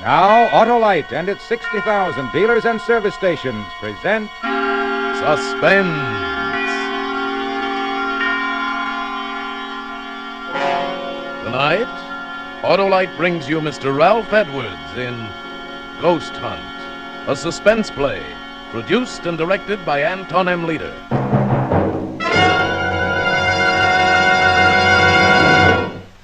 Now, Autolite and its 60,000 dealers and service stations present Suspense. Tonight, Autolite brings you Mr. Ralph Edwards in Ghost Hunt, a suspense play produced and directed by Anton M. Leader.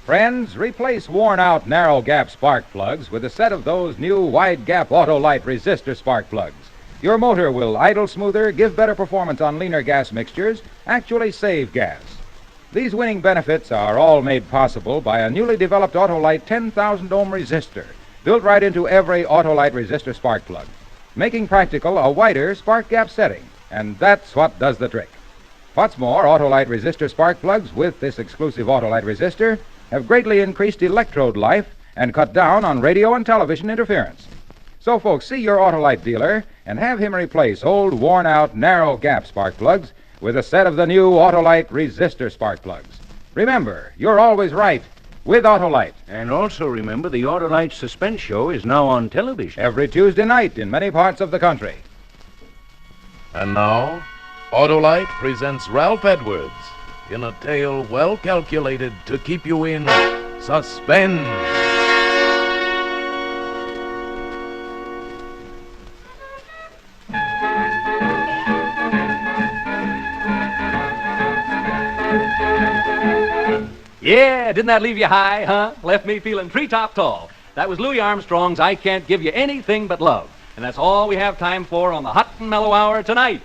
Friends, replace worn-out narrow-gap spark plugs with a set of those new wide-gap Autolite resistor spark plugs. Your motor will idle smoother, give better performance on leaner gas mixtures, actually save gas. These winning benefits are all made possible by a newly developed Autolite 10,000-ohm resistor, built right into every Autolite resistor spark plug, making practical a wider spark gap setting, and that's what does the trick. What's more, Autolite resistor spark plugs with this exclusive Autolite resistor have greatly increased electrode life and cut down on radio and television interference. So, folks, see your Autolite dealer and have him replace old, worn-out, narrow-gap spark plugs with a set of the new Autolite resistor spark plugs. Remember, you're always right with Autolite. And also remember, the Autolite Suspense show is now on television. Every Tuesday night in many parts of the country. And now, Autolite presents Ralph Edwards in a tale well calculated to keep you in suspense. Yeah, didn't that leave you high, huh? Left me feeling treetop tall. That was Louis Armstrong's I Can't Give You Anything But Love. And that's all we have time for on the Hot and Mellow Hour tonight.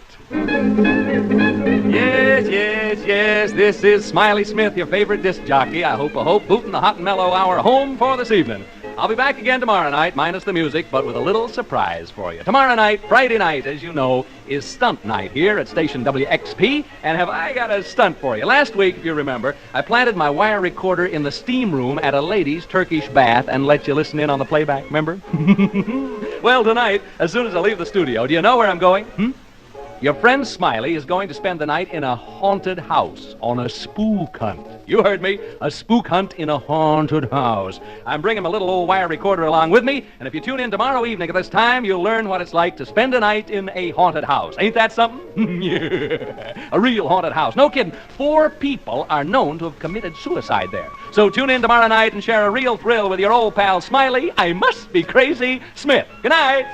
Yes, this is Smiley Smith, your favorite disc jockey. I hope, booting the Hot and Mellow Hour home for this evening. I'll be back again tomorrow night, minus the music, but with a little surprise for you. Tomorrow night, Friday night, as you know, is stunt night here at station WXP, and have I got a stunt for you. Last week, if you remember, I planted my wire recorder in the steam room at a lady's Turkish bath and let you listen in on the playback, remember? Well, tonight, as soon as I leave the studio, do you know where I'm going? Your friend Smiley is going to spend the night in a haunted house on a spook hunt. You heard me, a spook hunt in a haunted house. I'm bringing my little old wire recorder along with me, and if you tune in tomorrow evening at this time, you'll learn what it's like to spend a night in a haunted house. Ain't that something? Yeah, a real haunted house. No kidding. 4 people are known to have committed suicide there. So tune in tomorrow night and share a real thrill with your old pal Smiley, I must be crazy, Smith. Good night.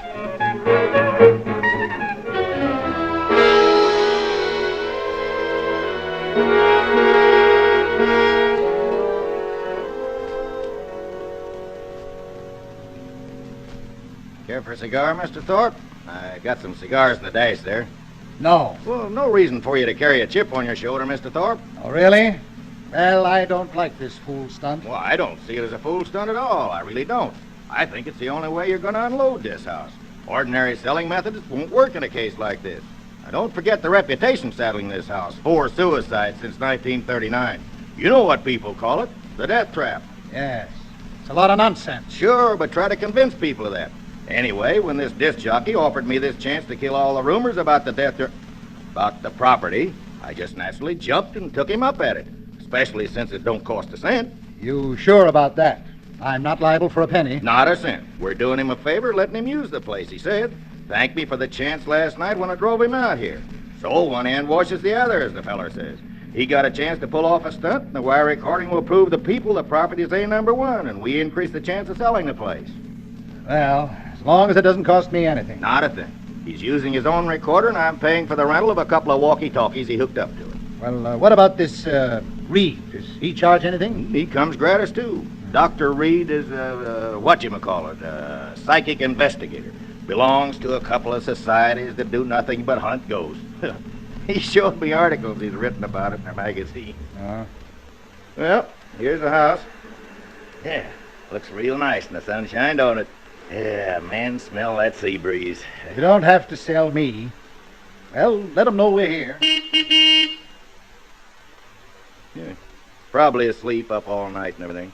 Care for a cigar, Mr. Thorpe? I got some cigars in the dash there. No. Well, no reason for you to carry a chip on your shoulder, Mr. Thorpe. Oh, really? Well, I don't like this fool stunt. Well, I don't see it as a fool stunt at all. I really don't. I think it's the only way you're going to unload this house. Ordinary selling methods won't work in a case like this. Now, don't forget the reputation saddling this house. 4 suicides since 1939. You know what people call it. The death trap. Yes. It's a lot of nonsense. Sure, but try to convince people of that. Anyway, when this disc jockey offered me this chance to kill all the rumors about the about the property, I just naturally jumped and took him up at it, especially since it don't cost a cent. You sure about that? I'm not liable for a penny. Not a cent. We're doing him a favor, letting him use the place, he said. Thanked me for the chance last night when I drove him out here. So one hand washes the other, as the feller says. He got a chance to pull off a stunt, and the wire recording will prove the people the property's A#1, and we increase the chance of selling the place. Well, as long as it doesn't cost me anything. Not a thing. He's using his own recorder, and I'm paying for the rental of a couple of walkie-talkies he hooked up to it. Well, what about this, Reed? Does he charge anything? He comes gratis, too. Dr. Reed is a psychic investigator. Belongs to a couple of societies that do nothing but hunt ghosts. He showed me articles he's written about it in their magazine. Well, here's the house. Yeah, looks real nice in the sunshine, don't it? Yeah, man, smell that sea breeze. You don't have to sell me. Well, let them know we're here. Yeah, probably asleep up all night and everything.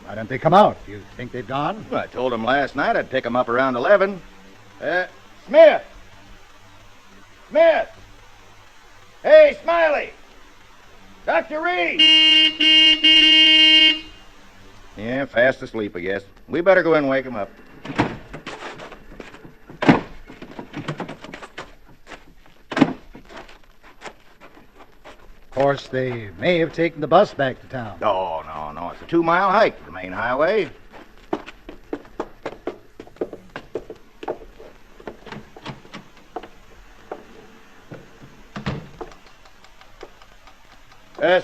Why don't they come out? Do you think they've gone? Well, I told them last night I'd pick them up around 11. Smith! Smith! Hey, Smiley! Dr. Reed! Yeah, fast asleep, I guess. We better go in and wake him up. Of course, they may have taken the bus back to town. Oh, no. It's a 2-mile hike to the main highway.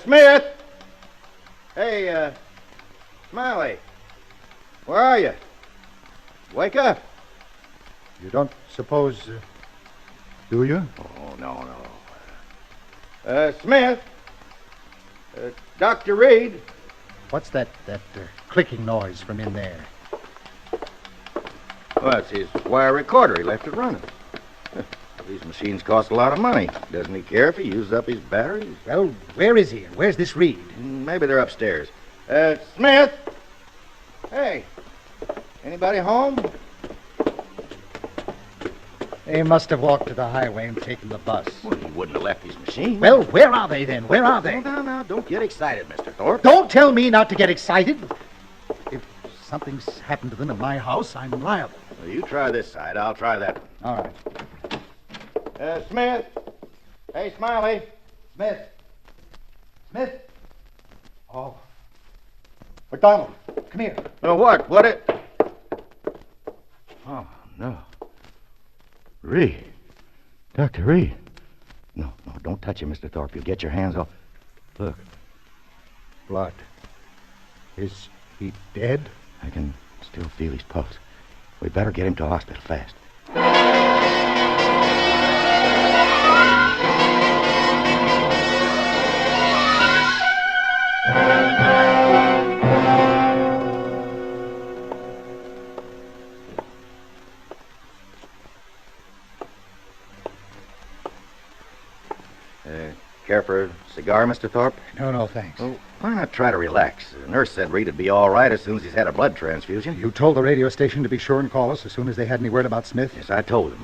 Smith! Hey, Smiley. Where are you? Wake up. You don't suppose, do you? Oh, no. Smith. Dr. Reed. What's that clicking noise from in there? Well, it's his wire recorder. He left it running. These machines cost a lot of money. Doesn't he care if he uses up his batteries? Well, where is he? And where's this Reed? Maybe they're upstairs. Smith! Hey, anybody home? They must have walked to the highway and taken the bus. Well, he wouldn't have left his machine. Well, where are they then? Where are they? Now, don't get excited, Mr. Thorpe. Don't tell me not to get excited. If something's happened to them in my house, I'm liable. Well, you try this side. I'll try that one. All right. Smith. Hey, Smiley. Smith. Oh. McDonald, come here. What? What it? Oh, no. Reed. Dr. Reed. No, don't touch him, Mr. Thorpe. You'll get your hands off. Look. Blood. Is he dead? I can still feel his pulse. We better get him to hospital fast. Care for a cigar, Mr. Thorpe? No, thanks. Well, why not try to relax? The nurse said Reed would be all right as soon as he's had a blood transfusion. You told the radio station to be sure and call us as soon as they had any word about Smith? Yes, I told him.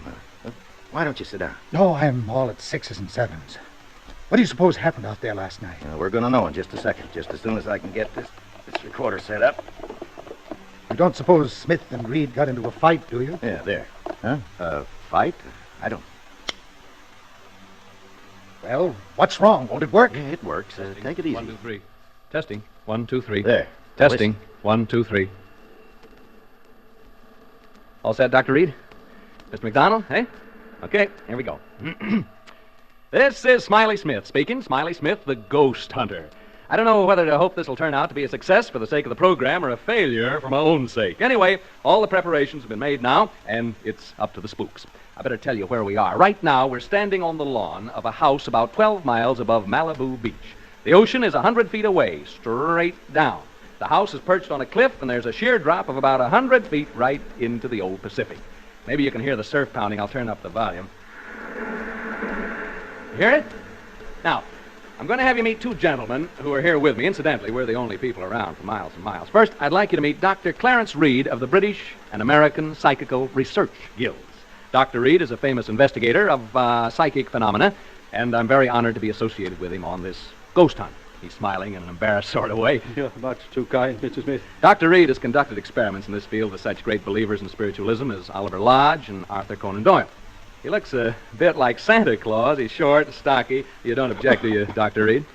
Why don't you sit down? No, I'm all at 6s and 7s. What do you suppose happened out there last night? We're going to know in just a second, just as soon as I can get this recorder set up. You don't suppose Smith and Reed got into a fight, do you? Yeah, there. Huh? Fight? I don't. Well, what's wrong? Won't it work? Yeah, it works. Take it easy. 1, 2, 3. Testing. 1, 2, 3. There. Testing. 1, 2, 3. All set, Dr. Reed? Mr. McDonald, eh? Okay, here we go. This is Smiley Smith speaking. Smiley Smith, the ghost hunter. I don't know whether to hope this will turn out to be a success for the sake of the program or a failure for my own sake. Anyway, all the preparations have been made now, and it's up to the spooks. I better tell you where we are. Right now, we're standing on the lawn of a house about 12 miles above Malibu Beach. The ocean is 100 feet away, straight down. The house is perched on a cliff, and there's a sheer drop of about 100 feet right into the old Pacific. Maybe you can hear the surf pounding. I'll turn up the volume. You hear it? Now, I'm going to have you meet two gentlemen who are here with me. Incidentally, we're the only people around for miles and miles. First, I'd like you to meet Dr. Clarence Reed of the British and American Psychical Research Guilds. Dr. Reed is a famous investigator of psychic phenomena, and I'm very honored to be associated with him on this ghost hunt. He's smiling in an embarrassed sort of way. You're much too kind, Mr. Smith. Dr. Reed has conducted experiments in this field with such great believers in spiritualism as Oliver Lodge and Arthur Conan Doyle. He looks a bit like Santa Claus. He's short, stocky. You don't object, do you, Dr. Reed?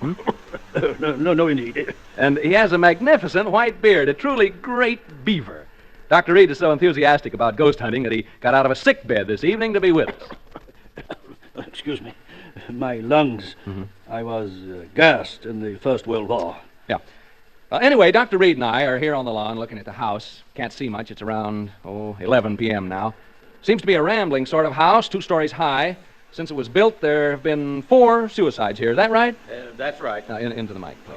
No, indeed. And he has a magnificent white beard, a truly great beaver. Dr. Reed is so enthusiastic about ghost hunting that he got out of a sick bed this evening to be with us. Excuse me. My lungs. Mm-hmm. I was gassed in the First World War. Yeah. Anyway, Dr. Reed and I are here on the lawn looking at the house. Can't see much. It's around, 11 p.m. now. Seems to be a rambling sort of house, 2 stories high. Since it was built, there have been 4 suicides here. Is that right? That's right. Now, into the mic, please.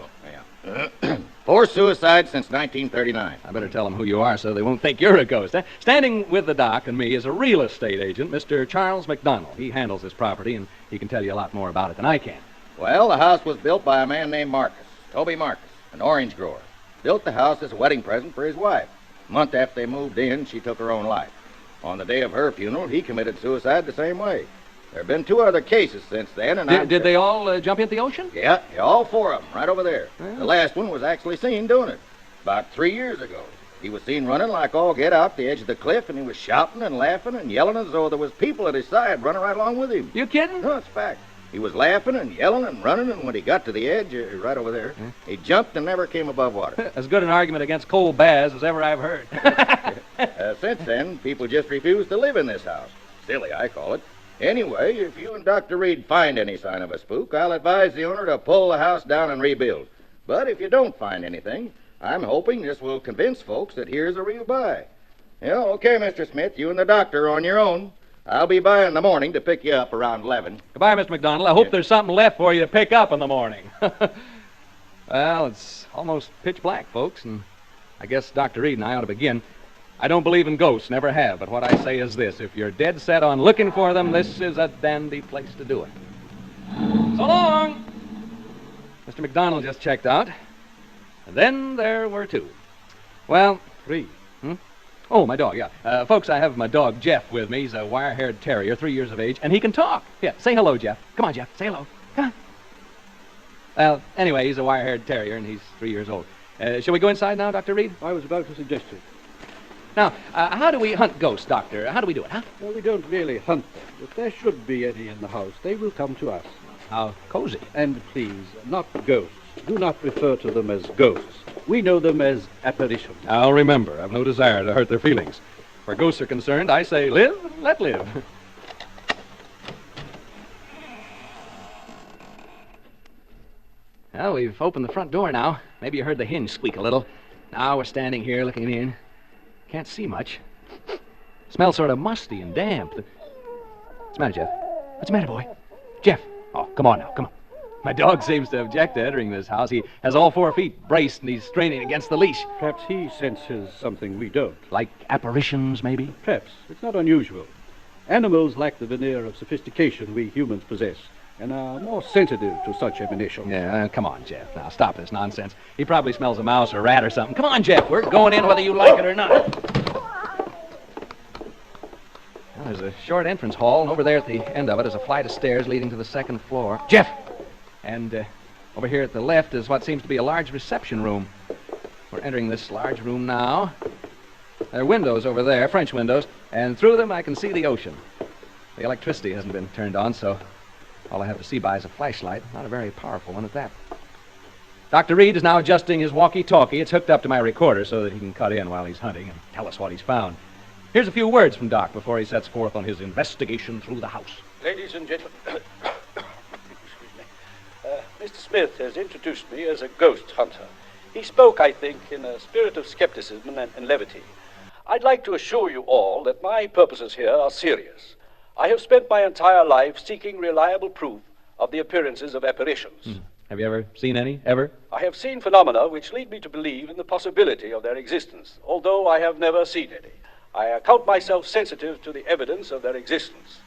Yeah. 4 suicides since 1939. I better tell them who you are so they won't think you're a ghost. Standing with the doc and me is a real estate agent, Mr. Charles McDonald. He handles this property, and he can tell you a lot more about it than I can. Well, the house was built by a man named Marcus, Toby Marcus, an orange grower. Built the house as a wedding present for his wife. A month after they moved in, she took her own life. On the day of her funeral, he committed suicide the same way. There have been 2 other cases since then, and Did they all jump into the ocean? Yeah, all 4 of them, right over there. Yeah. The last one was actually seen doing it. About 3 years ago. He was seen running like all get out the edge of the cliff, and he was shouting and laughing and yelling as though there was people at his side running right along with him. You kidding? No, it's fact. He was laughing and yelling and running, and when he got to the edge, right over there, he jumped and never came above water. As good an argument against cold baths as ever I've heard. Since then, people just refuse to live in this house. Silly, I call it. Anyway, if you and Dr. Reed find any sign of a spook, I'll advise the owner to pull the house down and rebuild. But if you don't find anything, I'm hoping this will convince folks that here's a real buy. Yeah, okay, Mr. Smith, you and the doctor are on your own. I'll be by in the morning to pick you up around 11. Goodbye, Mr. McDonald. I hope there's something left for you to pick up in the morning. Well, it's almost pitch black, folks, and I guess Dr. Reed and I ought to begin. I don't believe in ghosts, never have, but what I say is this. If you're dead set on looking for them, this is a dandy place to do it. So long! Mr. McDonald just checked out. And then there were two. Well, three. Oh, my dog, yeah. Folks, I have my dog, Jeff, with me. He's a wire-haired terrier, 3 years of age, and he can talk. Yeah, say hello, Jeff. Come on, Jeff, say hello. Come on. Well, anyway, he's a wire-haired terrier, and he's 3 years old. Shall we go inside now, Dr. Reed? I was about to suggest it. Now, how do we hunt ghosts, Doctor? How do we do it, huh? Well, we don't really hunt them. If there should be any in the house, they will come to us. How cozy. And please, not ghosts. Do not refer to them as ghosts. We know them as apparitions. I'll remember. I've no desire to hurt their feelings. Where ghosts are concerned, I say live, let live. Well, we've opened the front door now. Maybe you heard the hinge squeak a little. Now we're standing here looking in. Can't see much. Smells sort of musty and damp. What's the matter, Jeff? What's the matter, boy? Jeff! Oh, come on now, come on. My dog seems to object to entering this house. He has all 4 feet braced, and he's straining against the leash. Perhaps he senses something we don't. Like apparitions, maybe? Perhaps. It's not unusual. Animals lack the veneer of sophistication we humans possess, and are more sensitive to such emanations. Yeah, come on, Jeff. Now, stop this nonsense. He probably smells a mouse or rat or something. Come on, Jeff. We're going in whether you like it or not. Well, there's a short entrance hall, and over there at the end of it is a flight of stairs leading to the 2nd floor. Jeff! And over here at the left is what seems to be a large reception room. We're entering this large room now. There are windows over there, French windows, and through them I can see the ocean. The electricity hasn't been turned on, so all I have to see by is a flashlight, not a very powerful one at that. Dr. Reed is now adjusting his walkie-talkie. It's hooked up to my recorder so that he can cut in while he's hunting and tell us what he's found. Here's a few words from Doc before he sets forth on his investigation through the house. Ladies and gentlemen, Mr. Smith has introduced me as a ghost hunter. He spoke, I think, in a spirit of skepticism and levity. I'd like to assure you all that my purposes here are serious. I have spent my entire life seeking reliable proof of the appearances of apparitions. Have you ever seen any? Ever? I have seen phenomena which lead me to believe in the possibility of their existence, although I have never seen any. I account myself sensitive to the evidence of their existence.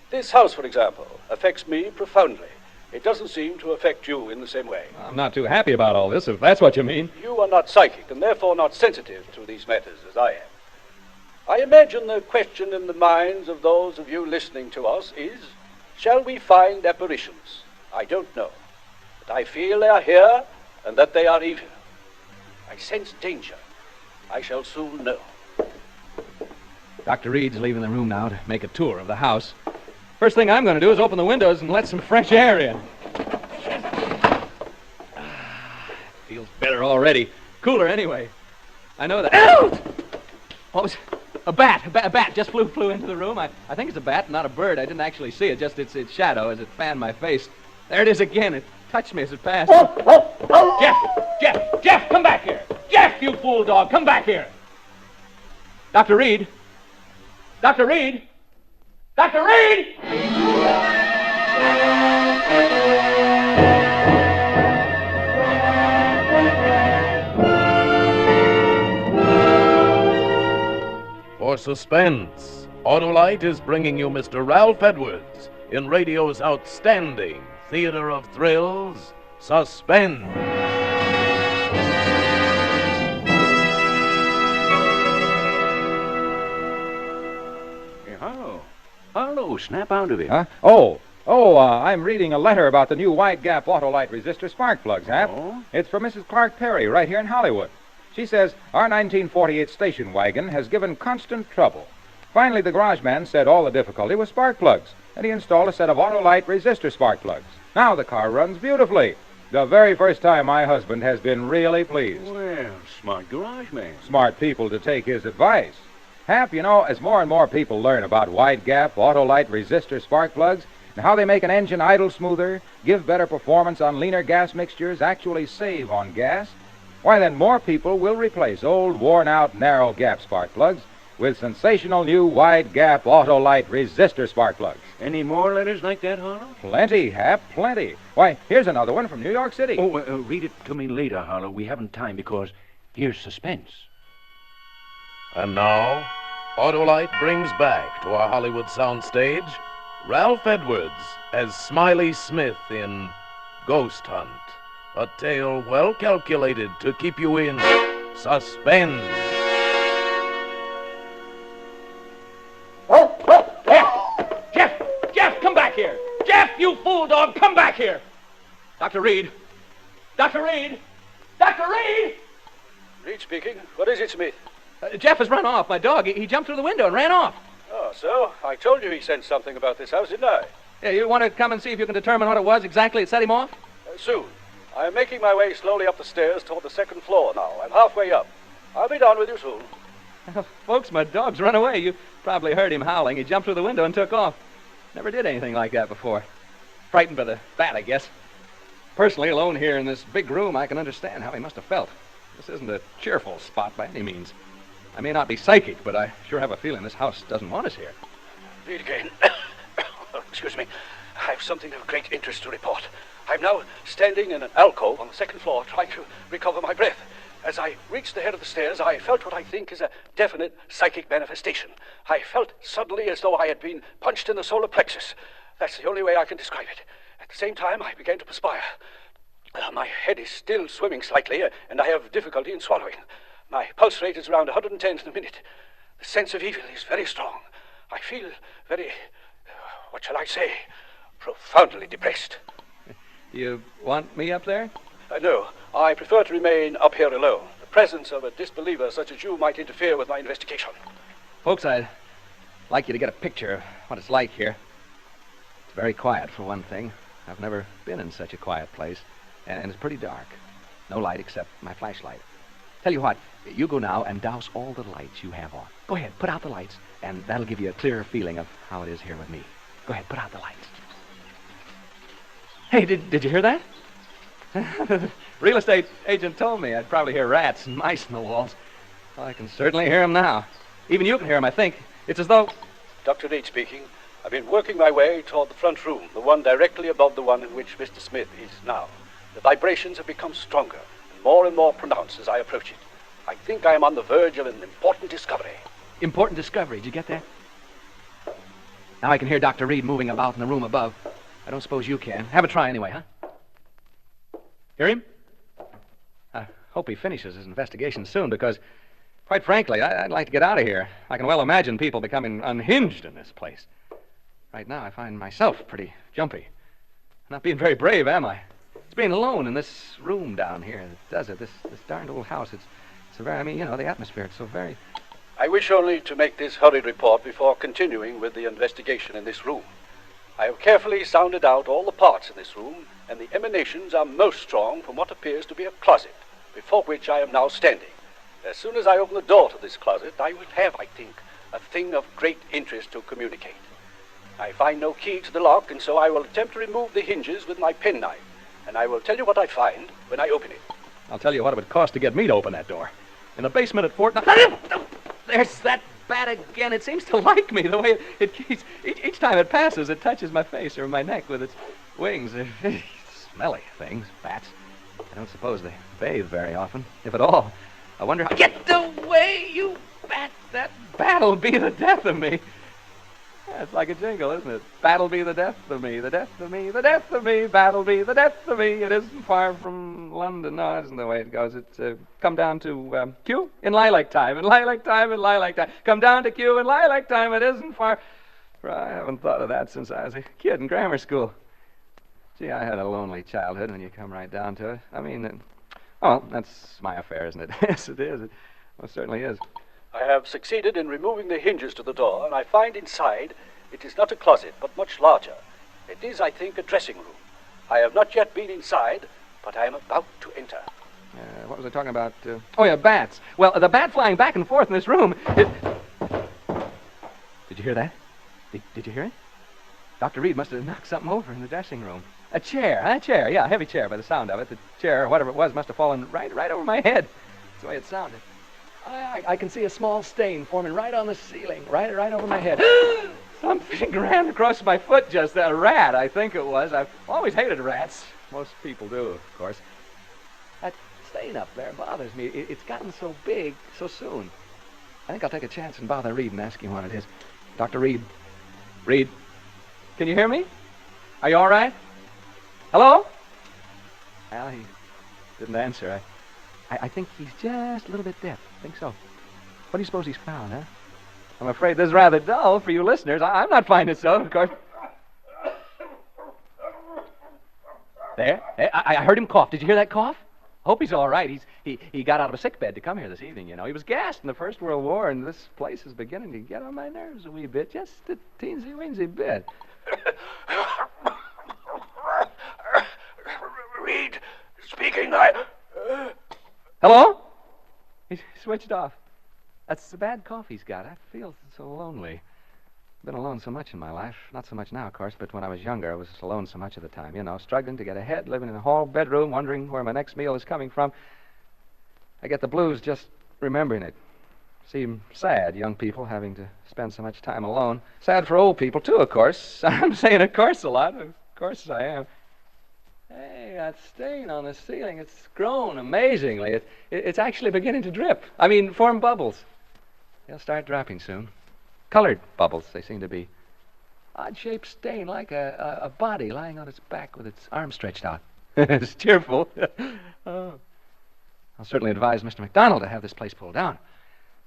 This house, for example, affects me profoundly. It doesn't seem to affect you in the same way. I'm not too happy about all this, if that's what you mean. You are not psychic, and therefore not sensitive to these matters as I am. I imagine the question in the minds of those of you listening to us is, shall we find apparitions? I don't know. But I feel they are here, and that they are evil. I sense danger. I shall soon know. Dr. Reed's leaving the room now to make a tour of the house. First thing I'm going to do is open the windows and let some fresh air in. Feels better already. Cooler anyway. I know that. Ow! What was it? A bat. A bat just flew into the room. I think it's a bat, not a bird. I didn't actually see it, just its shadow as it fanned my face. There it is again. It touched me as it passed. Jeff, come back here. Jeff, you fool dog, come back here. Dr. Reed. Dr. Reed. Dr. Reed! For Suspense, Autolite is bringing you Mr. Ralph Edwards in radio's outstanding theater of thrills, Suspense. Hello, snap out of it. Huh? I'm reading a letter about the new wide gap Autolite resistor spark plugs, Hap. Oh? It's for Mrs. Clark Perry right here in Hollywood. She says our 1948 station wagon has given constant trouble. Finally, the garage man said all the difficulty was spark plugs, and he installed a set of Autolite resistor spark plugs. Now the car runs beautifully. The very first time my husband has been really pleased. Well, smart garage man. Smart people to take his advice. Hap, you know, as more and more people learn about wide-gap Autolite resistor spark plugs and how they make an engine idle smoother, give better performance on leaner gas mixtures, actually save on gas, why then more people will replace old, worn-out, narrow-gap spark plugs with sensational new wide-gap Autolite resistor spark plugs. Any more letters like that, Harlow? Plenty, Hap, plenty. Why, here's another one from New York City. Oh, read it to me later, Harlow. We haven't time because here's Suspense. And now, Autolite brings back to our Hollywood soundstage Ralph Edwards as Smiley Smith in Ghost Hunt, a tale well calculated to keep you in suspense. Jeff, come back here! Jeff, you fool dog, come back here! Dr. Reed! Dr. Reed! Dr. Reed! Reed speaking. What is it, Smith? Jeff has run off. My dog, he jumped through the window and ran off. Oh, so? I told you he sensed something about this house, didn't I? Yeah, you want to come and see if you can determine what it was exactly that set him off? Soon. I am making my way slowly up the stairs toward the second floor now. I'm halfway up. I'll be down with you soon. Folks, my dog's run away. You probably heard him howling. He jumped through the window and took off. Never did anything like that before. Frightened by the bat, I guess. Personally, alone here in this big room, I can understand how he must have felt. This isn't a cheerful spot by any means. I may not be psychic, but I sure have a feeling this house doesn't want us here. Read again. Excuse me. I have something of great interest to report. I'm now standing in an alcove on the second floor trying to recover my breath. As I reached the head of the stairs, I felt what I think is a definite psychic manifestation. I felt suddenly as though I had been punched in the solar plexus. That's the only way I can describe it. At the same time, I began to perspire. My head is still swimming slightly, and I have difficulty in swallowing. My pulse rate is around 110 in a minute. The sense of evil is very strong. I feel very, what shall I say, profoundly depressed. You want me up there? No, I prefer to remain up here alone. The presence of a disbeliever such as you might interfere with my investigation. Folks, I'd like you to get a picture of what it's like here. It's very quiet, for one thing. I've never been in such a quiet place. And it's pretty dark. No light except my flashlight. Tell you what, you go now and douse all the lights you have on. Go ahead, put out the lights, and that'll give you a clearer feeling of how it is here with me. Go ahead, put out the lights. Hey, did you hear that? Real estate agent told me I'd probably hear rats and mice in the walls. Well, I can certainly hear them now. Even you can hear them, I think. It's as though... Dr. Reed speaking. I've been working my way toward the front room, the one directly above the one in which Mr. Smith is now. The vibrations have become stronger and more pronounced as I approach it. I think I am on the verge of an important discovery. Important discovery, did you get that? Now I can hear Dr. Reed moving about in the room above. I don't suppose you can. Have a try anyway, huh? Hear him? I hope he finishes his investigation soon, because, quite frankly, I'd like to get out of here. I can well imagine people becoming unhinged in this place. Right now, I find myself pretty jumpy. Not being very brave, am I? It's being alone in this room down here that does it. This darned old house. It's a very, the atmosphere, it's so very... I wish only to make this hurried report before continuing with the investigation in this room. I have carefully sounded out all the parts in this room, and the emanations are most strong from what appears to be a closet, before which I am now standing. As soon as I open the door to this closet, I will have, I think, a thing of great interest to communicate. I find no key to the lock, and so I will attempt to remove the hinges with my penknife, and I will tell you what I find when I open it. I'll tell you what it would cost to get me to open that door. In the basement at Fort... There's that bat again. It seems to like me, the way it keeps... Each time it passes, it touches my face or my neck with its wings. Smelly things, bats. I don't suppose they bathe very often, if at all. I wonder how... Get away, you bat! That bat'll be the death of me. Yeah, it's like a jingle, isn't it? Bat'll be the death of me, the death of me, the death of me, bat'll be the death of me. It isn't far from London. No, that isn't the way it goes. It's come down to Q in lilac time, in lilac time, in lilac time. Come down to Q in lilac time. It isn't far. I haven't thought of that since I was a kid in grammar school. Gee, I had a lonely childhood when you come right down to it. I mean, Oh, that's my affair, isn't it? Yes, it is. It most certainly is. I have succeeded in removing the hinges to the door, and I find inside it is not a closet, but much larger. It is, I think, a dressing room. I have not yet been inside, but I am about to enter. What was I talking about? Oh, yeah, bats. Well, the bat flying back and forth in this room. Did you hear that? Did you hear it? Dr. Reed must have knocked something over in the dressing room. A chair, yeah, a heavy chair by the sound of it. The chair, or whatever it was, must have fallen right over my head. That's the way it sounded. I can see a small stain forming right on the ceiling, right over my head. Something ran across my foot just then. A rat, I think it was. I've always hated rats. Most people do, of course. That stain up there bothers me. It's gotten so big so soon. I think I'll take a chance and bother Reed and ask him what it is. Dr. Reed. Reed, can you hear me? Are you all right? Hello? Well, he didn't answer. I think he's just a little bit deaf. I think so. What do you suppose he's found, huh? I'm afraid this is rather dull for you listeners. I'm not finding it so, of course. There. I heard him cough. Did you hear that cough? Hope he's all right. He got out of a sick bed to come here this evening, you know. He was gassed in the First World War, and this place is beginning to get on my nerves a wee bit. Just a teensy-weensy bit. Reed, speaking, Hello? He switched off. That's the bad cough he's got. I feel so lonely. I've been alone so much in my life. Not so much now, of course, but when I was younger, I was alone so much of the time. You know, struggling to get ahead, living in a hall bedroom, wondering where my next meal is coming from. I get the blues just remembering it. Seem sad, young people having to spend so much time alone. Sad for old people, too, of course. I'm saying of course a lot. Of course I am. Hey, that stain on the ceiling, it's grown amazingly. It's actually beginning to drip. I mean, form bubbles. They'll start dropping soon. Colored bubbles, they seem to be. Odd-shaped stain, like a body lying on its back with its arms stretched out. It's cheerful. Oh. I'll certainly advise Mr. McDonald to have this place pulled down.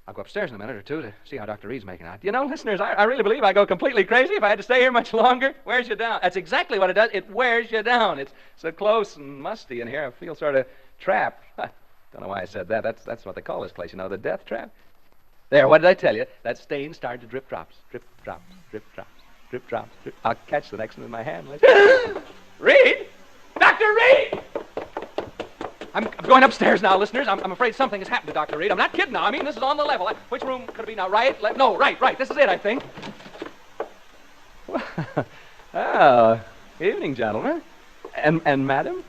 I'll go upstairs in a minute or two to see how Dr. Reed's making out. You know, listeners, I really believe I go completely crazy if I had to stay here much longer. Wears you down. That's exactly what it does. It wears you down. It's so close and musty in here. I feel sort of trapped. Don't know why I said that. That's what they call this place, you know, the death trap. There, what did I tell you? That stain started to drip drops. Drip drops. Drip drops. Drip drops. Drip. I'll catch the next one in my hand. Reed! Dr. Reed! I'm going upstairs now, listeners. I'm afraid something has happened to Dr. Reed. I'm not kidding now. I mean, this is on the level. Which room could it be now? Right? Left? No, right. This is it, I think. Oh, evening, gentlemen. And madam?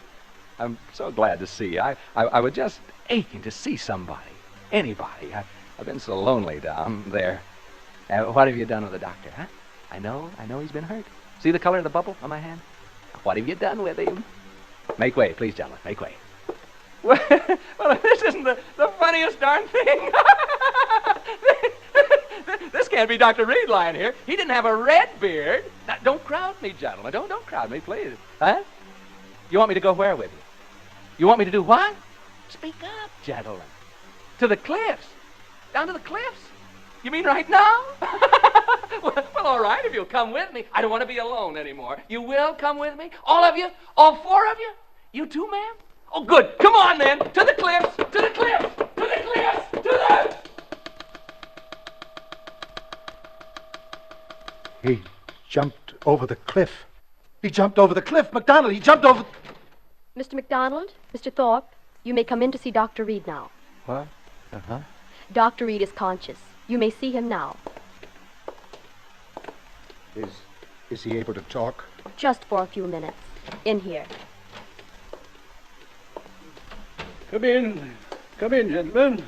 I'm so glad to see you. I was just aching to see somebody. Anybody. I've been so lonely down there. What have you done with the doctor, huh? I know he's been hurt. See the color of the bubble on my hand? What have you done with him? Make way, please, gentlemen. Make way. Well, this isn't the funniest darn thing. This can't be Dr. Reed lying here. He didn't have a red beard. Now, don't crowd me, gentlemen. Don't crowd me, please. Huh? You want me to go where with you? You want me to do what? Speak up, gentlemen. To the cliffs. Down to the cliffs? You mean right now? Well, all right, if you'll come with me. I don't want to be alone anymore. You will come with me? All of you? All four of you? You too, ma'am? Oh, good. Come on, then. To the cliffs. To the cliffs. To the cliffs. To the... He jumped over the cliff. He jumped over the cliff, McDonald. He jumped over... Mr. McDonald, Mr. Thorpe, you may come in to see Dr. Reed now. What? Uh-huh. Dr. Reed is conscious. You may see him now. Is he able to talk? Just for a few minutes. In here. Come in, gentlemen.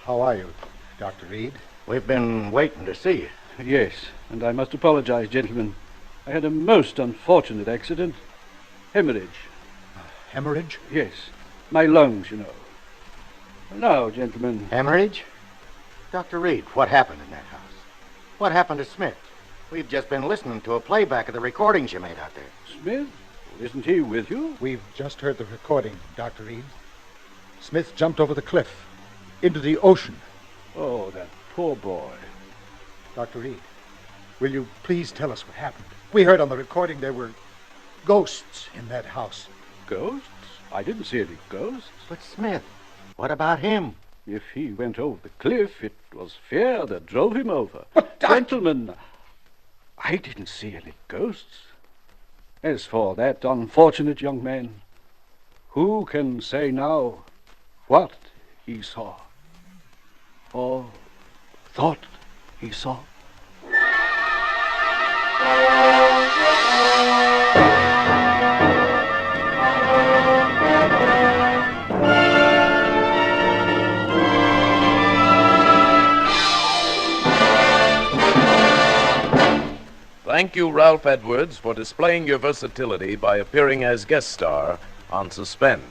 How are you, Dr. Reed? We've been waiting to see you. Yes, and I must apologize, gentlemen. I had a most unfortunate accident. Hemorrhage. Hemorrhage? Yes, my lungs, you know. Now, gentlemen. Hemorrhage? Dr. Reed, what happened in that house? What happened to Smith? We've just been listening to a playback of the recordings you made out there. Smith? Isn't he with you? We've just heard the recording, Dr. Reed. Smith jumped over the cliff, into the ocean. Oh, that poor boy. Dr. Reed, will you please tell us what happened? We heard on the recording there were ghosts in that house. Ghosts? I didn't see any ghosts. But, Smith, what about him? If he went over the cliff, it was fear that drove him over. But, Gentlemen, I didn't see any ghosts. As for that unfortunate young man, who can say now what he saw or thought he saw? Thank you, Ralph Edwards, for displaying your versatility by appearing as guest star on Suspense.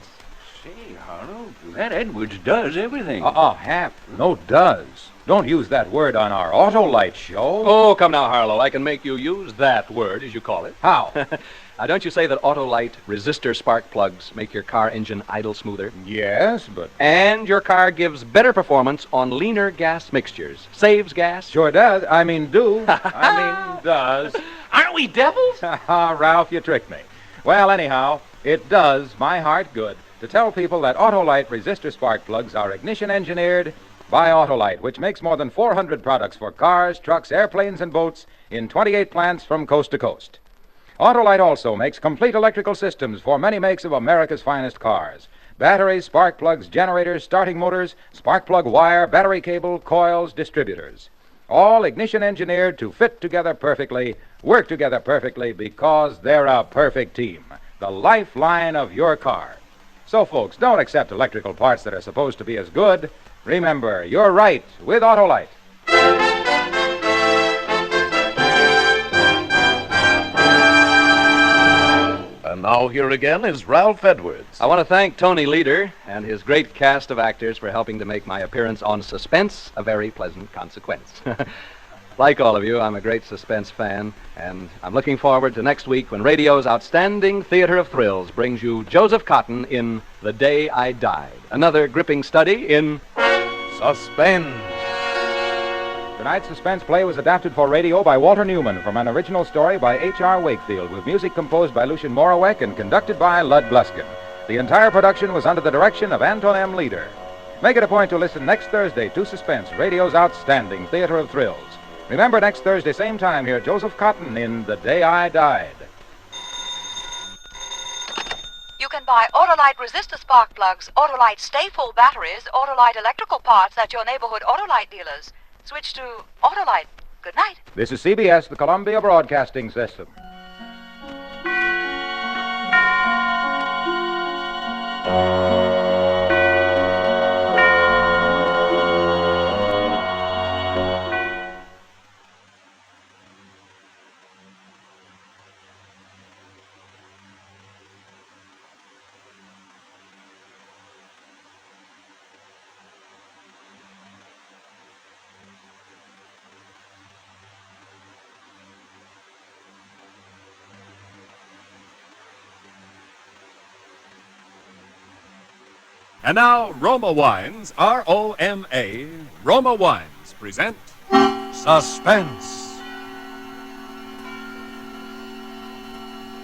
Say, Harlow, that Edwards does everything. Hap, no does. Don't use that word on our Autolite show. Oh, come now, Harlow. I can make you use that word, as you call it. How? Now, don't you say that Autolite resistor spark plugs make your car engine idle smoother? Yes, but... And your car gives better performance on leaner gas mixtures. Saves gas. Sure does. I mean, does. Aren't we devils? Ralph, you tricked me. Well, anyhow, it does my heart good to tell people that Autolite resistor spark plugs are ignition engineered by Autolite, which makes more than 400 products for cars, trucks, airplanes, and boats in 28 plants from coast to coast. Autolite also makes complete electrical systems for many makes of America's finest cars. Batteries, spark plugs, generators, starting motors, spark plug wire, battery cable, coils, distributors. All ignition engineered to fit together perfectly, work together perfectly, because they're a perfect team. The lifeline of your car. So, folks, don't accept electrical parts that are supposed to be as good. Remember, you're right with Autolite. And now here again is Ralph Edwards. I want to thank Tony Leader and his great cast of actors for helping to make my appearance on Suspense a very pleasant consequence. Like all of you, I'm a great Suspense fan, and I'm looking forward to next week when radio's outstanding theater of thrills brings you Joseph Cotton in The Day I Died, another gripping study in Suspense. Tonight's Suspense play was adapted for radio by Walter Newman from an original story by H.R. Wakefield, with music composed by Lucien Morawek and conducted by Lud Bluskin. The entire production was under the direction of Anton M. Leader. Make it a point to listen next Thursday to Suspense, radio's outstanding theater of thrills. Remember, next Thursday, same time, hear Joseph Cotton in The Day I Died. You can buy Autolite resistor spark plugs, Autolite stay full batteries, Autolite electrical parts at your neighborhood Autolite dealers. Switch to Autolite. Good night. This is CBS, the Columbia Broadcasting System. And now, Roma Wines, R-O-M-A, Roma Wines present Suspense.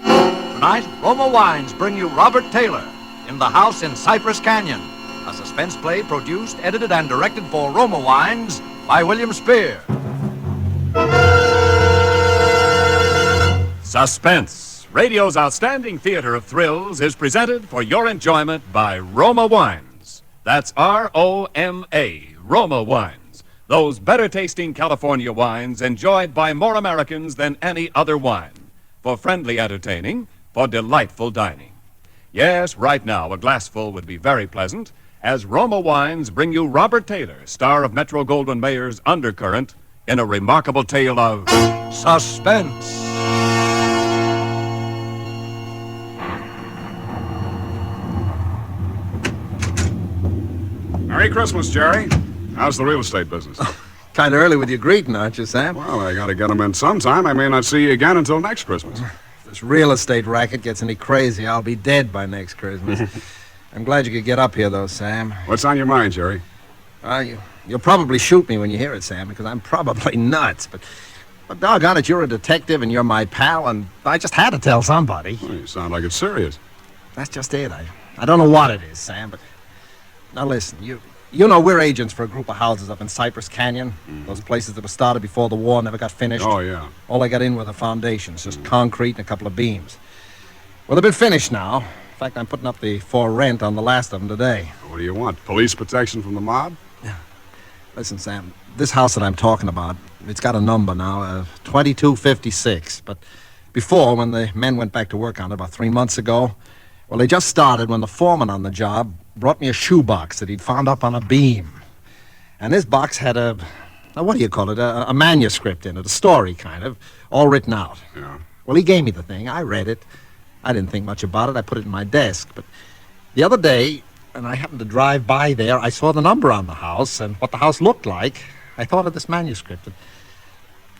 Tonight, Roma Wines bring you Robert Taylor in The House in Cypress Canyon, a suspense play produced, edited, and directed for Roma Wines by William Spear. Suspense, radio's outstanding theater of thrills, is presented for your enjoyment by Roma Wines. That's R-O-M-A, Roma Wines. Those better-tasting California wines enjoyed by more Americans than any other wine. For friendly entertaining, for delightful dining. Yes, right now, a glassful would be very pleasant, as Roma Wines bring you Robert Taylor, star of Metro-Goldwyn-Mayer's Undercurrent, in a remarkable tale of suspense. Merry Christmas, Jerry. How's the real estate business? Kind of early with your greeting, aren't you, Sam? Well, I gotta get them in sometime. I may not see you again until next Christmas. If this real estate racket gets any crazy, I'll be dead by next Christmas. I'm glad you could get up here, though, Sam. What's on your mind, Jerry? You'll probably shoot me when you hear it, Sam, because I'm probably nuts. But doggone it, you're a detective and you're my pal, and I just had to tell somebody. Well, you sound like it's serious. That's just it. I don't know what it is, Sam, but... Now listen, you know we're agents for a group of houses up in Cypress Canyon. Those places that were started before the war never got finished. Oh, yeah. All they got in were the foundations, just concrete and a couple of beams. Well, they've been finished now. In fact, I'm putting up the for rent on the last of them today. What do you want? Police protection from the mob? Listen, Sam, this house that I'm talking about, it's got a number now, 2256. But before, when the men went back to work on it about 3 months ago, well, they just started when the foreman on the job brought me a shoebox that he'd found up on a beam. And this box had a manuscript in it, a story, kind of, all written out. Yeah. Well, he gave me the thing. I read it. I didn't think much about it. I put it in my desk. But the other day, when I happened to drive by there, I saw the number on the house and what the house looked like. I thought of this manuscript.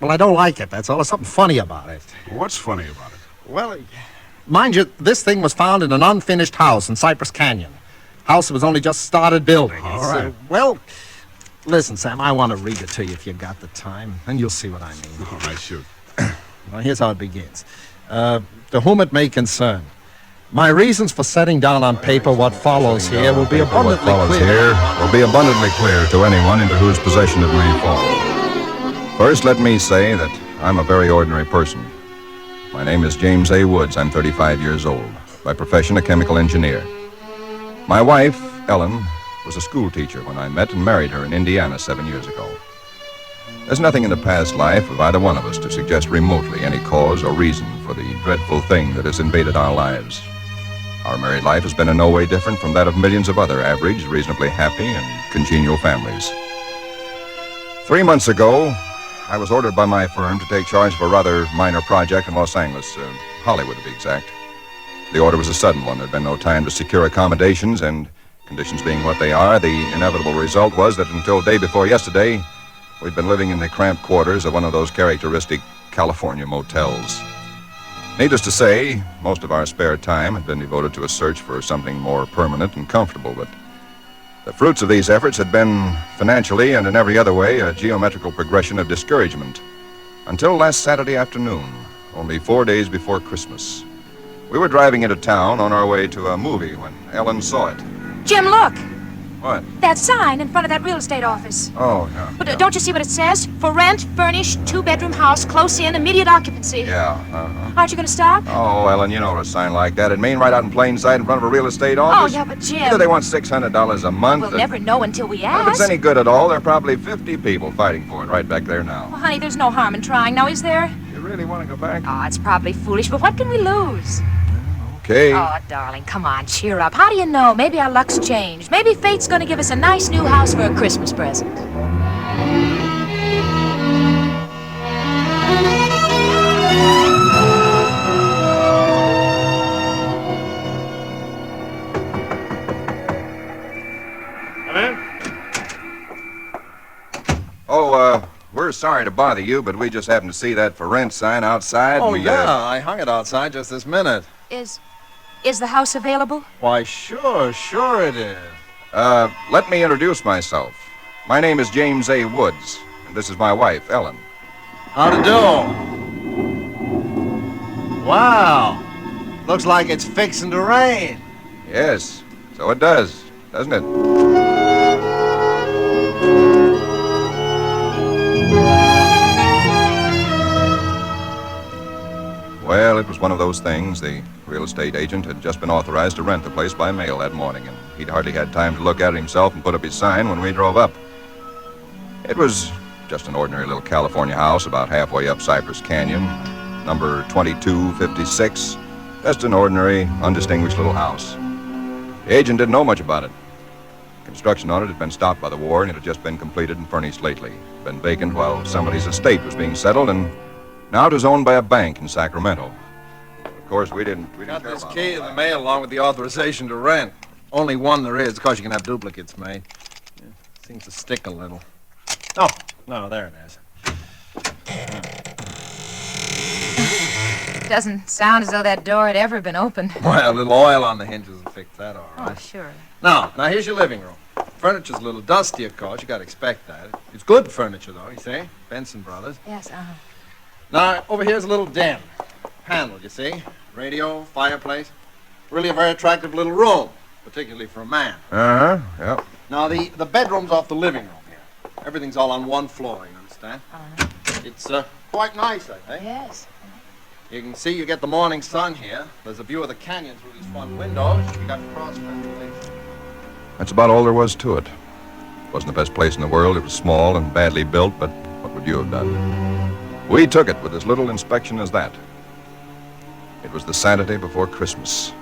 Well, I don't like it, that's all. There's something funny about it. What's funny about it? Well, mind you, this thing was found in an unfinished house in Cypress Canyon. House that was only just started building. All right. Well, listen, Sam, I want to read it to you if you got the time, and you'll see what I mean. All right, shoot. Well, here's how it begins. To whom it may concern, my reasons for setting down on paper what follows here will be abundantly clear to anyone into whose possession it may fall. First, let me say that I'm a very ordinary person. My name is James A. Woods. I'm 35 years old. By profession, a chemical engineer. My wife, Ellen, was a school teacher when I met and married her in Indiana 7 years ago. There's nothing in the past life of either one of us to suggest remotely any cause or reason for the dreadful thing that has invaded our lives. Our married life has been in no way different from that of millions of other average, reasonably happy, and congenial families. 3 months ago, I was ordered by my firm to take charge of a rather minor project in Los Angeles, Hollywood to be exact. The order was a sudden one. There'd been no time to secure accommodations, and conditions being what they are, the inevitable result was that until day before yesterday, we'd been living in the cramped quarters of one of those characteristic California motels. Needless to say, most of our spare time had been devoted to a search for something more permanent and comfortable, but the fruits of these efforts had been, financially and in every other way, a geometrical progression of discouragement. Until last Saturday afternoon, only 4 days before Christmas. We were driving into town on our way to a movie when Ellen saw it. Jim, look! What? That sign in front of that real estate office. Oh, yeah. But don't you see what it says? For rent, furnished, 2-bedroom house, close in, immediate occupancy. Yeah, Aren't you going to stop? Oh, Ellen, you know what a sign like that would mean, right out in plain sight in front of a real estate office. Oh, yeah, but Jim... Either they want $600 a month... We'll never know until we ask. If it's any good at all, there are probably 50 people fighting for it right back there now. Well, honey, there's no harm in trying. Now, is there? You really want to go back? Oh, it's probably foolish, but what can we lose? Okay. Oh, darling, come on, cheer up. How do you know? Maybe our luck's changed. Maybe fate's going to give us a nice new house for a Christmas present. Come in. Oh, we're sorry to bother you, but we just happened to see that for rent sign outside. Oh, yeah, I hung it outside just this minute. Is the house available? Why, sure it is. Let me introduce myself. My name is James A. Woods, and this is my wife, Ellen. How to do? Wow. Looks like it's fixing to rain. Yes, so it does, doesn't it? Well, it was one of those things. The real estate agent had just been authorized to rent the place by mail that morning, and he'd hardly had time to look at it himself and put up his sign when we drove up. It was just an ordinary little California house about halfway up Cypress Canyon, number 2256. Just an ordinary, undistinguished little house. The agent didn't know much about it. Construction on it had been stopped by the war, and it had just been completed and furnished lately. Been vacant while somebody's estate was being settled, and now it was owned by a bank in Sacramento. Of course, we didn't Got care this about key in all the that. mail along with the authorization to rent. Only one there is. Of course, you can have duplicates made. Yeah, seems to stick a little. Oh, no, there it is. Doesn't sound as though that door had ever been opened. Well, a little oil on the hinges will fix that all right. Oh, sure. Now here's your living room. Furniture's a little dusty, of course. You gotta expect that. It's good furniture, though, you see? Benson Brothers. Yes, Now, over here's a little den. Panel, you see? Radio, fireplace. Really a very attractive little room, particularly for a man. Uh-huh, yep. Now, the bedroom's off the living room here. Everything's all on one floor, you understand? Uh-huh. It's quite nice, I think. Yes. You can see you get the morning sun here. There's a view of the canyon through these front windows. You got prospect. That's about all there was to it. It wasn't the best place in the world. It was small and badly built, but what would you have done? We took it with as little inspection as that. It was the Saturday before Christmas.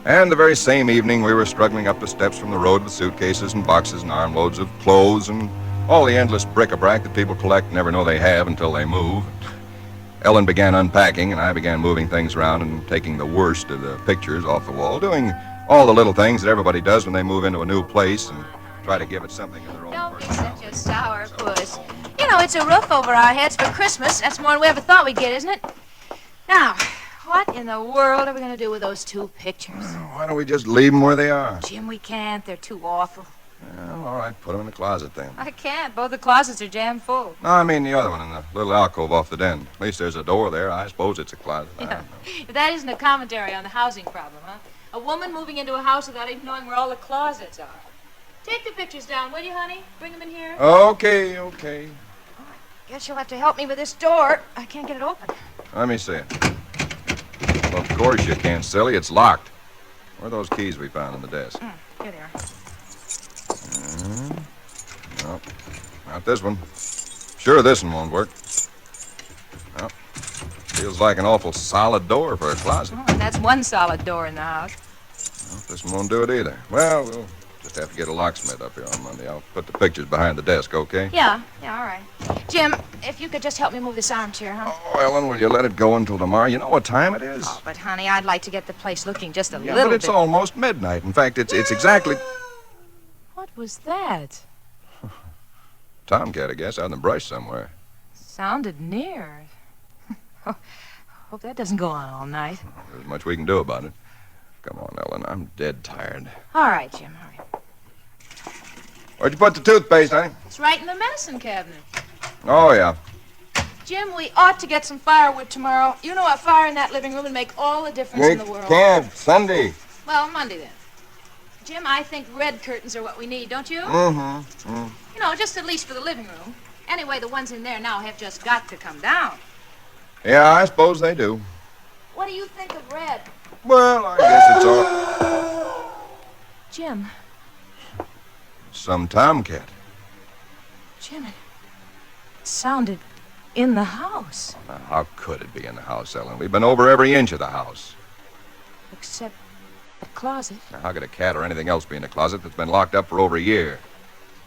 And the very same evening, we were struggling up the steps from the road with suitcases and boxes and armloads of clothes and all the endless bric-a-brac that people collect and never know they have until they move. Ellen began unpacking, and I began moving things around and taking the worst of the pictures off the wall, doing all the little things that everybody does when they move into a new place and try to give it something of their own. Don't be such a sourpuss. You know, it's a roof over our heads for Christmas. That's more than we ever thought we'd get, isn't it? Now, what in the world are we going to do with those two pictures? Why don't we just leave them where they are? Jim, we can't. They're too awful. Well, all right, put them in the closet then. I can't. Both the closets are jammed full. No, I mean the other one in the little alcove off the den. At least there's a door there. I suppose it's a closet. I don't know. If that isn't a commentary on the housing problem, huh? A woman moving into a house without even knowing where all the closets are. Take the pictures down, will you, honey? Bring them in here. Okay. Guess you'll have to help me with this door. I can't get it open. Let me see it. Well, of course you can't, silly. It's locked. Where are those keys we found on the desk? Here they are. No, not this one. Sure, this one won't work. No, feels like an awful solid door for a closet. Oh, and that's one solid door in the house. Well, this one won't do it either. Well, we'll just have to get a locksmith up here on Monday. I'll put the pictures behind the desk, okay? Yeah, all right. Jim, if you could just help me move this armchair, huh? Oh, Ellen, will you let it go until tomorrow? You know what time it is? Oh, but honey, I'd like to get the place looking just a Yeah, little but it's bit. almost midnight. In fact, it's exactly... What was that? Tomcat, I guess, out in the brush somewhere. Sounded near. Hope that doesn't go on all night. There's much we can do about it. Come on, Ellen, I'm dead tired. All right, Jim, all right. Where'd you put the toothpaste, honey? It's right in the medicine cabinet. Oh, yeah. Jim, we ought to get some firewood tomorrow. You know, a fire in that living room would make all the difference in the world. Can't. Sunday. Well, Monday then. Jim, I think red curtains are what we need, don't you? Mm-hmm. You know, just at least for the living room. Anyway, the ones in there now have just got to come down. Yeah, I suppose they do. What do you think of red? Well, I guess it's all... Jim. Some tomcat. Jim, it sounded in the house. Now, how could it be in the house, Ellen? We've been over every inch of the house. Except the closet. Now, how could a cat or anything else be in a closet that's been locked up for over a year?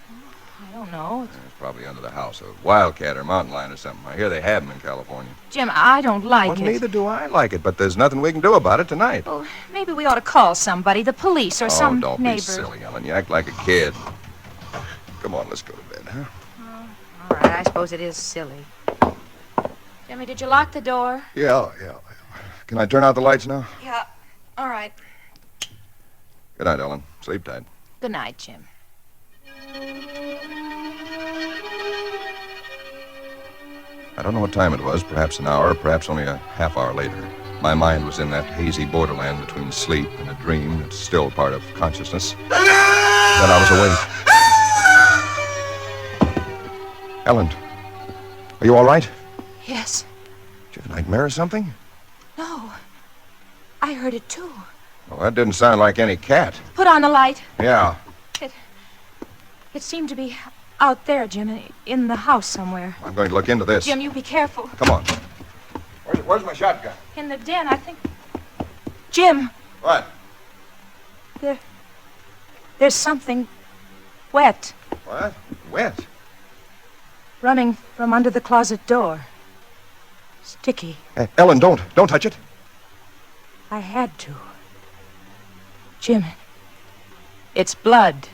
I don't know. It's probably under the house. A wildcat or mountain lion or something. I hear they have them in California. Jim, I don't like Well, it. neither do I like it, but there's nothing we can do about it tonight. Well, maybe we ought to call somebody, the police or some don't neighbor. be silly, Ellen. You act like a kid. Come on, let's go to bed, huh? All right, I suppose it is silly. Jimmy, did you lock the door? Yeah. Can I turn out the lights now? Yeah. All right. Good night, Ellen. Sleep tight. Good night, Jim. I don't know what time it was, perhaps an hour, perhaps only a half hour later. My mind was in that hazy borderland between sleep and a dream that's still part of consciousness. Then I was awake. Ellen, are you all right? Yes. Did you have a nightmare or something? No. I heard it, too. Well, that didn't sound like any cat. Put on the light. Yeah. It seemed to be out there, Jim, in the house somewhere. I'm going to look into this. Jim, you be careful. Come on. Where's my shotgun? In the den, I think. Jim. What? There's something wet. What? Wet? Running from under the closet door. Sticky. Hey, Ellen, don't touch it. I had to. Jim, it's blood.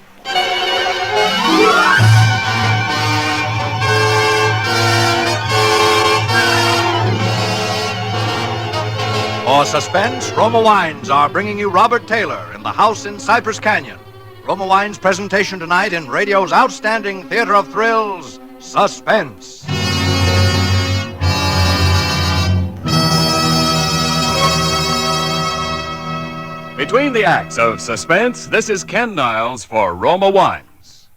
For Suspense, Roma Wines are bringing you Robert Taylor in the house in Cypress Canyon. Roma Wines' presentation tonight in radio's outstanding theater of thrills, Suspense. Between the acts of Suspense, this is Ken Niles for Roma Wines.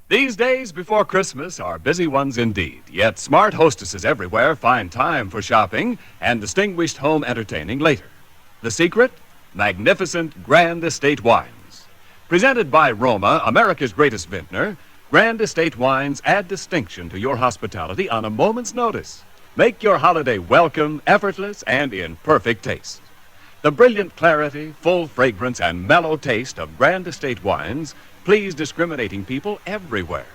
These days before Christmas are busy ones indeed, yet smart hostesses everywhere find time for shopping and distinguished home entertaining later. The secret? Magnificent Grand Estate wines. Presented by Roma, America's greatest vintner, Grand Estate wines add distinction to your hospitality on a moment's notice. Make your holiday welcome, effortless, and in perfect taste. The brilliant clarity, full fragrance, and mellow taste of Grand Estate wines please discriminating people everywhere.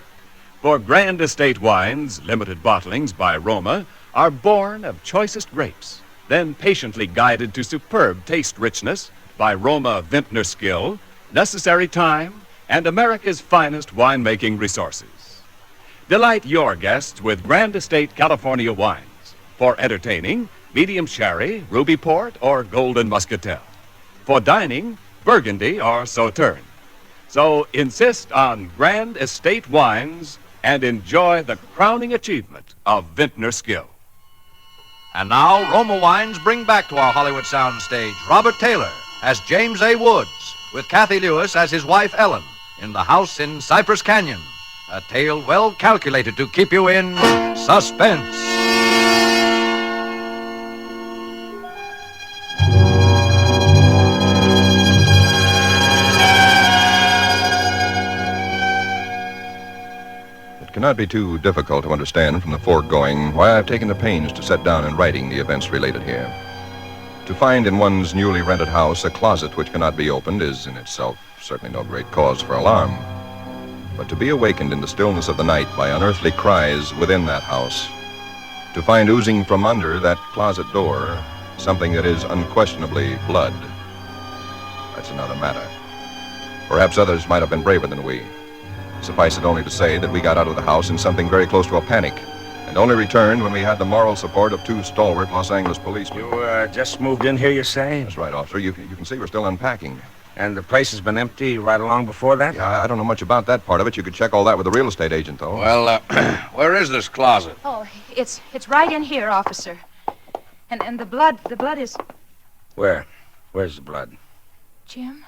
For Grand Estate wines, limited bottlings by Roma, are born of choicest grapes, then patiently guided to superb taste richness by Roma vintner skill, necessary time, and America's finest winemaking resources. Delight your guests with Grand Estate California wines. For entertaining, medium sherry, ruby port, or golden muscatel. For dining, Burgundy or Sauterne. So insist on Grand Estate wines and enjoy the crowning achievement of vintner skill. And now, Roma Wines bring back to our Hollywood soundstage Robert Taylor as James A. Woods, with Kathy Lewis as his wife Ellen, in the house in Cypress Canyon. A tale well calculated to keep you in suspense. It cannot be too difficult to understand from the foregoing why I've taken the pains to set down in writing the events related here. To find in one's newly rented house a closet which cannot be opened is in itself certainly no great cause for alarm. But to be awakened in the stillness of the night by unearthly cries within that house, to find oozing from under that closet door something that is unquestionably blood, that's another matter. Perhaps others might have been braver than we. Suffice it only to say that we got out of the house in something very close to a panic, and only returned when we had the moral support of two stalwart Los Angeles policemen. You just moved in here, you say? That's right, officer. You can see we're still unpacking. And the place has been empty right along before that? Yeah, I don't know much about that part of it. You could check all that with the real estate agent, though. Well, where is this closet? Oh, it's right in here, officer. And the blood is... Where? Where's the blood? Jim?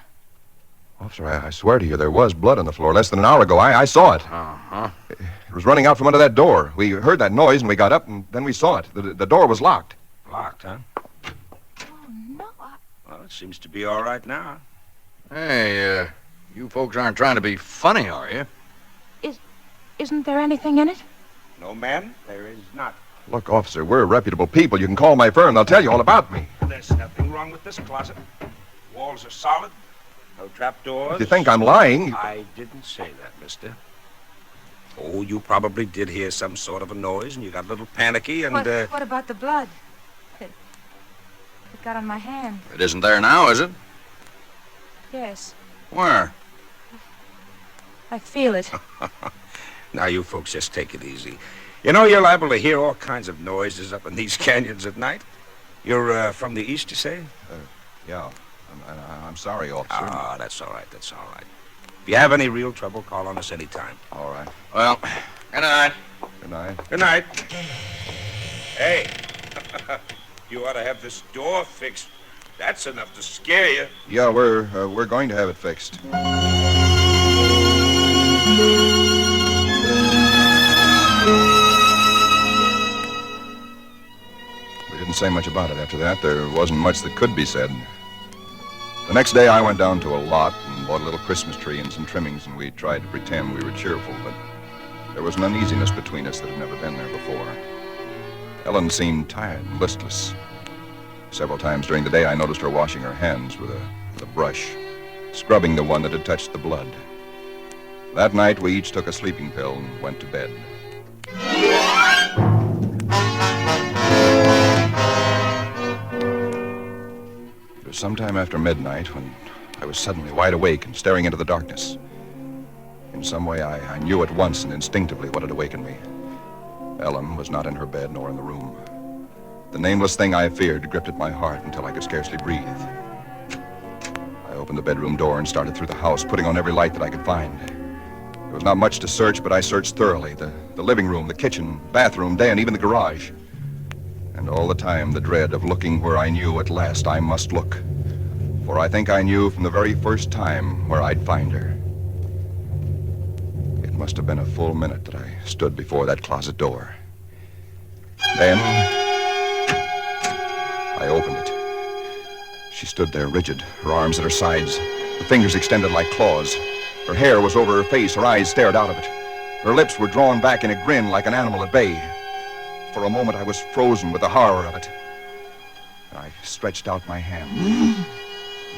Officer, I swear to you, there was blood on the floor less than an hour ago. I saw it. Uh-huh. It was running out from under that door. We heard that noise, and we got up, and then we saw it. The door was locked. Locked, huh? Oh, no. Well, it seems to be all right now. Hey, you folks aren't trying to be funny, are you? Isn't there anything in it? No, ma'am, there is not. Look, officer, we're reputable people. You can call my firm. They'll tell you all about me. There's nothing wrong with this closet. Walls are solid. No trapdoors. If you think I'm lying... I didn't say that, mister. Oh, you probably did hear some sort of a noise, and you got a little panicky, and, What about the blood? It got on my hand. It isn't there now, is it? Yes. Where? I feel it. Now, you folks just take it easy. You know, you're liable to hear all kinds of noises up in these canyons at night. You're from the east, you say? Yeah. I'm sorry, officer. Ah, that's all right, that's all right. If you have any real trouble, call on us anytime. All right. Well, good night. Good night. Good night. Hey, you ought to have this door fixed. That's enough to scare you. Yeah, we're going to have it fixed. We didn't say much about it after that. There wasn't much that could be said. The next day, I went down to a lot and bought a little Christmas tree and some trimmings, and we tried to pretend we were cheerful, but there was an uneasiness between us that had never been there before. Ellen seemed tired and listless. Several times during the day, I noticed her washing her hands with a brush, scrubbing the one that had touched the blood. That night, we each took a sleeping pill and went to bed. It was sometime after midnight when I was suddenly wide awake and staring into the darkness. In some way, I knew at once and instinctively what had awakened me. Ellen was not in her bed nor in the room. The nameless thing I feared gripped at my heart until I could scarcely breathe. I opened the bedroom door and started through the house, putting on every light that I could find. There was not much to search, but I searched thoroughly. The living room, the kitchen, bathroom, den, even the garage. And all the time, the dread of looking where I knew at last I must look. For I think I knew from the very first time where I'd find her. It must have been a full minute that I stood before that closet door. Then I opened it. She stood there rigid, her arms at her sides, the fingers extended like claws. Her hair was over her face, her eyes stared out of it. Her lips were drawn back in a grin like an animal at bay. For a moment I was frozen with the horror of it. I stretched out my hand.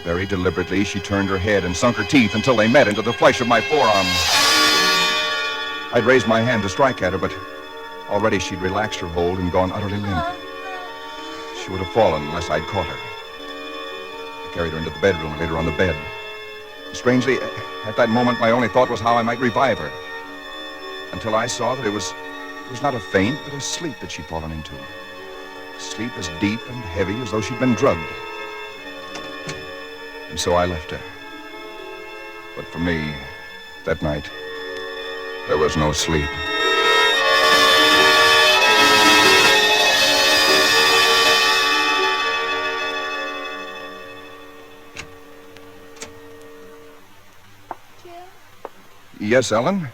Very deliberately, she turned her head and sunk her teeth until they met into the flesh of my forearm. I'd raised my hand to strike at her, but already she'd relaxed her hold and gone utterly limp. She would have fallen unless I'd caught her. I carried her into the bedroom and laid her on the bed. Strangely, at that moment, my only thought was how I might revive her. Until I saw that it was not a faint, but a sleep that she'd fallen into. Sleep as deep and heavy as though she'd been drugged. And so I left her. But for me, that night, there was no sleep. Yes, Ellen?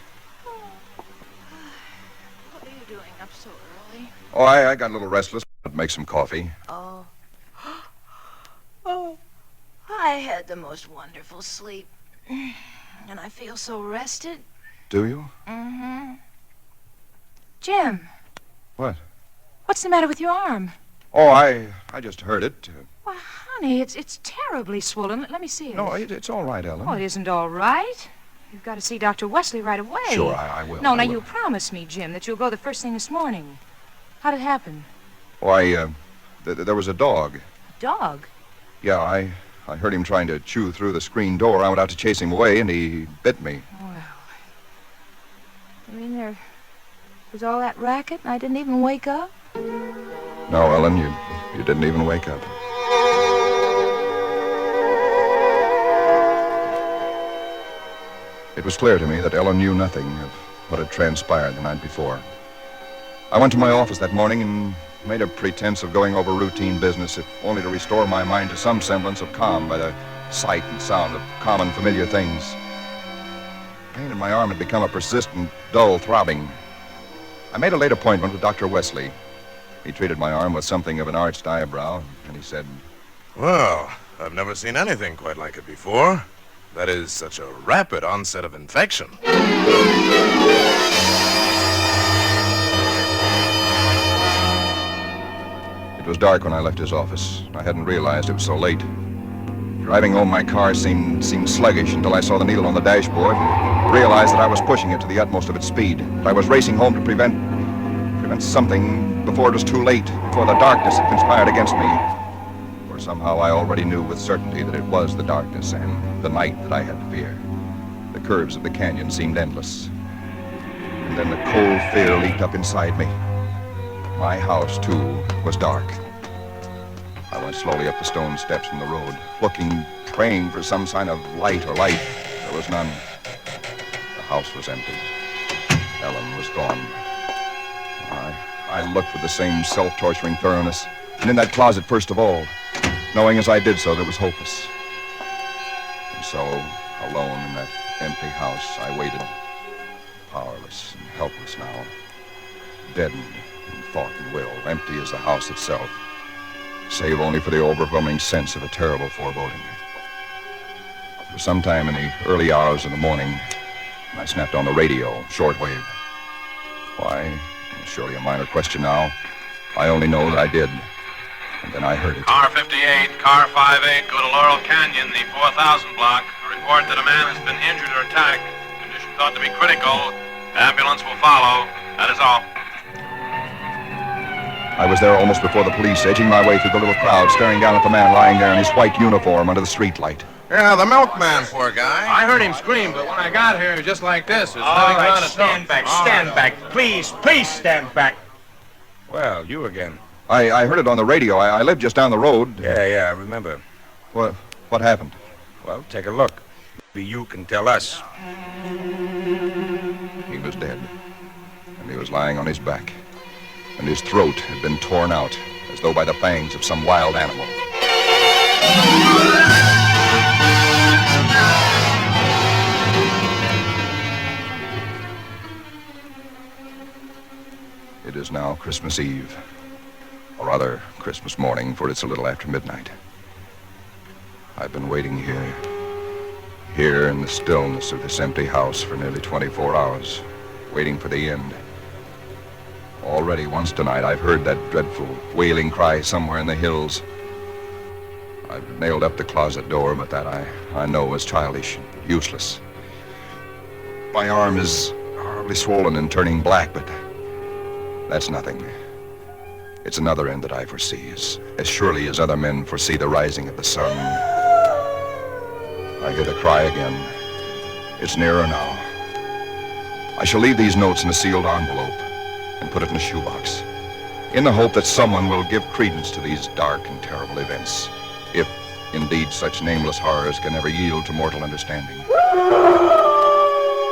What are you doing up so early? Oh, I got a little restless. I'd make some coffee. Oh. Oh. I had the most wonderful sleep. And I feel so rested. Do you? Mm-hmm. Jim. What? What's the matter with your arm? Oh, I just heard it. Well, honey, it's terribly swollen. Let me see it. No, it's all right, Ellen. Oh, it isn't all right. You've got to see Dr. Wesley right away. Sure, I will. No, I now will. you promised me, Jim, that you'll go the first thing this morning. How'd it happen? Why, there was a dog. Dog? Yeah, I heard him trying to chew through the screen door. I went out to chase him away, and he bit me. Well, you mean there was all that racket and I didn't even wake up? No, Ellen, you didn't even wake up. It was clear to me that Ellen knew nothing of what had transpired the night before. I went to my office that morning and made a pretense of going over routine business, if only to restore my mind to some semblance of calm by the sight and sound of common, familiar things. Pain in my arm had become a persistent, dull throbbing. I made a late appointment with Dr. Wesley. He treated my arm with something of an arched eyebrow, and he said, Well, I've never seen anything quite like it before. That is such a rapid onset of infection. It was dark when I left his office. I hadn't realized it was so late. Driving home, my car seemed sluggish until I saw the needle on the dashboard and realized that I was pushing it to the utmost of its speed. I was racing home to prevent something before it was too late, before the darkness had conspired against me. For somehow I already knew with certainty that it was the darkness and the night that I had to fear. The curves of the canyon seemed endless. And then the cold fear leaped up inside me. My house, too, was dark. I went slowly up the stone steps from the road, looking, praying for some sign of light or life. There was none. The house was empty. Ellen was gone. I looked with the same self-torturing thoroughness, and in that closet first of all, knowing as I did so that it was hopeless. And so, alone in that empty house, I waited, powerless and helpless now, deadened in thought and will, empty as the house itself, save only for the overwhelming sense of a terrible foreboding. For some time in the early hours of the morning, I snapped on the radio, shortwave. Why? Surely a minor question now. I only know that I did. And then I heard it. Car 58, car 58, go to Laurel Canyon, the 4000 block. A report that a man has been injured or attacked. Condition thought to be critical. Ambulance will follow. That is all. I was there almost before the police, edging my way through the little crowd, staring down at the man lying there in his white uniform under the streetlight. Yeah, the milkman, poor guy. I heard him scream, but when I got here, just like this. All right, stand back, stand back. Please stand back. Well, you again. I heard it on the radio. I lived just down the road. Yeah, I remember. What happened? Well, take a look. Maybe you can tell us. He was dead. And he was lying on his back. And his throat had been torn out, as though by the fangs of some wild animal. is now Christmas Eve. Or rather, Christmas morning, for it's a little after midnight. I've been waiting here in the stillness of this empty house for nearly 24 hours, waiting for the end. Already once tonight, I've heard that dreadful wailing cry somewhere in the hills. I've nailed up the closet door, but that I know is childish and useless. My arm is horribly swollen and turning black, but that's nothing. It's another end that I foresee, as surely as other men foresee the rising of the sun. I hear the cry again. It's nearer now. I shall leave these notes in a sealed envelope and put it in a shoebox, in the hope that someone will give credence to these dark and terrible events, if indeed such nameless horrors can ever yield to mortal understanding.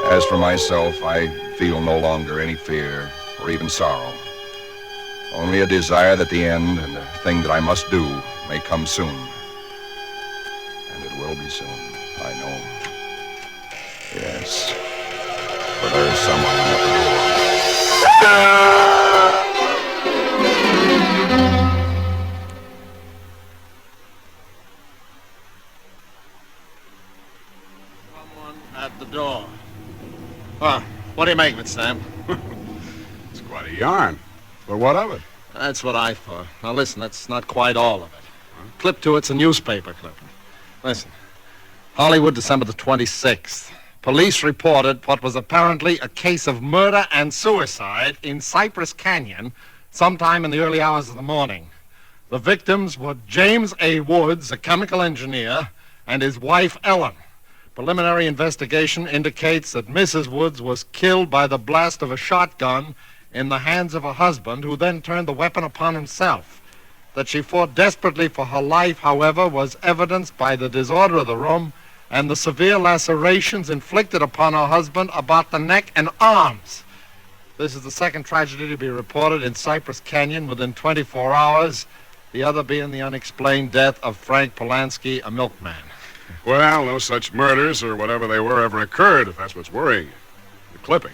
As for myself, I feel no longer any fear or even sorrow. Only a desire that the end and the thing that I must do may come soon. And it will be soon, I know. Yes, for there is someone at the door. Someone at the door. Well, what do you make of it, Sam? It's quite a yarn. But what of it? That's what I thought. Now listen, that's not quite all of it. Clip to it's a newspaper clipping. Listen. Hollywood, December the 26th. Police reported what was apparently a case of murder and suicide in Cypress Canyon sometime in the early hours of the morning. The victims were James A. Woods, a chemical engineer, and his wife, Ellen. Preliminary investigation indicates that Mrs. Woods was killed by the blast of a shotgun in the hands of a husband who then turned the weapon upon himself. That she fought desperately for her life, however, was evidenced by the disorder of the room and the severe lacerations inflicted upon her husband about the neck and arms. This is the second tragedy to be reported in Cypress Canyon within 24 hours, the other being the unexplained death of Frank Polanski, a milkman. Well, no such murders or whatever they were ever occurred, if that's what's worrying you. The clipping.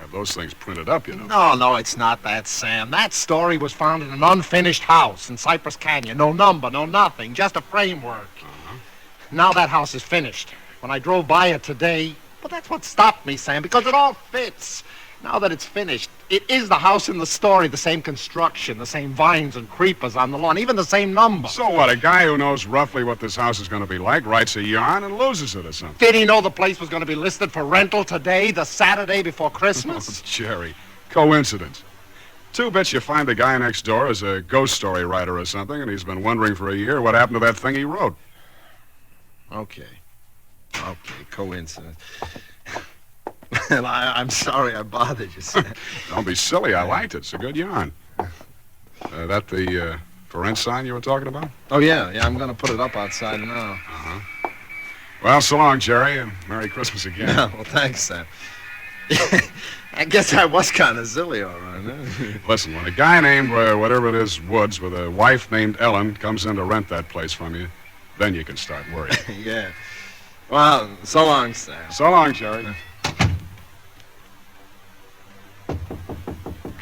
Have those things printed up, you know. No, it's not that, Sam. That story was found in an unfinished house in Cypress Canyon. No number, no nothing, just a framework. Now that house is finished. When I drove by it today, well, that's what stopped me, Sam, because it all fits. Now that it's finished, it is the house in the story, the same construction, the same vines and creepers on the lawn, even the same number. So what, a guy who knows roughly what this house is going to be like writes a yarn and loses it or something? Did he know the place was going to be listed for rental today, the Saturday before Christmas? Oh, Jerry, coincidence. Two bits you find the guy next door is a ghost story writer or something, and he's been wondering for a year what happened to that thing he wrote. Okay, coincidence. Well, I'm sorry I bothered you, Sam. Don't be silly. I liked it. It's a good yarn. That the for rent sign you were talking about? Oh, yeah. I'm going to put it up outside now. Uh-huh. Well, so long, Jerry, and Merry Christmas again. Yeah, well, thanks, Sam. I guess I was kind of silly, all right. Huh? Listen, when a guy named, whatever it is, Woods, with a wife named Ellen comes in to rent that place from you, then you can start worrying. Yeah. Well, so long, Sam. So long, Jerry.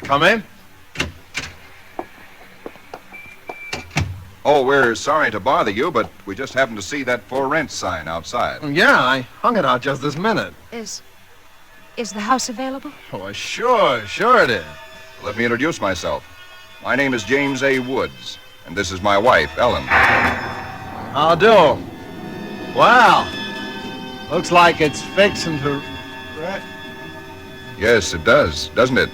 Come in. Oh, we're sorry to bother you, but we just happened to see that for rent sign outside. Yeah, I hung it out just this minute. Is the house available? Oh, sure it is. Let me introduce myself. My name is James A. Woods, and this is my wife, Ellen. How do? Wow. Looks like it's fixing to... Yes, it does, doesn't it?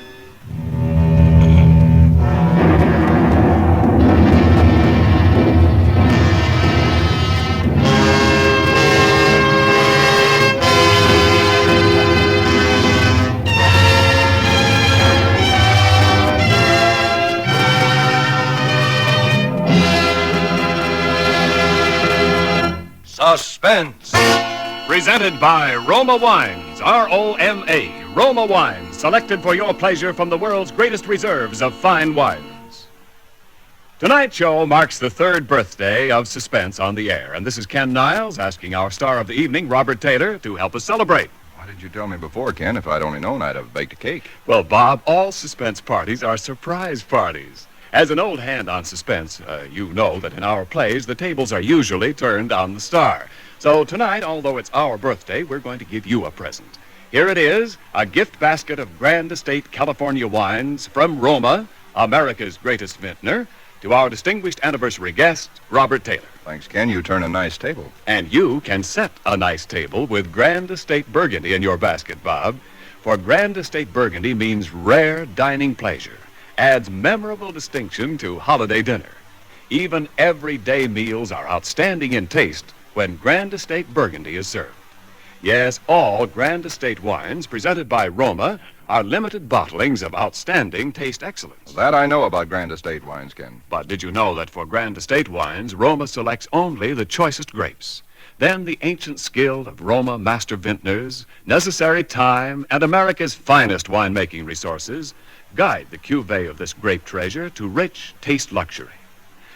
Suspense. Presented by Roma Wines, R-O-M-A, Roma Wines, selected for your pleasure from the world's greatest reserves of fine wines. Tonight's show marks the third birthday of Suspense on the air, and this is Ken Niles asking our star of the evening, Robert Taylor, to help us celebrate. Why didn't you tell me before, Ken? If I'd only known, I'd have baked a cake. Well, Bob, all suspense parties are surprise parties. As an old hand on suspense, you know that in our plays, the tables are usually turned on the star. So tonight, although it's our birthday, we're going to give you a present. Here it is, a gift basket of Grand Estate California wines from Roma, America's greatest vintner, to our distinguished anniversary guest, Robert Taylor. Thanks, Ken. You turn a nice table. And you can set a nice table with Grand Estate Burgundy in your basket, Bob. For Grand Estate Burgundy means rare dining pleasure, adds memorable distinction to holiday dinner. Even everyday meals are outstanding in taste when Grand Estate Burgundy is served. Yes, all Grand Estate wines presented by Roma are limited bottlings of outstanding taste excellence. That I know about Grand Estate wines, Ken. But did you know that for Grand Estate wines, Roma selects only the choicest grapes? Then the ancient skill of Roma master vintners, necessary time, and America's finest winemaking resources guide the cuvée of this grape treasure to rich taste luxury.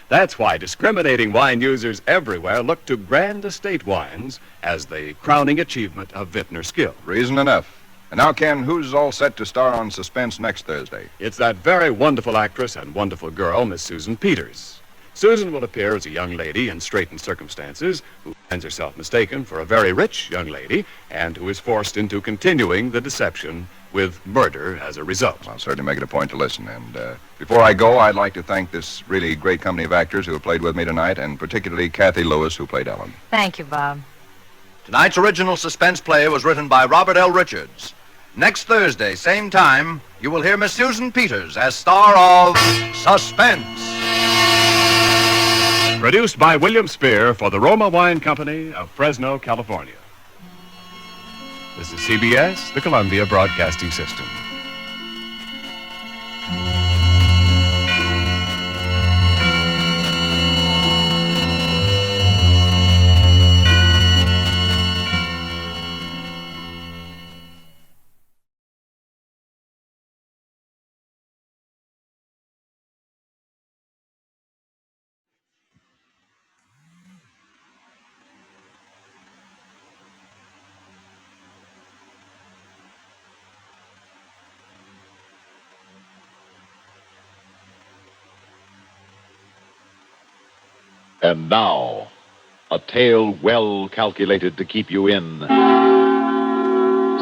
That's why discriminating wine users everywhere look to Grand Estate wines as the crowning achievement of vintner skill. Reason enough. And now, Ken, who's all set to star on Suspense next Thursday? It's that very wonderful actress and wonderful girl, Miss Susan Peters. Susan will appear as a young lady in straitened circumstances who finds herself mistaken for a very rich young lady and who is forced into continuing the deception with murder as a result. I'll certainly make it a point to listen. And before I go, I'd like to thank this really great company of actors who have played with me tonight, and particularly Kathy Lewis, who played Ellen. Thank you, Bob. Tonight's original suspense play was written by Robert L. Richards. Next Thursday, same time, you will hear Miss Susan Peters as star of Suspense. Produced by William Spear for the Roma Wine Company of Fresno, California. This is CBS, the Columbia Broadcasting System. And now, a tale well calculated to keep you in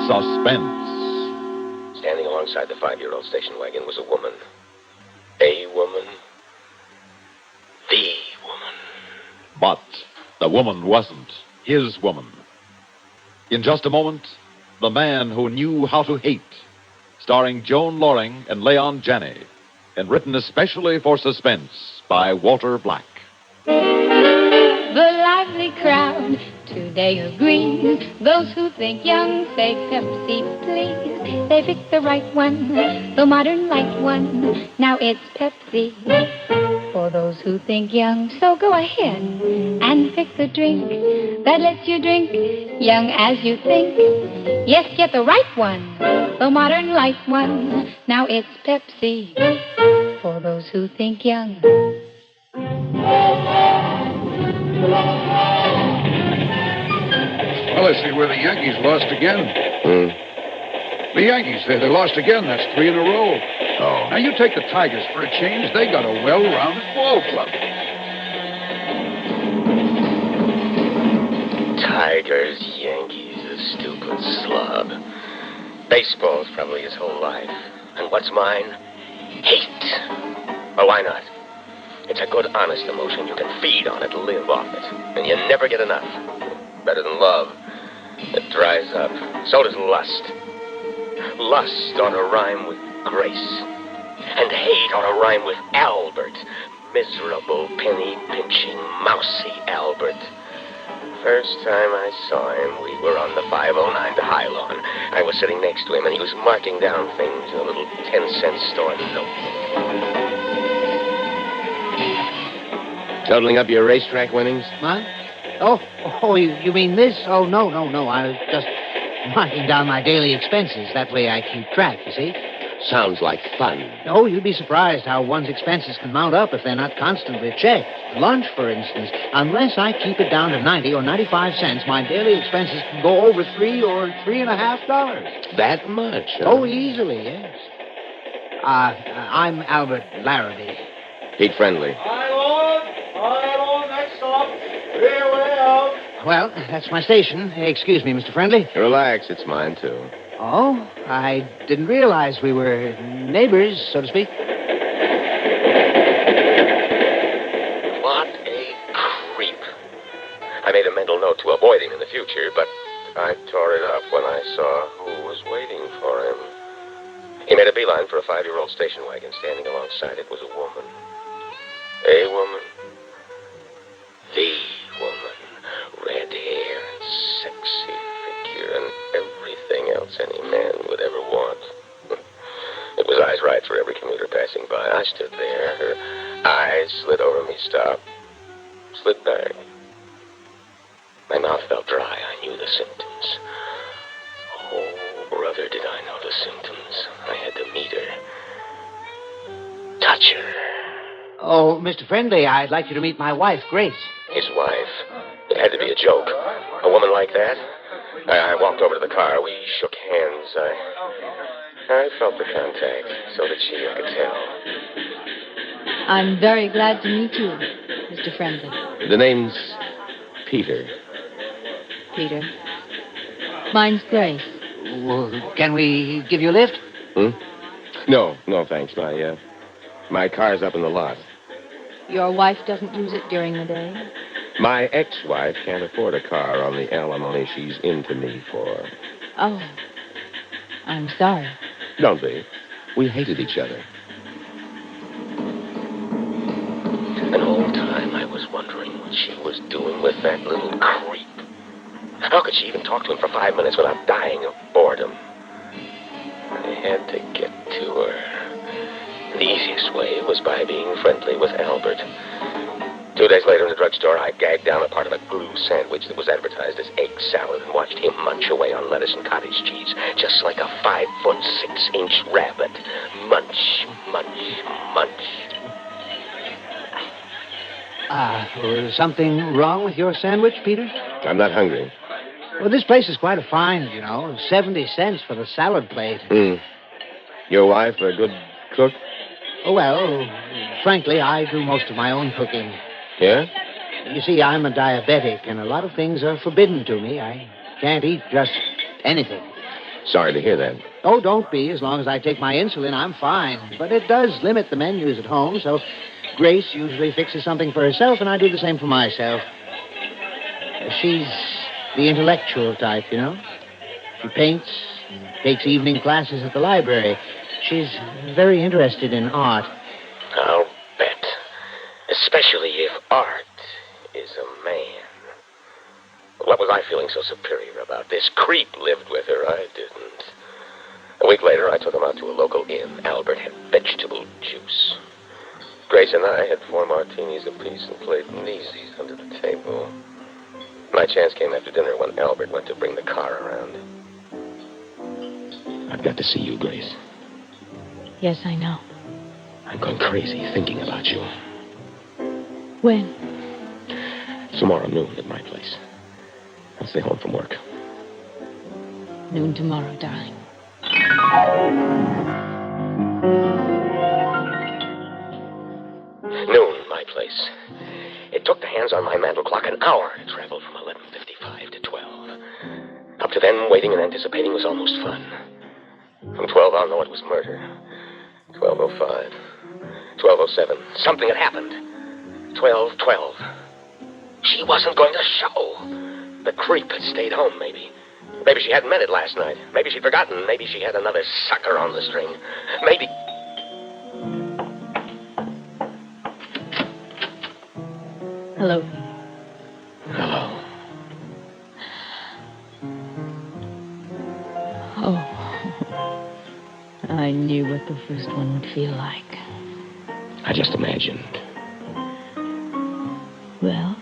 suspense. Standing alongside the 5-year-old station wagon was a woman. A woman. The woman. But the woman wasn't his woman. In just a moment, The Man Who Knew How to Hate, starring Joan Loring and Leon Janney, and written especially for Suspense by Walter Black. The lively crowd today agrees. Those who think young say Pepsi, please. They picked the right one, the modern light one. Now it's Pepsi for those who think young. So go ahead and pick the drink that lets you drink young as you think. Yes, get the right one, the modern light one. Now it's Pepsi for those who think young. Well, I see where the Yankees lost again. The Yankees, they lost again. That's 3 in a row. Oh. Now, you take the Tigers for a change. They got a well-rounded ball club. Tigers, Yankees, a stupid slob. Baseball's probably his whole life. And what's mine? Hate. Well, why not? It's a good, honest emotion. You can feed on it, live off it. And you never get enough. Better than love. It dries up. So does lust. Lust ought to rhyme with grace. And hate ought to rhyme with Albert. Miserable, penny-pinching, mousy Albert. First time I saw him, we were on the 509 to High Lawn. I was sitting next to him, and he was marking down things in a little 10-cent store notebook. Totaling up your racetrack winnings? What? Oh, you mean this? Oh, no. I was just marking down my daily expenses. That way I keep track, you see. Sounds like fun. Oh, you'd be surprised how one's expenses can mount up if they're not constantly checked. Lunch, for instance. Unless I keep it down to 90 or 95 cents, my daily expenses can go over $3 or $3.50. That much? Huh? Oh, easily, yes. I'm Albert Larrabee. Pete Friendly. Hi, Lord, next stop. Here way out. Well, that's my station. Excuse me, Mr. Friendly. Relax, it's mine, too. Oh, I didn't realize we were neighbors, so to speak. What a creep. I made a mental note to avoid him in the future, but I tore it up when I saw who was waiting for him. He made a beeline for a 5-year-old station wagon. Standing alongside it was a woman. A woman. The woman. Red hair and sexy figure and everything else any man would ever want. It was eyes right for every commuter passing by. I stood there. Her eyes slid over me, stopped, slid back. My mouth felt dry. I knew the symptoms. Oh, brother, did I know the symptoms. I had to meet her. Touch her. Oh, Mr. Friendly, I'd like you to meet my wife, Grace. His wife. It had to be a joke. A woman like that? I walked over to the car. We shook hands. I felt the contact. So did she, I could tell. I'm very glad to meet you, Mr. Friendly. The name's Peter. Peter. Mine's Grace. Well, can we give you a lift? No, thanks. My car's up in the lot. Your wife doesn't use it during the day? My ex-wife can't afford a car on the alimony she's into me for. Oh. I'm sorry. Don't be. We hated each other. An whole time I was wondering what she was doing with that little creep. How could she even talk to him for 5 minutes without dying of boredom? I had to get to her. The easiest way was by being friendly with Albert. 2 days later in the drugstore, I gagged down a part of a glue sandwich that was advertised as egg salad and watched him munch away on lettuce and cottage cheese, just like a 5'6" rabbit. Munch, munch, munch. Was something wrong with your sandwich, Peter? I'm not hungry. Well, this place is quite a find, 70 cents for the salad plate. Your wife a good cook? Oh, well, frankly, I do most of my own cooking. Yeah? You see, I'm a diabetic, and a lot of things are forbidden to me. I can't eat just anything. Sorry to hear that. Oh, don't be. As long as I take my insulin, I'm fine. But it does limit the menus at home, so Grace usually fixes something for herself, and I do the same for myself. She's the intellectual type, She paints and takes evening classes at the library. She's very interested in art. I'll bet. Especially if art is a man. What was I feeling so superior about? This creep lived with her. I didn't. A week later, I took him out to a local inn. Albert had vegetable juice. Grace and I had 4 martinis apiece and played kneesies under the table. My chance came after dinner when Albert went to bring the car around. I've got to see you, Grace. Yes, I know. I'm going crazy thinking about you. When? Tomorrow noon at my place. I'll stay home from work. Noon tomorrow, darling. Noon, my place. It took the hands on my mantel clock an hour to travel from 11:55 to 12. Up to then, waiting and anticipating was almost fun. From 12 I'll know it was murder. 12:05. 12:07. Something had happened. 12:12. She wasn't going to show. The creep had stayed home, maybe. Maybe she hadn't meant it last night. Maybe she'd forgotten. Maybe she had another sucker on the string. Maybe... Hello. Hello. Oh. I knew what the first one would feel like. I just imagined. Well?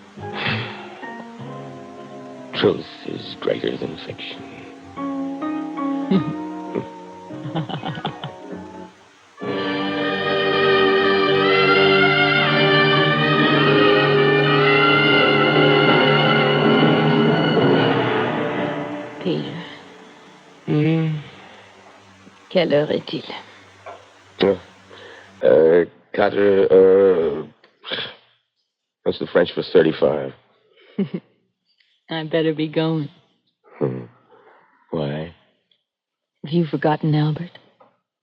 Truth is greater than fiction. Peter, Quelle heure est-il? 4 what's the French for 35? I better be going. Why? Have you forgotten Albert?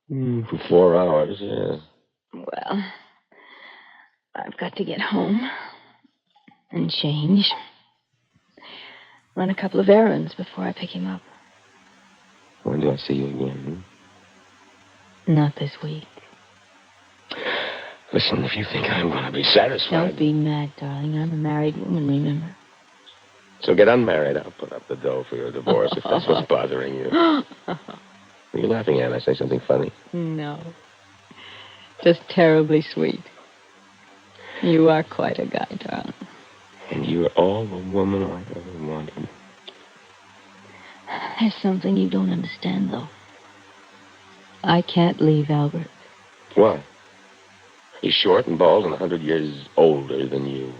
For 4 hours, yeah. Well, I've got to get home and change. Run a couple of errands before I pick him up. When do I see you again? Not this week. Listen, if you think I'm going to be satisfied... Don't be mad, darling. I'm a married woman, remember? So get unmarried. I'll put up the dough for your divorce if that's what's bothering you. What are you laughing at? I say something funny? No. Just terribly sweet. You are quite a guy, darling. And you're all the woman I've ever wanted. There's something you don't understand, though. I can't leave Albert. Why? He's short and bald and 100 years older than you.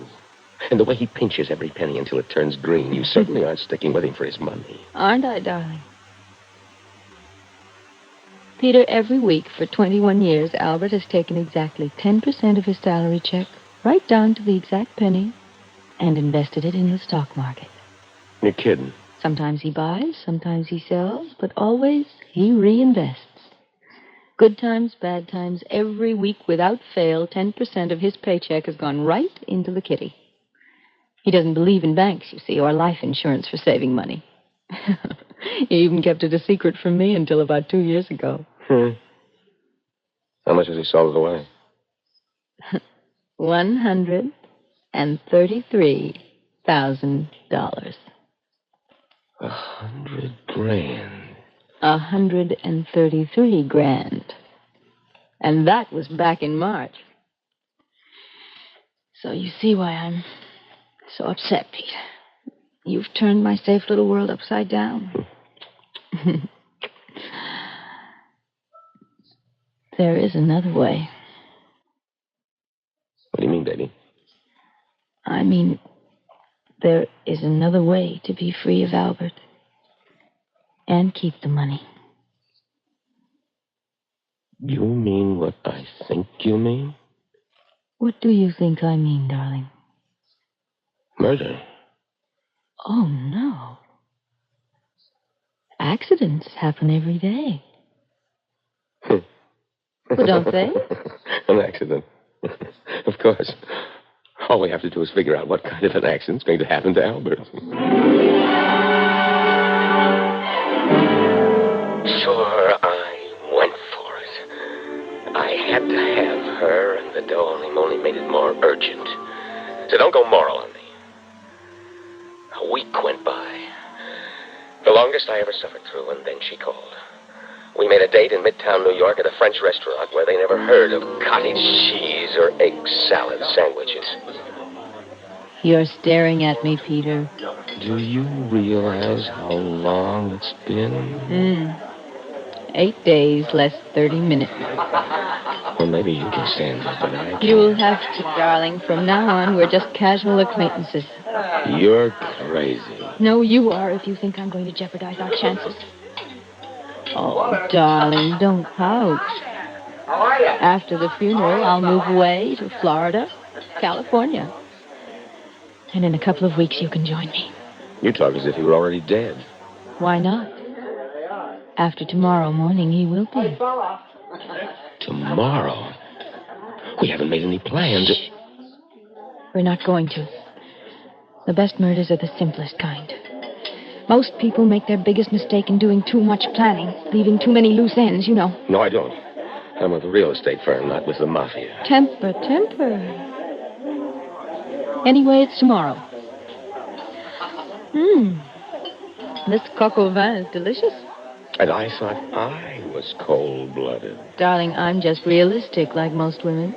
And the way he pinches every penny until it turns green, you certainly aren't sticking with him for his money. Aren't I, darling? Peter, every week for 21 years, Albert has taken exactly 10% of his salary check, right down to the exact penny, and invested it in the stock market. You're kidding. Sometimes he buys, sometimes he sells, but always he reinvests. Good times, bad times, every week without fail, 10% of his paycheck has gone right into the kitty. He doesn't believe in banks, you see, or life insurance for saving money. He even kept it a secret from me until about 2 years ago. How much has he sold it away? $133,000. 100 grand. 133 grand. And that was back in March. So you see why I'm so upset, Pete. You've turned my safe little world upside down. There is another way. What do you mean, baby? I mean, there is another way to be free of Albert. And keep the money. You mean what I think you mean? What do you think I mean, darling? Murder. Oh, no. Accidents happen every day. Well, don't they? An accident. Of course. All we have to do is figure out what kind of an accident's going to happen to Albert. Sure, I went for it. I had to have her, and the dough only made it more urgent. So don't go moral on me. A week went by. The longest I ever suffered through, and then she called. We made a date in Midtown New York at a French restaurant where they never heard of cottage cheese or egg salad sandwiches. You're staring at me, Peter. Do you realize how long it's been? 8 days, less 30 minutes. Well, maybe you can stand it, but I can't. You'll have to, darling. From now on, we're just casual acquaintances. You're crazy. No, you are if you think I'm going to jeopardize our chances. Oh, darling, don't pout. After the funeral, I'll move away to Florida, California. And in a couple of weeks, you can join me. You talk as if you were already dead. Why not? After tomorrow morning, he will be. Tomorrow? We haven't made any plans. Shh. We're not going to. The best murders are the simplest kind. Most people make their biggest mistake in doing too much planning, leaving too many loose ends, you know. No, I don't. I'm with a real estate firm, not with the mafia. Temper. Anyway, it's tomorrow. This coq au vin is delicious. And I thought I was cold-blooded. Darling, I'm just realistic, like most women.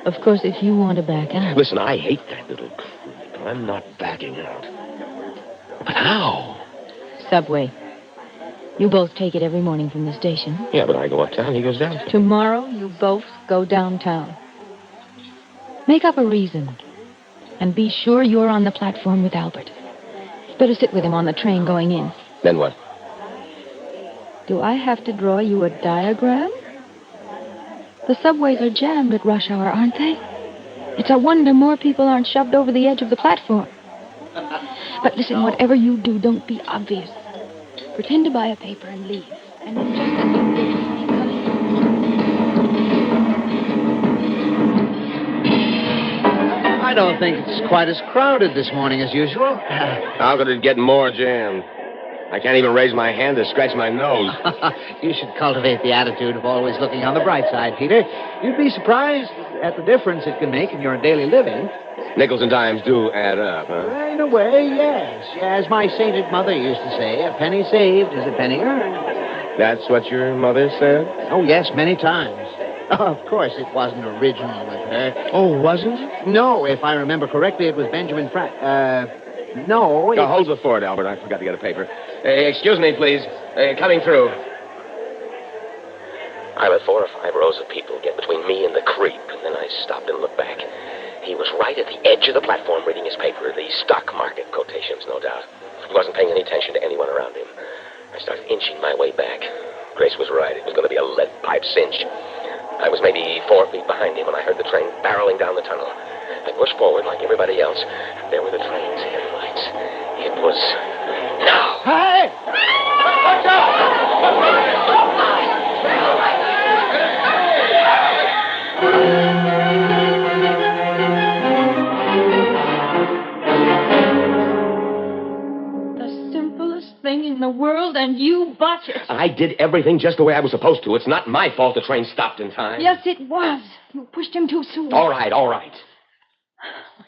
Of course, if you want to back out... Listen, I hate that little creep. I'm not backing out. But how? Subway. You both take it every morning from the station. Yeah, but I go uptown, he goes downtown. Tomorrow, you both go downtown. Make up a reason. And be sure you're on the platform with Albert. Better sit with him on the train going in. Then what? Do I have to draw you a diagram? The subways are jammed at rush hour, aren't they? It's a wonder more people aren't shoved over the edge of the platform. But listen, whatever you do, don't be obvious. Pretend to buy a paper and leave. And then just as you do, keep coming. I don't think it's quite as crowded this morning as usual. How could it get more jammed? I can't even raise my hand to scratch my nose. You should cultivate the attitude of always looking on the bright side, Peter. You'd be surprised at the difference it can make in your daily living. Nickels and dimes do add up, huh? In a way, yes. As my sainted mother used to say, a penny saved is a penny earned. That's what your mother said? Oh, yes, many times. Oh, of course, it wasn't original with her. Oh, wasn't? No, if I remember correctly, it was Benjamin No. Now, hold the fort, Albert. I forgot to get a paper. Excuse me, please. Coming through. I let 4 or 5 rows of people get between me and the creep, and then I stopped and looked back. He was right at the edge of the platform reading his paper, the stock market quotations, no doubt. He wasn't paying any attention to anyone around him. I started inching my way back. Grace was right. It was going to be a lead pipe cinch. I was maybe 4 feet behind him when I heard the train barreling down the tunnel. I pushed forward like everybody else. There were the train's headlights. It was now. Hey! Watch The simplest thing in the world, and you botch it. I did everything just the way I was supposed to. It's not my fault the train stopped in time. Yes, it was. You pushed him too soon. All right, all right.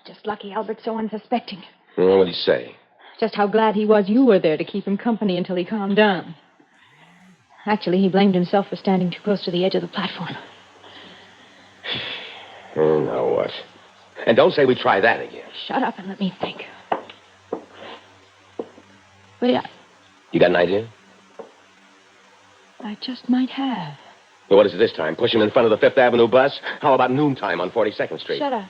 Just lucky Albert's so unsuspecting. Well, what did he say? Just how glad he was you were there to keep him company until he calmed down. Actually, he blamed himself for standing too close to the edge of the platform. Oh, now what? And don't say we try that again. Shut up and let me think. But You got an idea? I just might have. Well, what is it this time? Push him in front of the Fifth Avenue bus? How about noontime on 42nd Street? Shut up.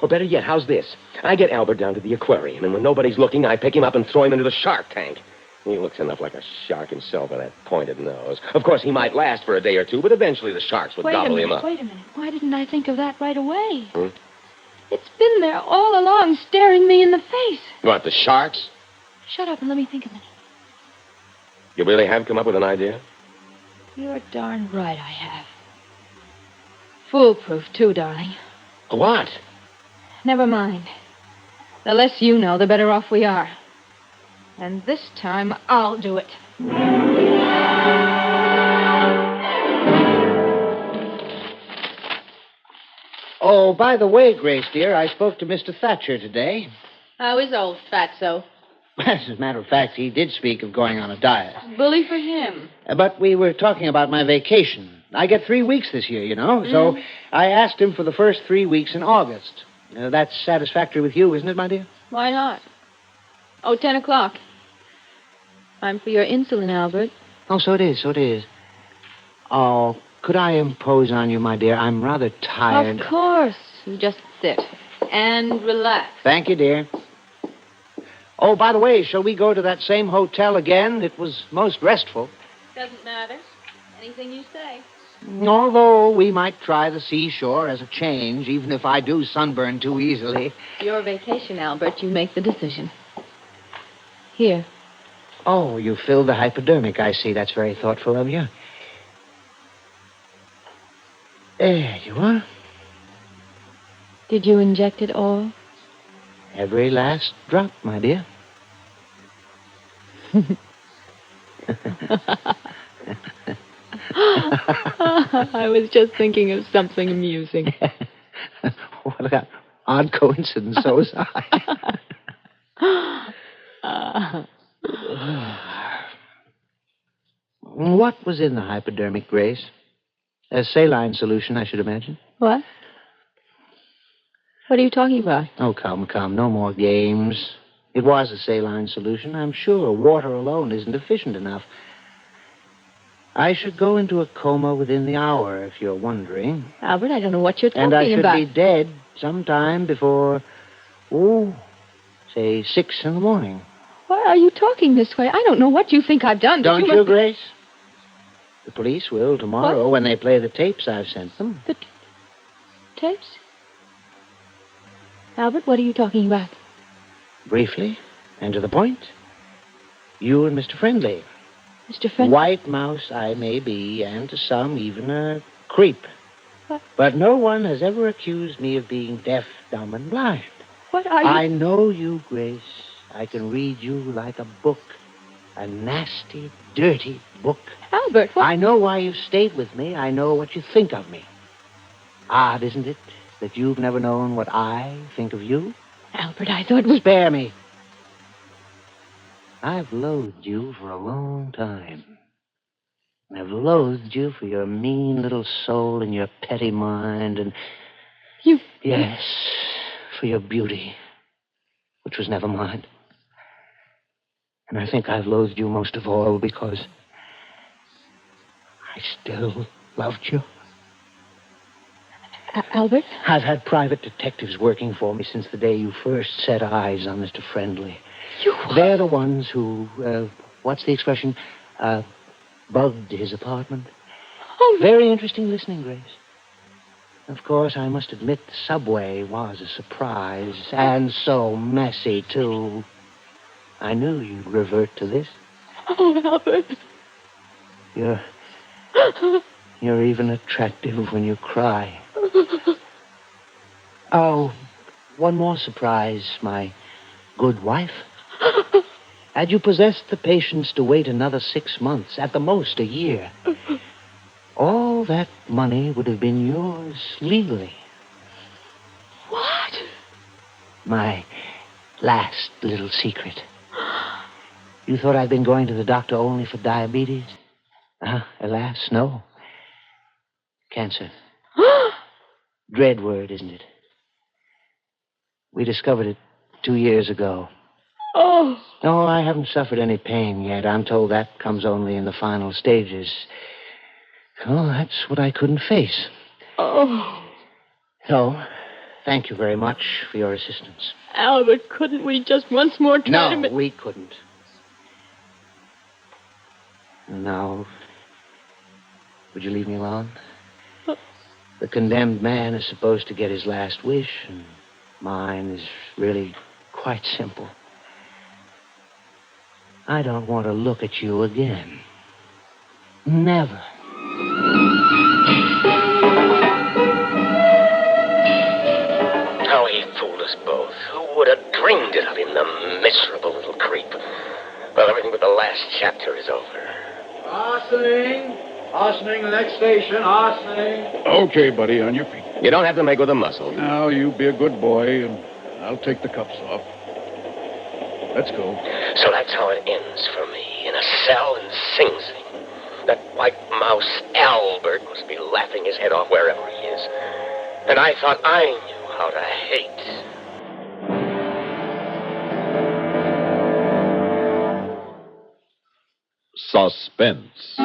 Or better yet, how's this? I get Albert down to the aquarium, and when nobody's looking, I pick him up and throw him into the shark tank. He looks enough like a shark himself with that pointed nose. Of course, he might last for a day or two, but eventually the sharks would gobble him up. Wait a minute. Why didn't I think of that right away? It's been there all along, staring me in the face. What, the sharks? Shut up and let me think a minute. You really have come up with an idea? You're darn right I have. Foolproof, too, darling. What? Never mind. The less you know, the better off we are. And this time, I'll do it. Oh, by the way, Grace, dear, I spoke to Mr. Thatcher today. How is old Fatso? As a matter of fact, he did speak of going on a diet. Bully for him. But we were talking about my vacation. I get 3 weeks this year, you know, so I asked him for the first 3 weeks in August. That's satisfactory with you, isn't it, my dear? Why not? Oh, 10 o'clock. Time for your insulin, Albert. Oh, so it is. Oh, could I impose on you, my dear? I'm rather tired. Of course. You just sit and relax. Thank you, dear. Oh, by the way, shall we go to that same hotel again? It was most restful. Doesn't matter. Anything you say. Although we might try the seashore as a change, even if I do sunburn too easily. Your vacation, Albert. You make the decision. Here. Oh, you filled the hypodermic, I see. That's very thoughtful of you. There you are. Did you inject it all? Every last drop, my dear. I was just thinking of something amusing. What an odd coincidence. So was I. What was in the hypodermic, Grace? A saline solution, I should imagine. What? What are you talking about? Oh, come. No more games. It was a saline solution, I'm sure. Water alone isn't efficient enough. I should go into a coma within the hour, if you're wondering. Albert, I don't know what you're talking about. And I should about. be dead sometime before, say, 6 in the morning. Why are you talking this way? I don't know what you think I've done. Don't you, Grace? The police will tomorrow when they play the tapes I've sent them. The tapes? Albert, what are you talking about? Briefly, and to the point. You and Mr. Friendly. Mr. Friendly? White mouse I may be, and to some even a creep. What? But no one has ever accused me of being deaf, dumb, and blind. What are you... I know you, Grace. I can read you like a book. A nasty, dirty book. Albert, what... I know why you've stayed with me. I know what you think of me. Odd, isn't it, that you've never known what I think of you? Albert, I thought we... Spare me. I've loathed you for a long time. I've loathed you for your mean little soul and your petty mind and... You... Yes, for your beauty, which was never mine. And I think I've loathed you most of all because I still loved you. Albert? I've had private detectives working for me since the day you first set eyes on Mr. Friendly. You... They're the ones who, what's the expression, bugged his apartment. Oh, very interesting listening, Grace. Of course, I must admit the subway was a surprise, and so messy, too. I knew you'd revert to this. Oh, Albert. You're even attractive when you cry. Oh, one more surprise, my good wife. Had you possessed the patience to wait another 6 months, at the most a year, all that money would have been yours legally. What? My last little secret. You thought I'd been going to the doctor only for diabetes? Alas, no. Cancer. Dread word, isn't it? We discovered it 2 years ago. Oh. No, I haven't suffered any pain yet. I'm told that comes only in the final stages. Oh, that's what I couldn't face. Oh. So, thank you very much for your assistance. Albert, couldn't we just once more try to... No, we couldn't. Now, would you leave me alone? The condemned man is supposed to get his last wish, and mine is really quite simple. I don't want to look at you again. Never. How he fooled us both. Who would have dreamed it of him, the miserable little creep? Well, everything but the last chapter is over. Hastening. Hastening, the next station. Hastening. Okay, buddy, on your feet. You don't have to make with a muscle. Now, you be a good boy, and I'll take the cuffs off. Let's go. So that's how it ends for me, in a cell in Sing Sing. That white mouse Albert must be laughing his head off wherever he is. And I thought I knew how to hate. Suspense.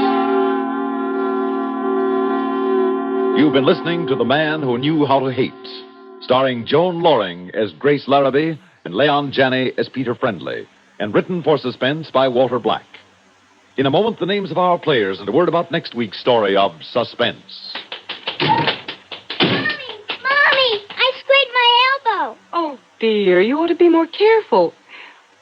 You've been listening to The Man Who Knew How to Hate, starring Joan Loring as Grace Larrabee and Leon Janney as Peter Friendly, and written for Suspense by Walter Black. In a moment, the names of our players and a word about next week's story of Suspense. Mommy, I scraped my elbow. Oh, dear, you ought to be more careful.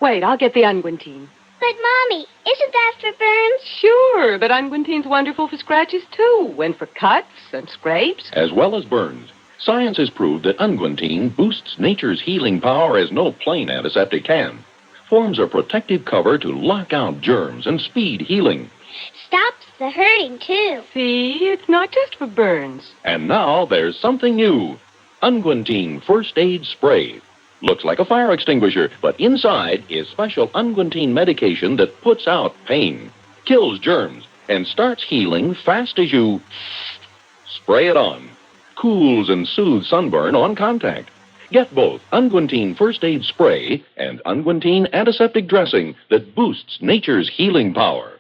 Wait, I'll get the unguentine. But, Mommy, isn't that for burns? Sure, but unguentine's wonderful for scratches, too, and for cuts and scrapes. As well as burns. Science has proved that unguentine boosts nature's healing power as no plain antiseptic can. Forms a protective cover to lock out germs and speed healing. Stops the hurting, too. See, it's not just for burns. And now there's something new. Unguentine First Aid Spray. Looks like a fire extinguisher, but inside is special unguentine medication that puts out pain, kills germs, and starts healing fast as you spray it on. Cools and soothes sunburn on contact. Get both unguentine First Aid Spray and unguentine antiseptic dressing that boosts nature's healing power.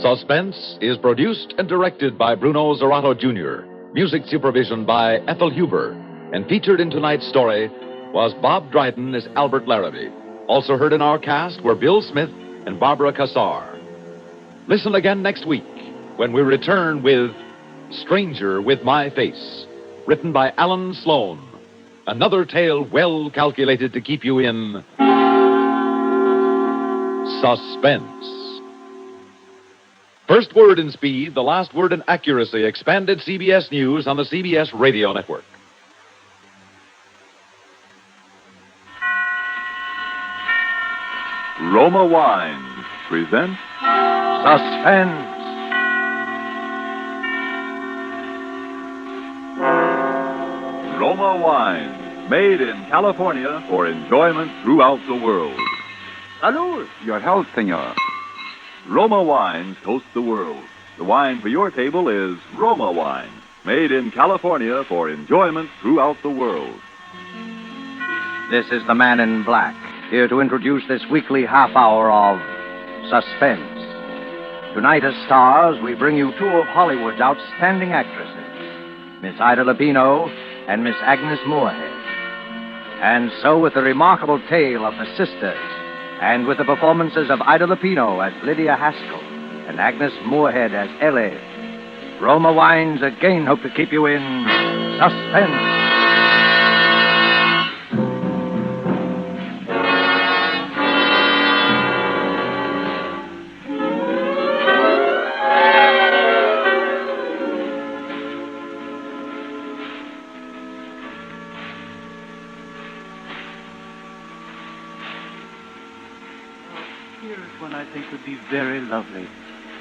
Suspense is produced and directed by Bruno Zerato Jr. Music supervision by Ethel Huber. And featured in tonight's story was Bob Dryden as Albert Larrabee. Also heard in our cast were Bill Smith and Barbara Cassar. Listen again next week when we return with Stranger with My Face, written by Alan Sloan. Another tale well calculated to keep you in suspense. First word in speed, the last word in accuracy. Expanded CBS News on the CBS Radio Network. Roma Wines presents Suspense. Roma Wines, made in California for enjoyment throughout the world. Salud. Your health, senor. Roma Wines toast the world. The wine for your table is Roma Wine, made in California for enjoyment throughout the world. This is the Man in Black, here to introduce this weekly half hour of Suspense. Tonight as stars, we bring you two of Hollywood's outstanding actresses, Miss Ida Lupino and Miss Agnes Moorehead. And so with the remarkable tale of the sisters, and with the performances of Ida Lupino as Lydia Haskell and Agnes Moorehead as Ellie, Roma Wines again hope to keep you in suspense. One I think would be very lovely.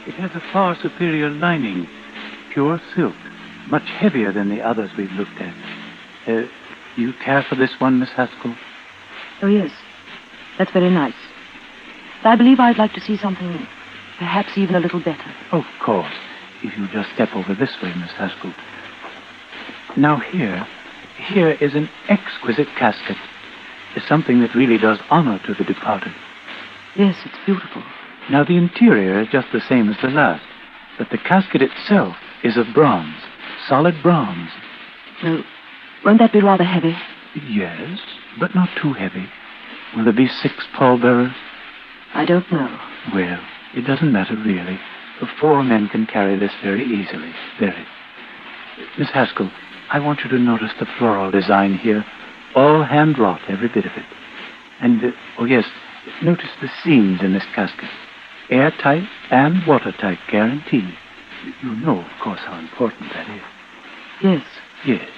It has a far superior lining, pure silk, much heavier than the others we've looked at. You care for this one, Miss Haskell? Oh, yes. That's very nice. But I believe I'd like to see something perhaps even a little better. Of course. If you just step over this way, Miss Haskell. Now here is an exquisite casket. It's something that really does honor to the departed. Yes, it's beautiful. Now, the interior is just the same as the last, but the casket itself is of bronze, solid bronze. Well, won't that be rather heavy? Yes, but not too heavy. Will there be 6 pallbearers? I don't know. Well, it doesn't matter, really. 4 men can carry this very easily. Very. Miss Haskell, I want you to notice the floral design here. All hand-wrought, every bit of it. And, oh yes, notice the seams in this casket. Airtight and watertight, guaranteed. You know, of course, how important that is. Yes. Yes.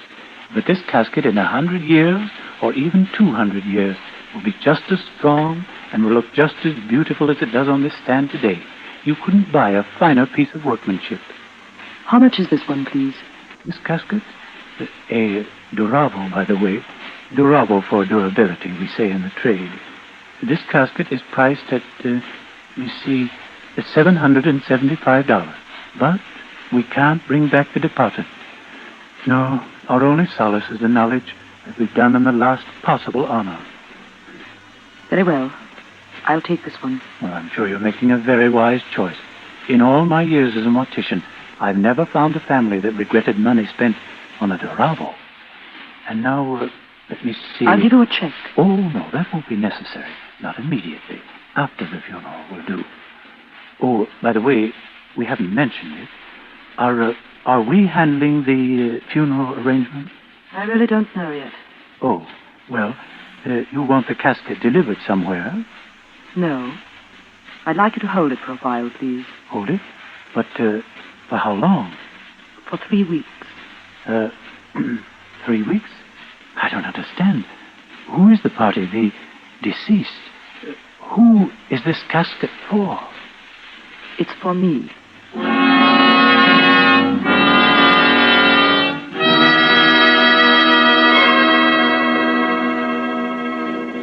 But this casket in 100 years, or even 200 years, will be just as strong and will look just as beautiful as it does on this stand today. You couldn't buy a finer piece of workmanship. How much is this one, please? This casket? A duravo, by the way. Duravo for durability, we say in the trade. This casket is priced at, at $775. But we can't bring back the deposit. No, our only solace is the knowledge that we've done them the last possible honor. Very well. I'll take this one. Well, I'm sure you're making a very wise choice. In all my years as a mortician, I've never found a family that regretted money spent on a duravo. And now, let me see. I'll give you a check. Oh, no, that won't be necessary. Not immediately. After the funeral will do. Oh, by the way, we haven't mentioned it. Are we handling the funeral arrangement? I really don't know yet. Oh, well, you want the casket delivered somewhere? No. I'd like you to hold it for a while, please. Hold it? But, for how long? For 3 weeks. 3 weeks? I don't understand. Who is the party, the deceased? Who is this casket for? It's for me.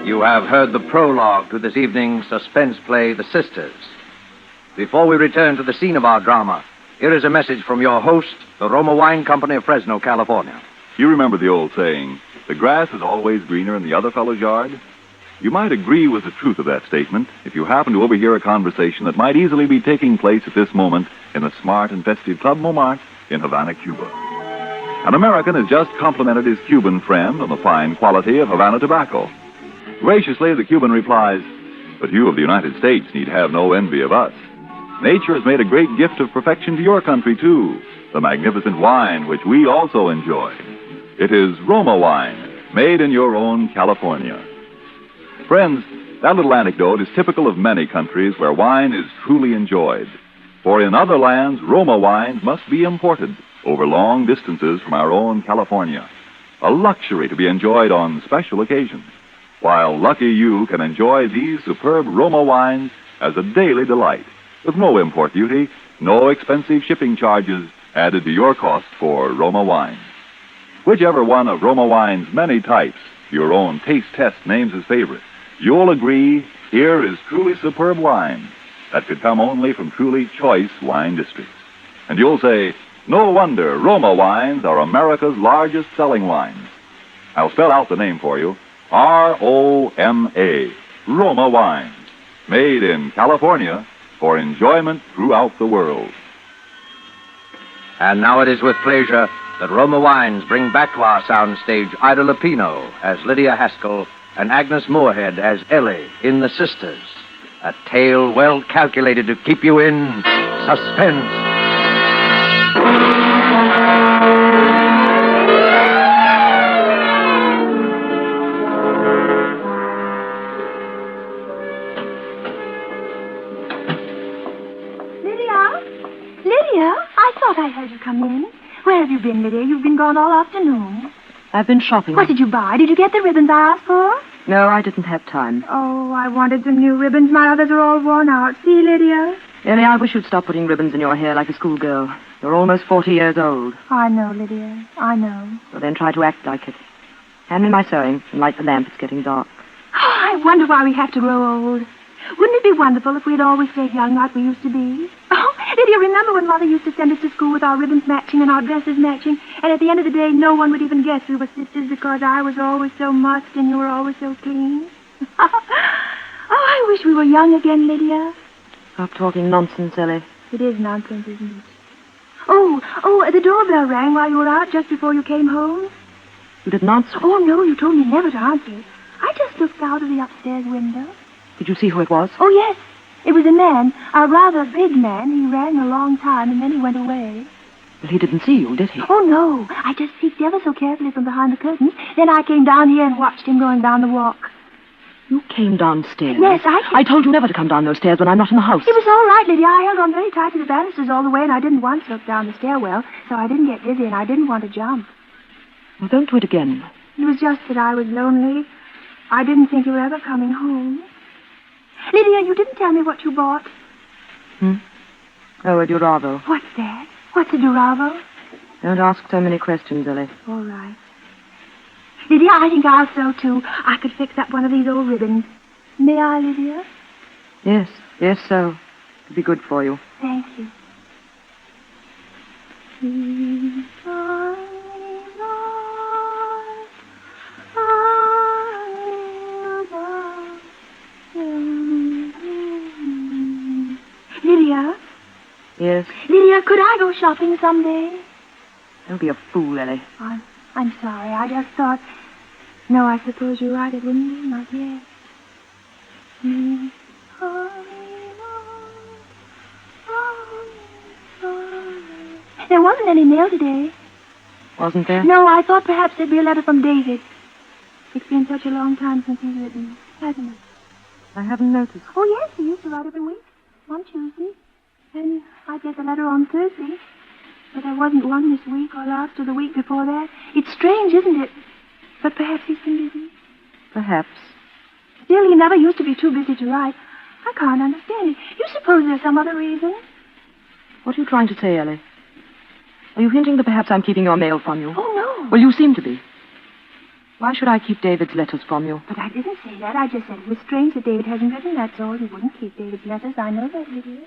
You have heard the prologue to this evening's suspense play, The Sisters. Before we return to the scene of our drama, here is a message from your host, the Roma Wine Company of Fresno, California. You remember the old saying, the grass is always greener in the other fellow's yard? You might agree with the truth of that statement if you happen to overhear a conversation that might easily be taking place at this moment in the smart and festive Club Montmartre in Havana, Cuba. An American has just complimented his Cuban friend on the fine quality of Havana tobacco. Graciously, the Cuban replies, "But you of the United States need have no envy of us. Nature has made a great gift of perfection to your country, too, the magnificent wine which we also enjoy. It is Roma wine, made in your own California." Friends, that little anecdote is typical of many countries where wine is truly enjoyed. For in other lands, Roma wines must be imported over long distances from our own California, a luxury to be enjoyed on special occasions, while lucky you can enjoy these superb Roma wines as a daily delight, with no import duty, no expensive shipping charges added to your cost for Roma wine. Whichever one of Roma wine's many types your own taste test names as favorite, you'll agree here is truly superb wine that could come only from truly choice wine districts. And you'll say, no wonder Roma wines are America's largest selling wines. I'll spell out the name for you. R-O-M-A, Roma wines, made in California for enjoyment throughout the world. And now it is with pleasure that Roma Wines bring back to our soundstage Ida Lupino as Lydia Haskell and Agnes Moorehead as Ellie in The Sisters, a tale well calculated to keep you in suspense. I thought I heard you come in. Where have you been, Lydia? You've been gone all afternoon. I've been shopping. What did you buy? Did you get the ribbons I asked for? No, I didn't have time. Oh, I wanted some new ribbons. My others are all worn out. See, Lydia? Ellie, I wish you'd stop putting ribbons in your hair like a schoolgirl. You're almost 40 years old. I know, Lydia. I know. Well, then try to act like it. Hand me my sewing and light the lamp. It's getting dark. Oh, I wonder why we have to grow old. Wouldn't it be wonderful if we'd always stayed young like we used to be? Oh, Lydia, remember when Mother used to send us to school with our ribbons matching and our dresses matching, and at the end of the day, no one would even guess we were sisters because I was always so mussed and you were always so clean? Oh, I wish we were young again, Lydia. Stop talking nonsense, Ellie. It is nonsense, isn't it? Oh, the doorbell rang while you were out just before you came home. You didn't answer? Oh, no, you told me never to answer. I just looked out of the upstairs window. Did you see who it was? Oh, yes. It was a man, a rather big man. He rang a long time, and then he went away. Well, he didn't see you, did he? Oh, no. I just peeked ever so carefully from behind the curtains. Then I came down here and watched him going down the walk. You came downstairs? Yes, I told you never to come down those stairs when I'm not in the house. It was all right, Lydia. I held on very tight to the banisters all the way, and I didn't once look down the stairwell, so I didn't get dizzy, and I didn't want to jump. Well, don't do it again. It was just that I was lonely. I didn't think you were ever coming home. Lydia, you didn't tell me what you bought. Oh, a Duravo. What's that? What's a Duravo? Don't ask so many questions, Ellie. All right. Lydia, I think I'll sew, too. I could fix up one of these old ribbons. May I, Lydia? Yes, so. It'd be good for you. Thank you. Lydia? Yes? Lydia, could I go shopping someday? Don't be a fool, Ellie. I'm sorry. I just thought... No, I suppose you're right. It wouldn't be. Not yet. There wasn't any mail today. Wasn't there? No, I thought perhaps there'd be a letter from David. It's been such a long time since he's written, hasn't it? I haven't noticed. Oh, yes, he used to write every week on Tuesday. And I'd get the letter on Thursday. But there wasn't one this week or last or the week before that. It's strange, isn't it? But perhaps he's been busy. Perhaps. Still, he never used to be too busy to write. I can't understand it. You suppose there's some other reason? What are you trying to say, Ellie? Are you hinting that perhaps I'm keeping your mail from you? Oh, no. Well, you seem to be. Why should I keep David's letters from you? But I didn't say that. I just said it was strange that David hasn't written, that's all. He wouldn't keep David's letters. I know that, Lydia.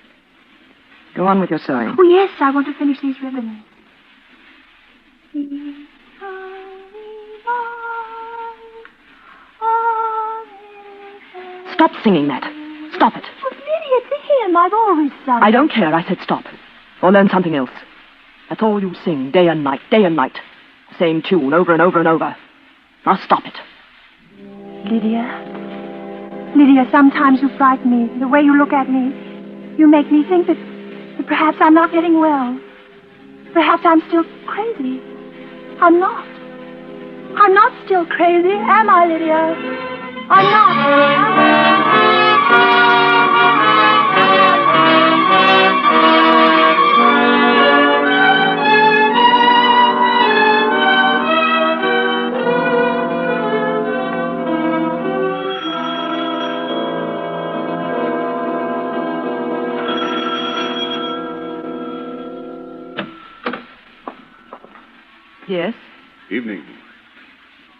Go on with your sewing. Oh, yes, I want to finish these ribbons. Stop singing that. Stop it. Oh, Lydia, it's a hymn. I've always sung. I don't care. I said stop. Or learn something else. That's all you sing, day and night, day and night. same tune over and over and over. Now stop it. Lydia? Lydia, sometimes you frighten me. The way you look at me, you make me think that perhaps I'm not getting well. Perhaps I'm still crazy. I'm not. I'm not still crazy, am I, Lydia? I'm not. Yes? Evening.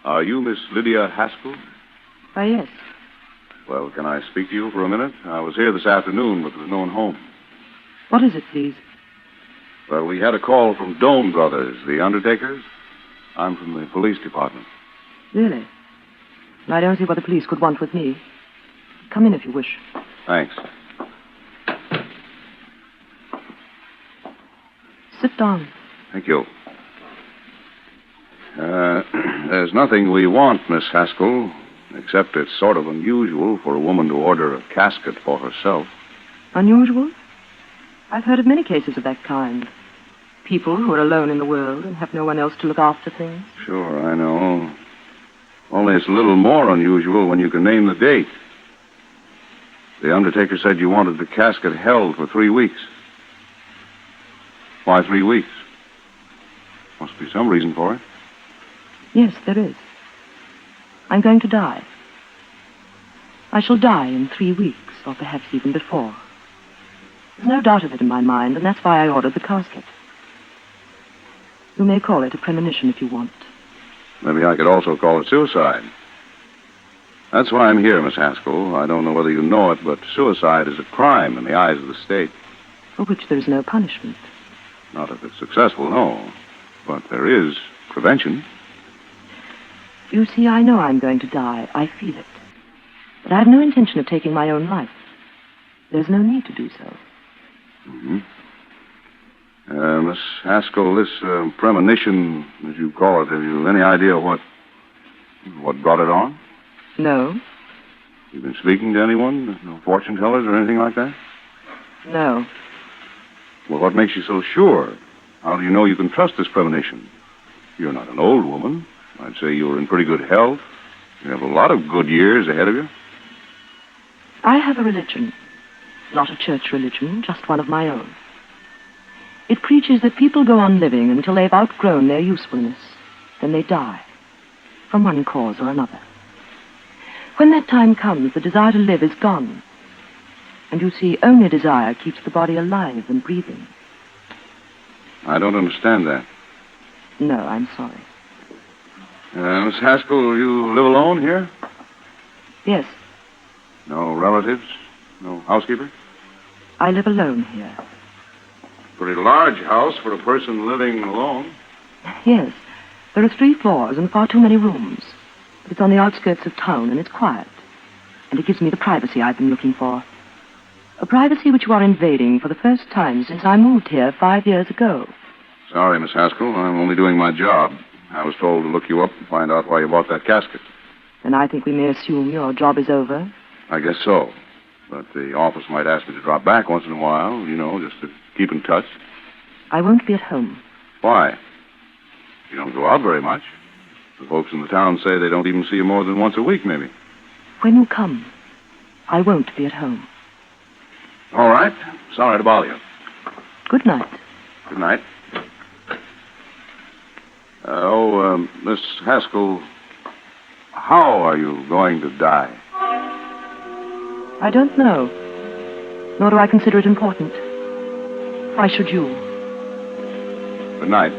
Are you Miss Lydia Haskell? Why, yes. Well, can I speak to you for a minute? I was here this afternoon, but there was no one home. What is it, please? Well, we had a call from Doane Brothers, the undertakers. I'm from the police department. Really? I don't see what the police could want with me. Come in if you wish. Thanks. Sit down. Thank you. There's nothing we want, Miss Haskell, except it's sort of unusual for a woman to order a casket for herself. Unusual? I've heard of many cases of that kind. People who are alone in the world and have no one else to look after things. Sure, I know. Only it's a little more unusual when you can name the date. The undertaker said you wanted the casket held for 3 weeks. Why 3 weeks? Must be some reason for it. Yes, there is. I'm going to die. I shall die in 3 weeks, or perhaps even before. There's no doubt of it in my mind, and that's why I ordered the casket. You may call it a premonition if you want. Maybe I could also call it suicide. That's why I'm here, Miss Haskell. I don't know whether you know it, but suicide is a crime in the eyes of the state. For which there is no punishment. Not if it's successful, no. But there is prevention. You see, I know I'm going to die. I feel it. But I have no intention of taking my own life. There's no need to do so. Mm-hmm. Miss Haskell, this premonition, as you call it, have you any idea what brought it on? No. You've been speaking to anyone? No fortune tellers or anything like that? No. Well, what makes you so sure? How do you know you can trust this premonition? You're not an old woman. I'd say you're in pretty good health. You have a lot of good years ahead of you. I have a religion. Not a church religion, just one of my own. It preaches that people go on living until they've outgrown their usefulness. Then they die, from one cause or another. When that time comes, the desire to live is gone. And you see, only desire keeps the body alive and breathing. I don't understand that. No, I'm sorry. Miss Haskell, you live alone here? Yes. No relatives? No housekeeper? I live alone here. Pretty large house for a person living alone. Yes. There are 3 floors and far too many rooms. But it's on the outskirts of town and it's quiet. And it gives me the privacy I've been looking for. A privacy which you are invading for the first time since I moved here 5 years ago. Sorry, Miss Haskell. I'm only doing my job. I was told to look you up and find out why you bought that casket. And I think we may assume your job is over. I guess so. But the office might ask me to drop back once in a while, just to keep in touch. I won't be at home. Why? You don't go out very much. The folks in the town say they don't even see you more than once a week, maybe. When you come, I won't be at home. All right. Sorry to bother you. Good night. Good night. Miss Haskell, how are you going to die? I don't know. Nor do I consider it important. Why should you? Good night.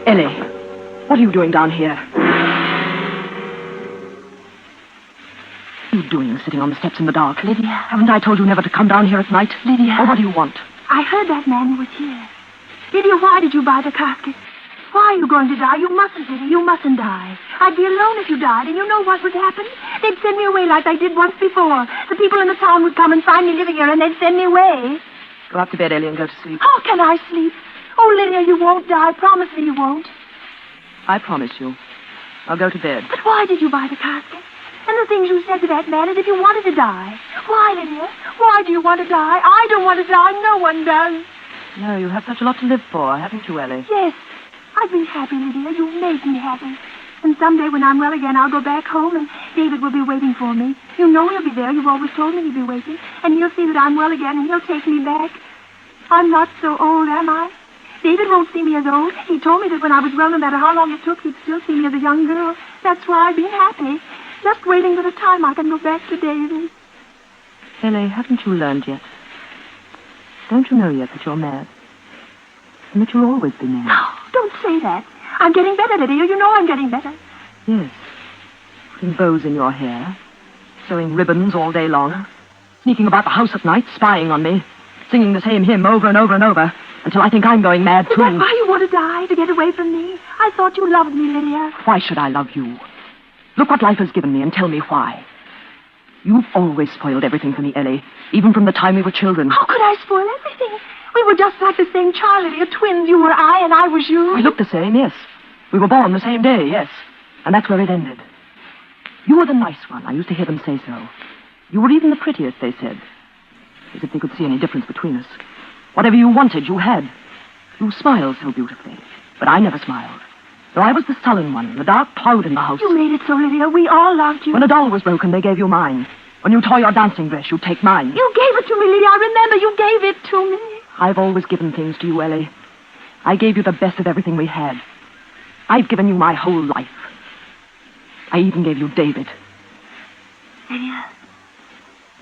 Ellie, what are you doing down here? What are you doing sitting on the steps in the dark? Lydia. Haven't I told you never to come down here at night? Lydia. Or what do you want? I heard that man was here. Lydia, why did you buy the casket? Why are you going to die? You mustn't, Lydia. You mustn't die. I'd be alone if you died, and you know what would happen? They'd send me away like they did once before. The people in the town would come and find me living here, and they'd send me away. Go up to bed, Ellie, and go to sleep. How can I sleep? Oh, Lydia, you won't die. Promise me you won't. I promise you. I'll go to bed. But why did you buy the casket? And the things you said to that man as if you wanted to die. Why, Lydia? Why do you want to die? I don't want to die. No one does. No, you have such a lot to live for, haven't you, Ellie? Yes. I've been happy, Lydia. You've made me happy. And someday when I'm well again, I'll go back home and David will be waiting for me. You know he'll be there. You've always told me he'll be waiting. And he'll see that I'm well again and he'll take me back. I'm not so old, am I? David won't see me as old. He told me that when I was well, no matter how long it took, he'd still see me as a young girl. That's why I've been happy. Just waiting for the time I can go back to David. Ellie, haven't you learned yet? Don't you know yet that you're mad? And that you'll always be mad? No, don't say that. I'm getting better, Lydia. You know I'm getting better. Yes. Putting bows in your hair. Sewing ribbons all day long. Sneaking about the house at night, spying on me. Singing the same hymn over and over and over. Until I think I'm going mad, too. Is that why you want to die? To get away from me? I thought you loved me, Lydia. Why should I love you? Look what life has given me and tell me why. You've always spoiled everything for me, Ellie. Even from the time we were children. How could I spoil everything? We were just like the same child, Lydia. Twins. You were I and I was you. We looked the same, yes. We were born the same day, yes. And that's where it ended. You were the nice one. I used to hear them say so. You were even the prettiest, they said. As if they could see any difference between us. Whatever you wanted, you had. You smiled so beautifully. But I never smiled. So I was the sullen one, the dark cloud in the house. You made it so, Lydia. We all loved you. When a doll was broken, they gave you mine. When you tore your dancing dress, you'd take mine. You gave it to me, Lydia. I remember you gave it to me. I've always given things to you, Ellie. I gave you the best of everything we had. I've given you my whole life. I even gave you David. Lydia,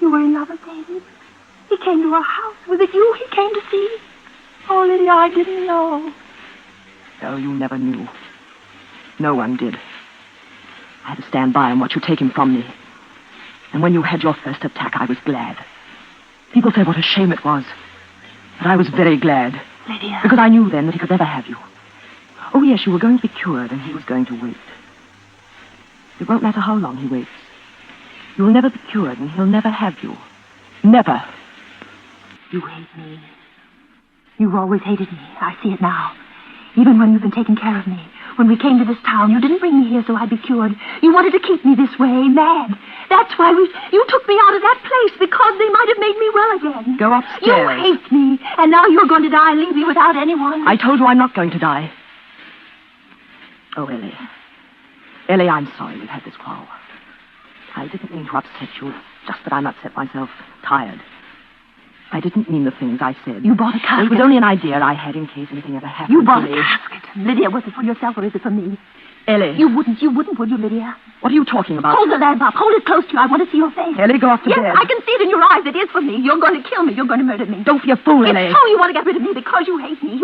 you were in love with David. He came to our house. Was it you he came to see? Oh, Lydia, I didn't know. Oh, you never knew. No one did. I had to stand by and watch you take him from me. And when you had your first attack, I was glad. People said what a shame it was. But I was very glad. Lydia. Because I knew then that he could never have you. Oh, yes, you were going to be cured, and he was going to wait. It won't matter how long he waits. You'll never be cured, and he'll never have you. Never. You hate me. You've always hated me. I see it now. Even when you've been taking care of me. When we came to this town, you didn't bring me here so I'd be cured. You wanted to keep me this way, mad. That's why you took me out of that place, because they might have made me well again. Go upstairs. You hate me, and now you're going to die and leave me without anyone. I told you I'm not going to die. Oh, Ellie. Ellie, I'm sorry we've had this quarrel. I didn't mean to upset you. It's just that I'm upset myself, tired. I didn't mean the things I said. You bought a casket. It was only an idea I had in case anything ever happened. You bought to a me. casket. Lydia, was it for yourself or is it for me? Ellie. You wouldn't, would you, Lydia? What are you talking about? Hold the lamp up. Hold it close to you. I want to see your face. Ellie, go off to yes, bed. I can see it in your eyes. It is for me. You're going to kill me. You're going to murder me. Don't be a fool, Ellie. It's so you want to get rid of me because you hate me.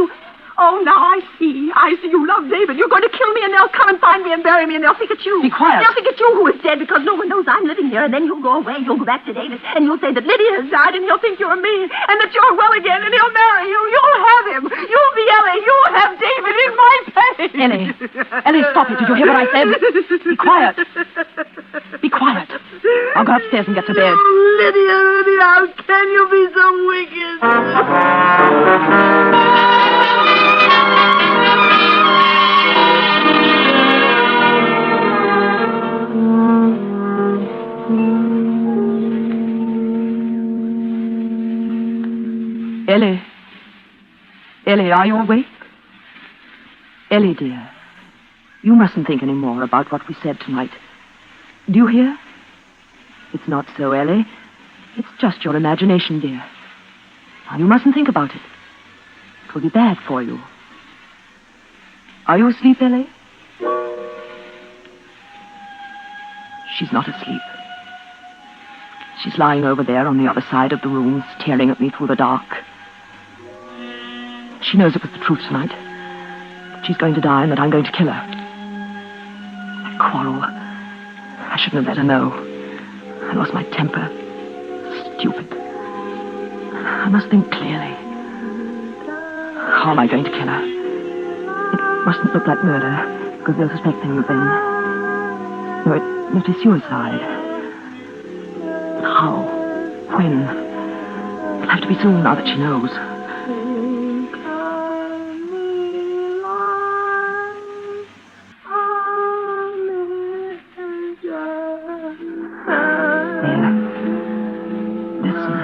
Oh, now I see. You love David. You're going to kill me, and they'll come and find me and bury me, and they'll think it's you. Be quiet. They'll think it's you who is dead because no one knows I'm living here, and then you'll go away. You'll go back to David, and you'll say that Lydia has died, and he'll think you're me, and that you're well again, and he'll marry you. You'll have him. You'll be Ellie. You'll have David in my place. Ellie, stop it. Did you hear what I said? Be quiet. Be quiet. I'll go upstairs and get to bed. Oh, Lydia, how can you be so wicked? Ellie. Ellie, are you awake? Ellie, dear, you mustn't think any more about what we said tonight. Do you hear? It's not so, Ellie. It's just your imagination, dear. Now, you mustn't think about it. It will be bad for you. Are you asleep, Ellie? She's not asleep. She's lying over there on the other side of the room, staring at me through the dark. She knows it was the truth tonight. That she's going to die and that I'm going to kill her. That quarrel. I shouldn't have let her know. I lost my temper. Stupid. I must think clearly. How am I going to kill her? It mustn't look like murder, because they'll suspect things then. No, it must be suicide. But how? When? It'll have to be soon now that she knows. There. Listen.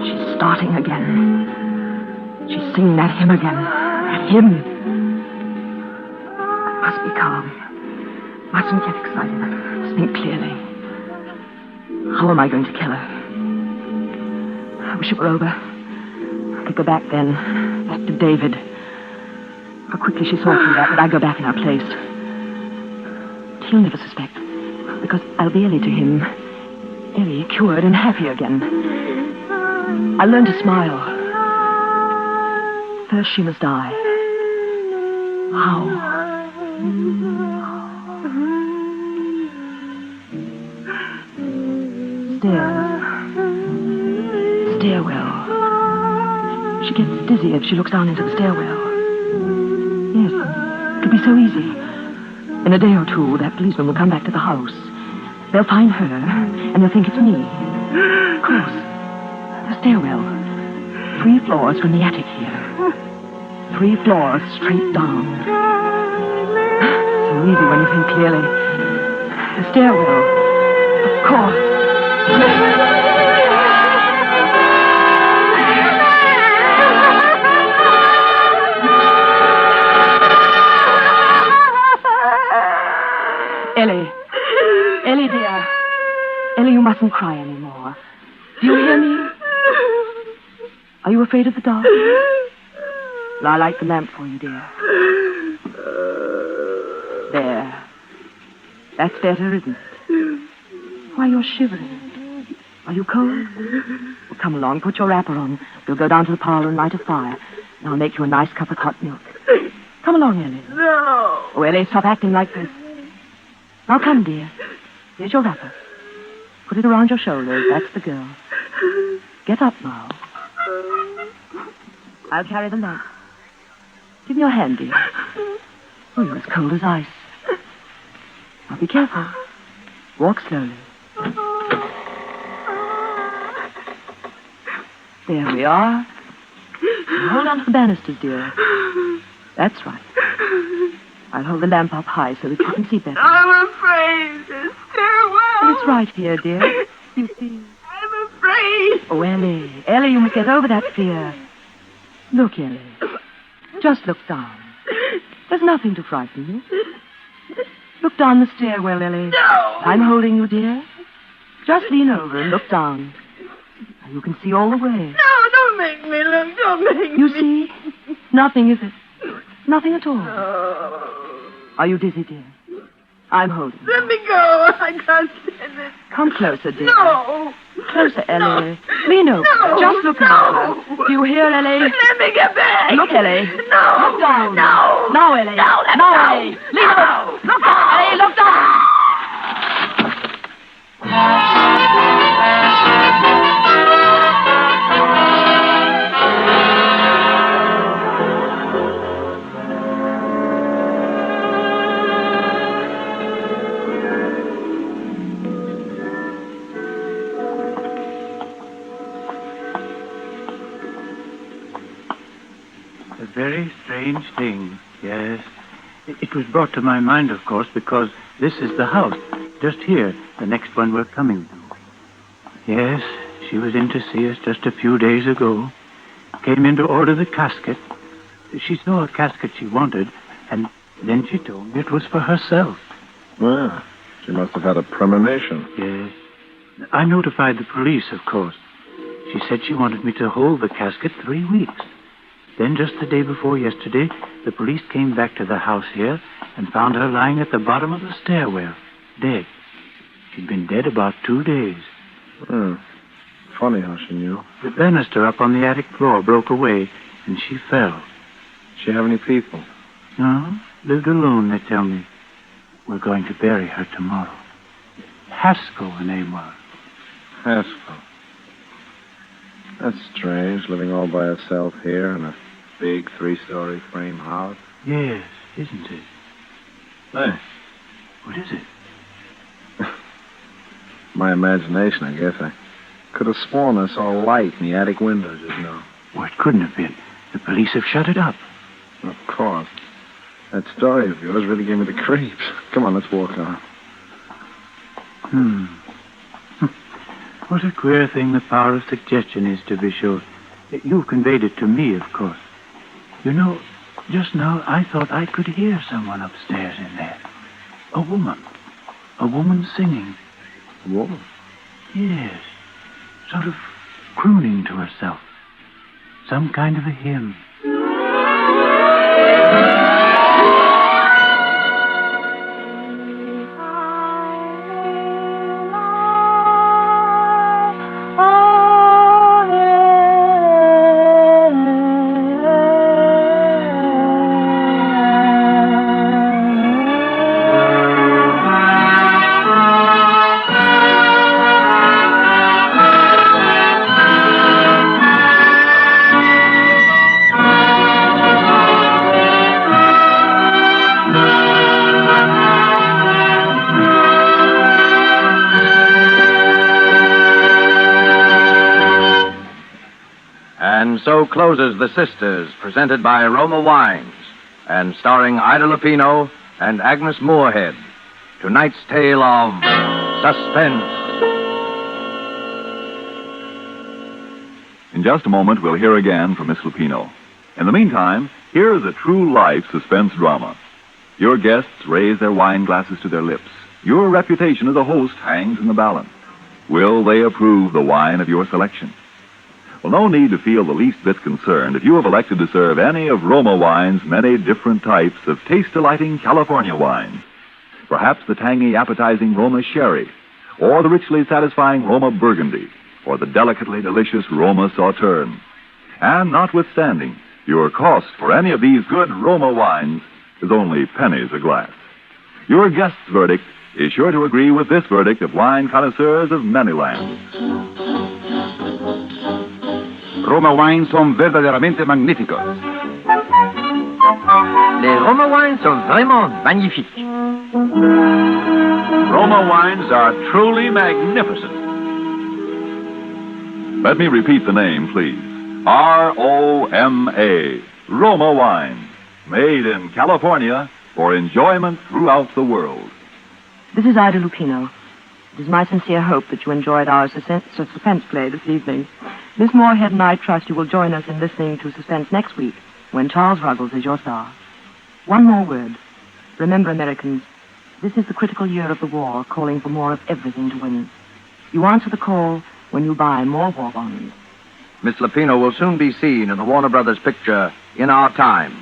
She's starting again. She's singing that hymn again. That hymn. I must be calm. Mustn't get excited. Must think clearly. How am I going to kill her? I wish it were over. I could go back then. Back to David. How quickly she saw through that, but I'd go back in our place. He'll never suspect. Because I'll be Ellie to him. Ellie, cured and happy again. I'll learn to smile. First she must die. How? Stairs. Stairwell. She gets dizzy if she looks down into the stairwell. Yes, it'll be so easy. In a day or two, that policeman will come back to the house. They'll find her, and they'll think it's me. Of course. The stairwell. 3 floors from the attic here. 3 floors straight down. So easy when you think clearly. The stairwell. Of course. Ellie. Ellie, dear. Ellie, you mustn't cry anymore. Do you hear me? Are you afraid of the dark? Well, I'll light the lamp for you, dear. There. That's better, isn't it? Why, you're shivering. Are you cold? Well, come along, put your wrapper on. We'll go down to the parlor and light a fire. And I'll make you a nice cup of hot milk. Come along, Ellie. No. Oh, Ellie, stop acting like this. Now come, dear. Here's your wrapper. Put it around your shoulders. That's the girl. Get up now. I'll carry the lamp. Give me your hand, dear. Oh, you're as cold as ice. Now be careful. Walk slowly. There we are. Now hold on to the banisters, dear. That's right. I'll hold the lamp up high so that you can see better. I'm afraid. The stairwell. It's right here, dear. You see. I'm afraid. Oh, Ellie. Ellie, you must get over that fear. Look, Ellie. Just look down. There's nothing to frighten you. Look down the stairwell, Ellie. No. I'm holding you, dear. Just lean over and look down. Now you can see all the way. No, don't make me look. Don't make You me. see? Nothing, is it? Nothing at all. Oh. Are you dizzy, dear? I'm holding you. Let me go. I can't stand it. Come closer, dear. No. Closer, Ellie. Lean over. No. Just look at her. Do you hear, Ellie? Let me get back. Look, Ellie. No. Look down. No. Now, Ellie. No, let me now, go. Ellie. Lean over. Look down, Ellie. Look down. A very strange thing, yes. It was brought to my mind, of course, because this is the house, just here, the next one we're coming to. Yes, she was in to see us just a few days ago. Came in to order the casket. She saw a casket she wanted, and then she told me it was for herself. Well, she must have had a premonition. Yes. I notified the police, of course. She said she wanted me to hold the casket 3 weeks. Then, just the day before yesterday, the police came back to the house here and found her lying at the bottom of the stairwell, dead. She'd been dead about 2 days. Funny how she knew. The banister up on the attic floor broke away, and she fell. She have any people? No, lived alone, they tell me. We're going to bury her tomorrow. Haskell, her name was. Haskell. That's strange, living all by herself here in a Big three-story frame house. Yes, isn't it? Hey, What is it? my imagination, I guess. I could have sworn I saw a light in the attic windows just now. Well, it couldn't have been. The police have shut it up. Of course. That story of yours really gave me the creeps. Come on, let's walk on. What a queer thing the power of suggestion is, to be sure. You've conveyed it to me, of course. You know, just now I thought I could hear someone upstairs in there. A woman. A woman singing. A woman? Yes. Sort of crooning to herself. Some kind of a hymn. And so closes The Sisters, presented by Roma Wines, and starring Ida Lupino and Agnes Moorehead. Tonight's tale of Suspense. In just a moment, we'll hear again from Miss Lupino. In the meantime, here is a true-life suspense drama. Your guests raise their wine glasses to their lips. Your reputation as a host hangs in the balance. Will they approve the wine of your selection? Well, no need to feel the least bit concerned if you have elected to serve any of Roma Wine's many different types of taste-delighting California wines. Perhaps the tangy, appetizing Roma Sherry, or the richly satisfying Roma Burgundy, or the delicately delicious Roma Sauterne. And notwithstanding, your cost for any of these good Roma wines is only pennies a glass. Your guest's verdict is sure to agree with this verdict of wine connoisseurs of many lands. Roma wines son verdaderamente magníficos. Les Roma wines sont vraiment magnifiques. Roma wines are truly magnificent. Let me repeat the name, please. R-O-M-A. Roma Wine. Made in California for enjoyment throughout the world. This is Ida Lupino. It is my sincere hope that you enjoyed our suspense play this evening. Miss Moorhead and I trust you will join us in listening to Suspense next week, when Charles Ruggles is your star. One more word. Remember, Americans, this is the critical year of the war, calling for more of everything to win. You answer the call when you buy more war bonds. Miss Lupino will soon be seen in the Warner Brothers picture In Our Time.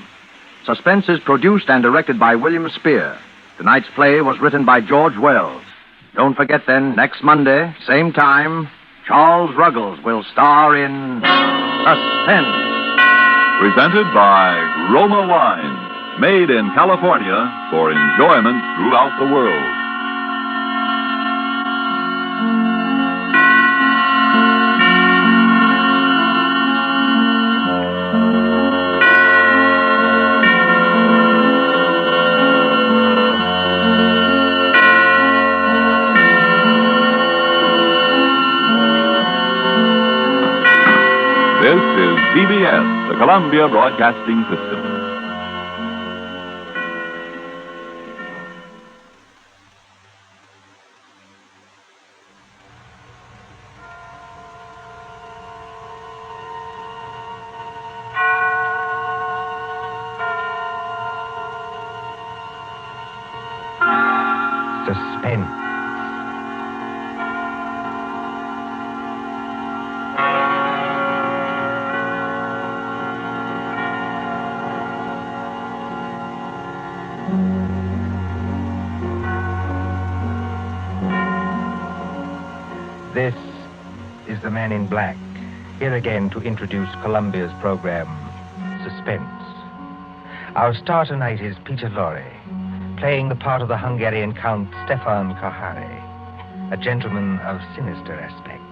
Suspense is produced and directed by William Spear. Tonight's play was written by George Wells. Don't forget then, next Monday, same time, Charles Ruggles will star in Suspense. Presented by Roma Wine. Made in California for enjoyment throughout the world. This is CBS, the Columbia Broadcasting System. Suspense. This is the Man in Black, here again to introduce Columbia's program, Suspense. Our star tonight is Peter Lorre, playing the part of the Hungarian Count Stefan Kahare, a gentleman of sinister aspect.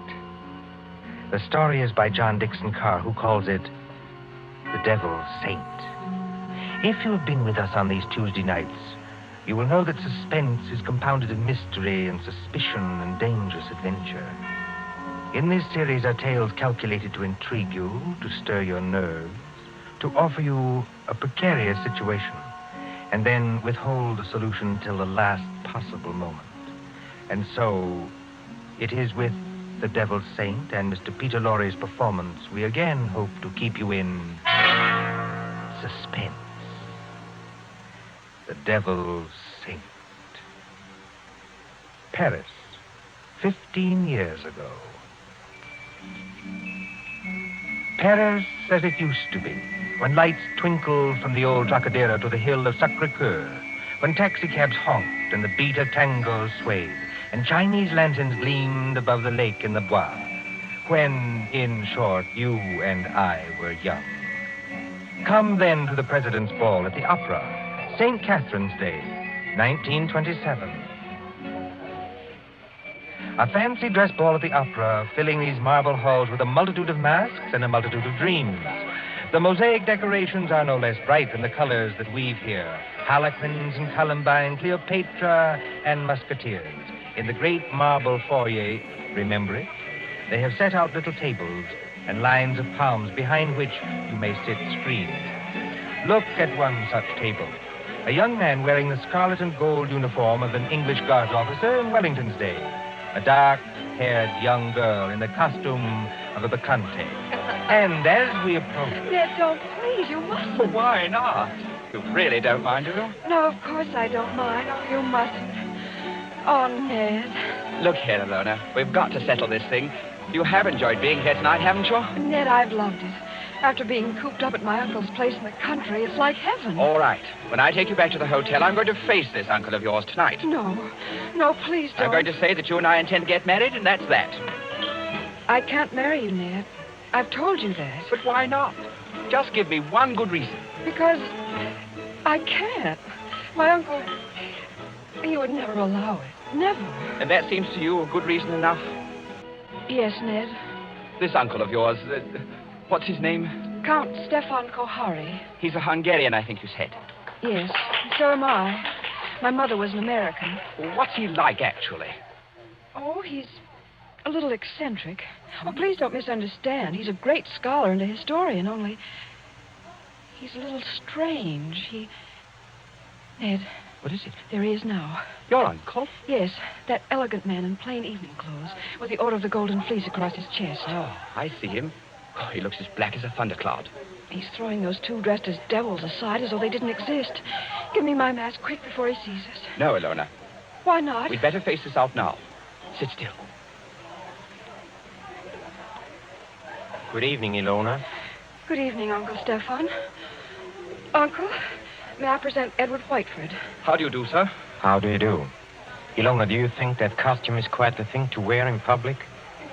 The story is by John Dixon Carr, who calls it The Devil's Saint. If you have been with us on these Tuesday nights, you will know that suspense is compounded of mystery and suspicion and dangerous adventure. In this series are tales calculated to intrigue you, to stir your nerves, to offer you a precarious situation, and then withhold a solution till the last possible moment. And so, it is with The Devil's Saint and Mr. Peter Lorre's performance we again hope to keep you in suspense. The Devil's Saint. Paris, 15 years ago. Paris as it used to be, when lights twinkled from the old Trocadero to the hill of Sacré-Cœur, when taxicabs honked and the beat of tango swayed, and Chinese lanterns gleamed above the lake in the Bois, when, in short, you and I were young. Come then to the President's Ball at the Opera, St. Catherine's Day, 1927. A fancy dress ball at the Opera, filling these marble halls with a multitude of masks and a multitude of dreams. The mosaic decorations are no less bright than the colors that weave here. Harlequins and Columbine, Cleopatra and Musketeers. In the great marble foyer, remember it? They have set out little tables and lines of palms behind which you may sit screened. Look at one such table. A young man wearing the scarlet and gold uniform of an English Guards officer in Wellington's day. A dark-haired young girl in the costume of a bacchante. And as we approach... Ned, don't, please, you mustn't. Why not? You really don't mind, do you? No, of course I don't mind. Oh, you mustn't. Oh, Ned. Look here, Alona. We've got to settle this thing. You have enjoyed being here tonight, haven't you? Ned, I've loved it. After being cooped up at my uncle's place in the country, it's like heaven. All right. When I take you back to the hotel, I'm going to face this uncle of yours tonight. No, please don't. I'm going to say that you and I intend to get married, and that's that. I can't marry you, Ned. I've told you that. But why not? Just give me one good reason. Because I can't. My uncle, he would never allow it. Never. And that seems to you a good reason enough? Yes, Ned. This uncle of yours, what's his name? Count Stefan Kohari. He's a Hungarian, I think you said. Yes, so am I. My mother was an American. What's he like, actually? Oh, he's a little eccentric. Oh, please don't misunderstand. He's a great scholar and a historian, only he's a little strange. Ned. What is it? There he is now. Your uncle? Yes, that elegant man in plain evening clothes with the Order of the Golden Fleece across his chest. Oh, I see him. Oh, he looks as black as a thundercloud. He's throwing those two dressed as devils aside as though they didn't exist. Give me my mask quick before he sees us. No, Alona. Why not? We'd better face this out now. Sit still. Good evening, Ilona. Good evening, Uncle Stefan. Uncle, may I present Edward Whiteford? How do you do, sir? How do you do? Ilona, do you think that costume is quite the thing to wear in public?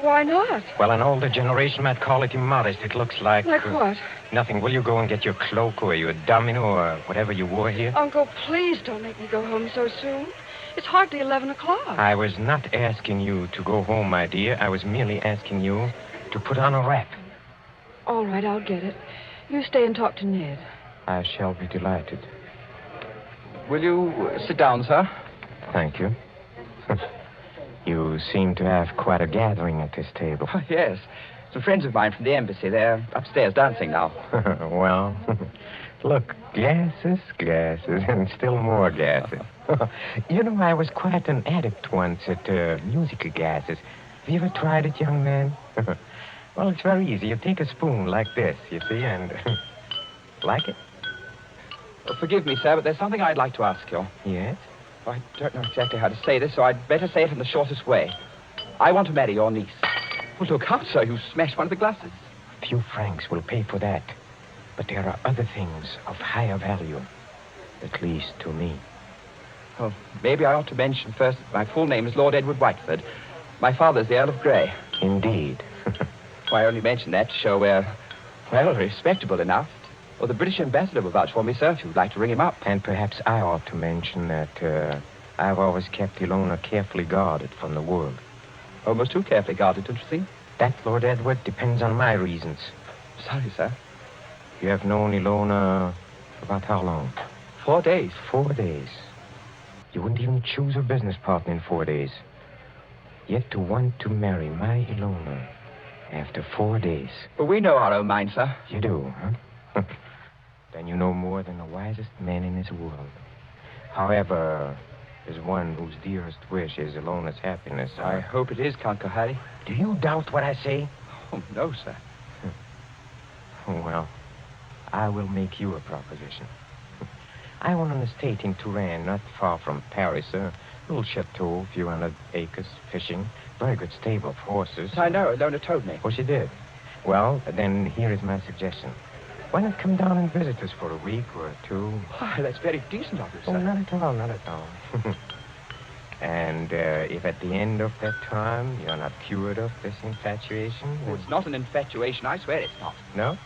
Why not? Well, an older generation might call it immodest. It looks like... Like what? Nothing. Will you go and get your cloak or your domino or whatever you wore here? Uncle, please don't make me go home so soon. It's hardly 11 o'clock. I was not asking you to go home, my dear. I was merely asking you to put on a wrap. All right, I'll get it. You stay and talk to Ned. I shall be delighted. Will you sit down, sir? Thank you. You seem to have quite a gathering at this table. Oh, yes. Some friends of mine from the embassy. They're upstairs dancing now. Well, look, glasses, and still more gases. You know, I was quite an addict once at musical gases. Have you ever tried it, young man? Well, it's very easy. You take a spoon like this, you see, and... Like it? Well, forgive me, sir, but there's something I'd like to ask you. Yes? I don't know exactly how to say this, so I'd better say it in the shortest way. I want to marry your niece. Well, look out, sir. You smashed one of the glasses. A few francs will pay for that. But there are other things of higher value. At least to me. Well, maybe I ought to mention first that my full name is Lord Edward Whiteford. My father's the Earl of Grey. Indeed. Well, I only mention that to show we're, well, respectable enough. Or the British ambassador will vouch for me, sir, if you'd like to ring him up. And perhaps I ought to mention that I've always kept Ilona carefully guarded from the world. Almost too carefully guarded, don't you think? That, Lord Edward, depends on my reasons. Sorry, sir. You have known Ilona about how long? 4 days. 4 days. You wouldn't even choose a business partner in 4 days. Yet to want to marry my Ilona after 4 days. But we know our own mind, sir. You do, huh? Then you know more than the wisest man in this world. However, there's one whose dearest wish is Ilona's happiness. I hope it is, Count Kohari. Do you doubt what I say? Oh, no, sir. Well, I will make you a proposition. I own an estate in Touraine, not far from Paris, a little chateau, a few hundred acres, fishing, very good stable of horses. I know, Ilona told me. Oh, she did? Well, then here is my suggestion. Why not come down and visit us for a week or two? Why, that's very decent of you, sir. Oh, not at all, not at all. And if at the end of that time you're not cured of this infatuation... Oh, it's not an infatuation, I swear it's not. No?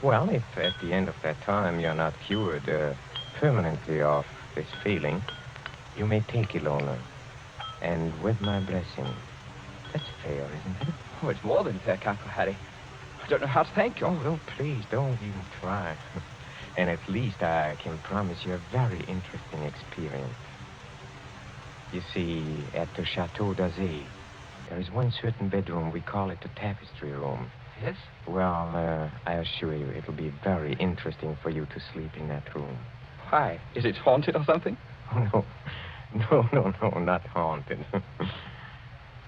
Well, if at the end of that time you're not cured permanently of this feeling, you may take Ilona. And with my blessing. That's fair, isn't it? Oh, it's more than fair, Count Kohari. I don't know how to thank you. Oh, well, please, don't even try. And at least I can promise you a very interesting experience. You see, at the Chateau d'Azay, there is one certain bedroom, we call it the tapestry room. Yes? Well, I assure you, it'll be very interesting for you to sleep in that room. Why? Is it haunted or something? Oh, no, not haunted.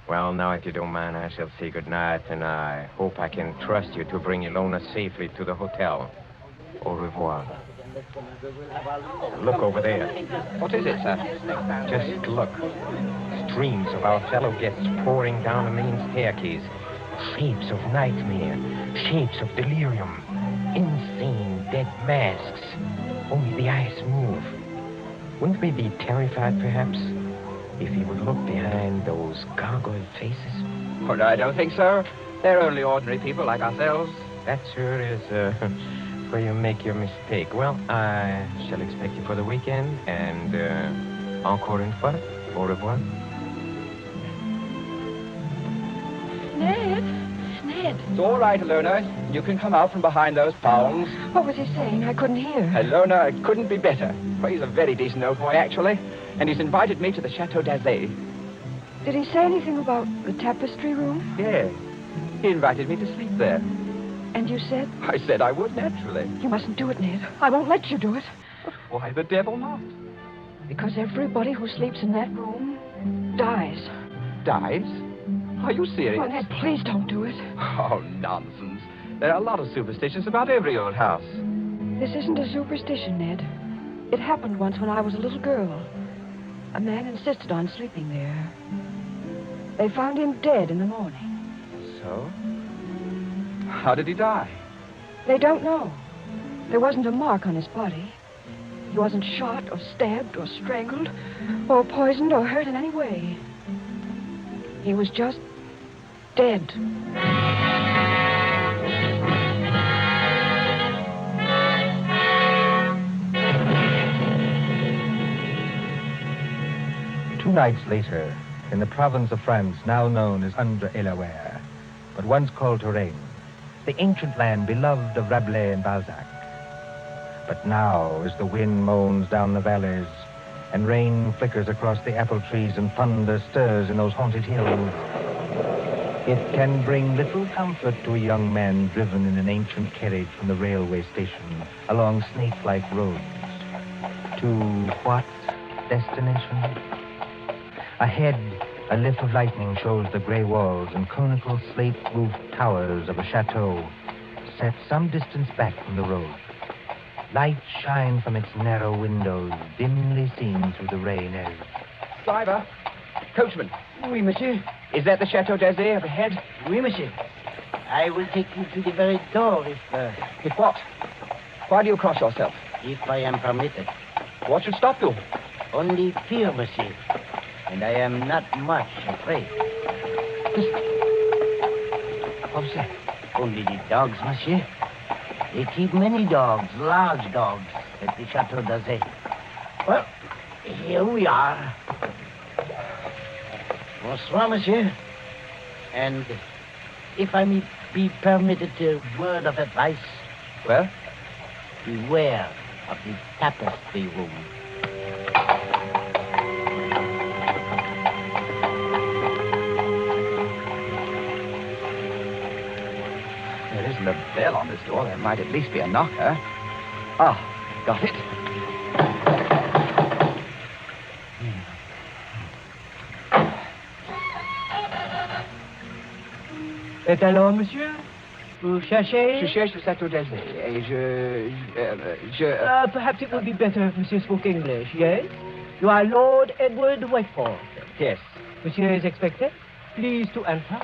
Well, now, if you don't mind, I shall say goodnight, and I hope I can trust you to bring Ilona safely to the hotel. Au revoir. Look over there. What is it, sir? Just look. Streams of our fellow guests pouring down the main staircase. Shapes of nightmare. Shapes of delirium. Insane dead masks. Only the eyes move. Wouldn't we be terrified, perhaps, if he would look behind those gargoyle faces? Oh, no, I don't think so. They're only ordinary people like ourselves. That sure is where you make your mistake. Well, I shall expect you for the weekend, and encore une fois, au revoir. Ned? It's all right, Ilona. You can come out from behind those palms. What was he saying? I couldn't hear. Ilona, it couldn't be better. Well, he's a very decent old boy, actually. And he's invited me to the Chateau d'Azay. Did he say anything about the tapestry room? Yes. He invited me to sleep there. And you said? I said I would, naturally. You mustn't do it, Ned. I won't let you do it. But why the devil not? Because everybody who sleeps in that room dies. Dies? Are you serious? Oh, Ned, please don't do it. Oh, nonsense. There are a lot of superstitions about every old house. This isn't a superstition, Ned. It happened once when I was a little girl. A man insisted on sleeping there. They found him dead in the morning. So? How did he die? They don't know. There wasn't a mark on his body. He wasn't shot or stabbed or strangled or poisoned or hurt in any way. He was just dead. Two nights later, in the province of France now known as Indre-et-Loire, but once called Touraine, the ancient land beloved of Rabelais and Balzac. But now, as the wind moans down the valleys, and rain flickers across the apple trees, and thunder stirs in those haunted hills, it can bring little comfort to a young man driven in an ancient carriage from the railway station along snake-like roads. To what destination? Ahead, a lift of lightning shows the gray walls and conical slate-roofed towers of a chateau set some distance back from the road. Lights shine from its narrow windows, dimly seen through the rain as... Driver! Coachman! Oui, monsieur. Is that the Chateau d'Azay up ahead? Oui, monsieur. I will take you to the very door if... If what? Why do you cross yourself? If I am permitted. What should stop you? Only fear, monsieur. And I am not much afraid. What's that? Only the dogs, monsieur. They keep many dogs, large dogs, at the Chateau d'Azay. Well, here we are. Bonsoir, monsieur. And if I may be permitted a word of advice. Well? Beware of the tapestry room. There isn't a bell on this door. There might at least be a knocker. Ah, got it. Et alors, monsieur? Vous cherchez? Je cherche le château d'Azay et Perhaps it would be better if monsieur spoke English, yes? You are Lord Edward Whiteford. Yes. Monsieur is expected. Please to enter.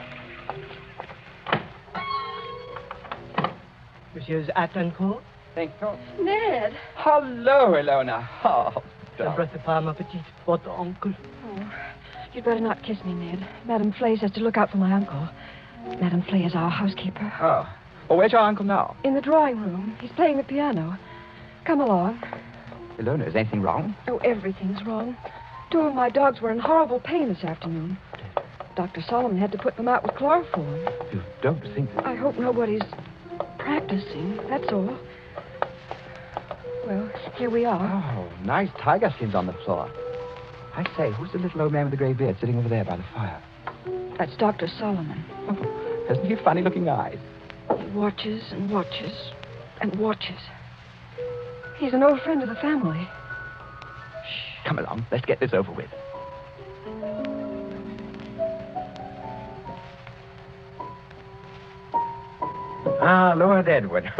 Monsieur's hat and coat. Thank you. Ned. Hello, Ilona. Oh, S'embrasse pas, ma petite, votre oncle. Oh, you'd better not kiss me, Ned. Madame Flay says to look out for my uncle. Madame Flay is our housekeeper. Oh. Well, where's your uncle now? In the drawing room. He's playing the piano. Come along. Ilona, is anything wrong? Oh, everything's wrong. 2 of my dogs were in horrible pain this afternoon. Dr. Solomon had to put them out with chloroform. You don't think... I hope nobody's practicing, that's all. Well, here we are. Oh, nice tiger skins on the floor. I say, who's the little old man with the grey beard sitting over there by the fire? That's Dr. Solomon. Oh, hasn't he funny-looking eyes? He watches and watches and watches. He's an old friend of the family. Shh, come along. Let's get this over with. Ah, Lord Edward.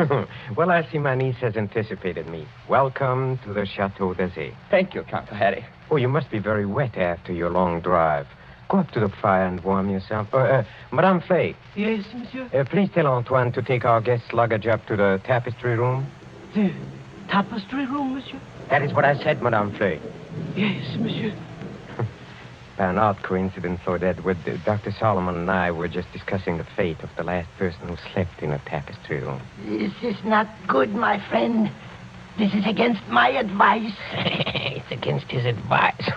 Well, I see my niece has anticipated me. Welcome to the Chateau d'Azay. Thank you, Count Harry. Oh, you must be very wet after your long drive. Go up to the fire and warm yourself. Madame Flay. Yes, monsieur? Please tell Antoine to take our guest's luggage up to the tapestry room. The tapestry room, monsieur? That is what I said, Madame Flay. Yes, monsieur. By an odd coincidence, Lord Edward, Dr. Solomon and I were just discussing the fate of the last person who slept in a tapestry room. This is not good, my friend. This is against my advice. It's against his advice.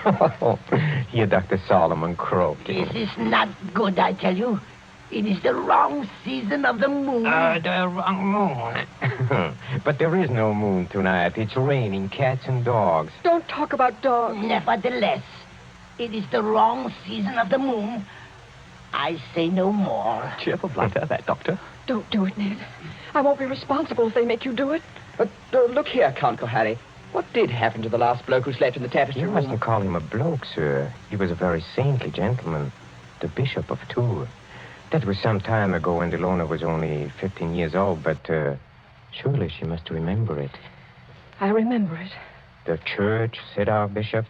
Here, Dr. Solomon croaked. This is not good, I tell you. It is the wrong season of the moon. The wrong moon. But there is no moon tonight. It's raining cats and dogs. Don't talk about dogs. Nevertheless, it is the wrong season of the moon. I say no more. Cheerful blunder, that doctor. Don't do it, Ned. I won't be responsible if they make you do it. But look here, Count Harry. What did happen to the last bloke who slept in the tapestry You room? mustn't call him a bloke, sir. He was a very saintly gentleman. The Bishop of Tours. That was some time ago when Ilona was only 15 years old, but surely she must remember it. I remember it. The church, said our bishop,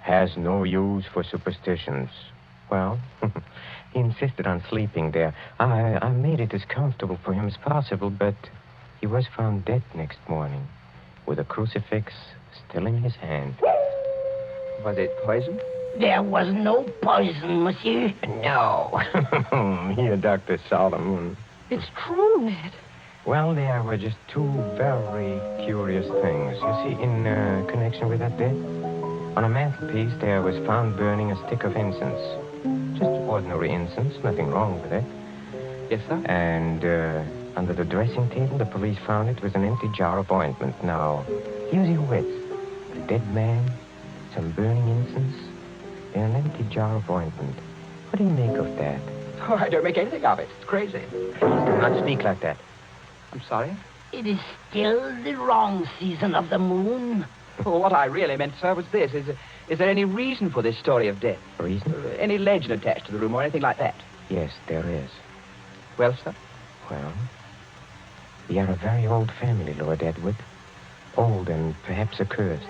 has no use for superstitions. Well, he insisted on sleeping there. I made it as comfortable for him as possible, but he was found dead next morning with a crucifix still in his hand. Was it poison? There was no poison, monsieur. No. Here, Dr. Solomon. It's true, Ned. Well, there were just 2 very curious things. You see, in connection with that death, on a mantelpiece there was found burning a stick of incense. Just ordinary incense, nothing wrong with it. Yes, sir? And under the dressing table, the police found it was an empty jar of ointment. Now, here's your wits. A dead man, some burning incense, and an empty jar of ointment. What do you make of that? Oh, I don't make anything of it. It's crazy. Please do not speak like that. I'm sorry? It is still the wrong season of the moon. Well, what I really meant, sir, was this. Is there any reason for this story of death? Reason? Any legend attached to the room or anything like that? Yes, there is. Well, sir? Well, we are a very old family, Lord Edward. Old and perhaps accursed.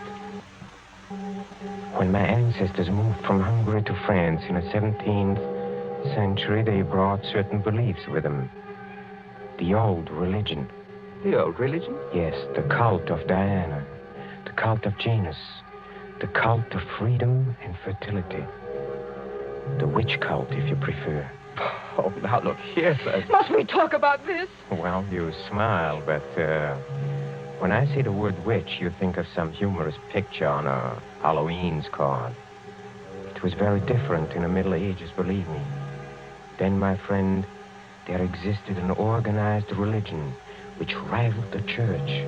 When my ancestors moved from Hungary to France in the 17th century, they brought certain beliefs with them. The old religion. The old religion? Yes, the cult of Diana, the cult of Janus, the cult of freedom and fertility. The witch cult, if you prefer. Oh, now look here, sir. Must we talk about this? Well, you smile, but when I say the word witch, you think of some humorous picture on a Halloween's card. It was very different in the Middle Ages, believe me. Then, my friend, there existed an organized religion which rivaled the church.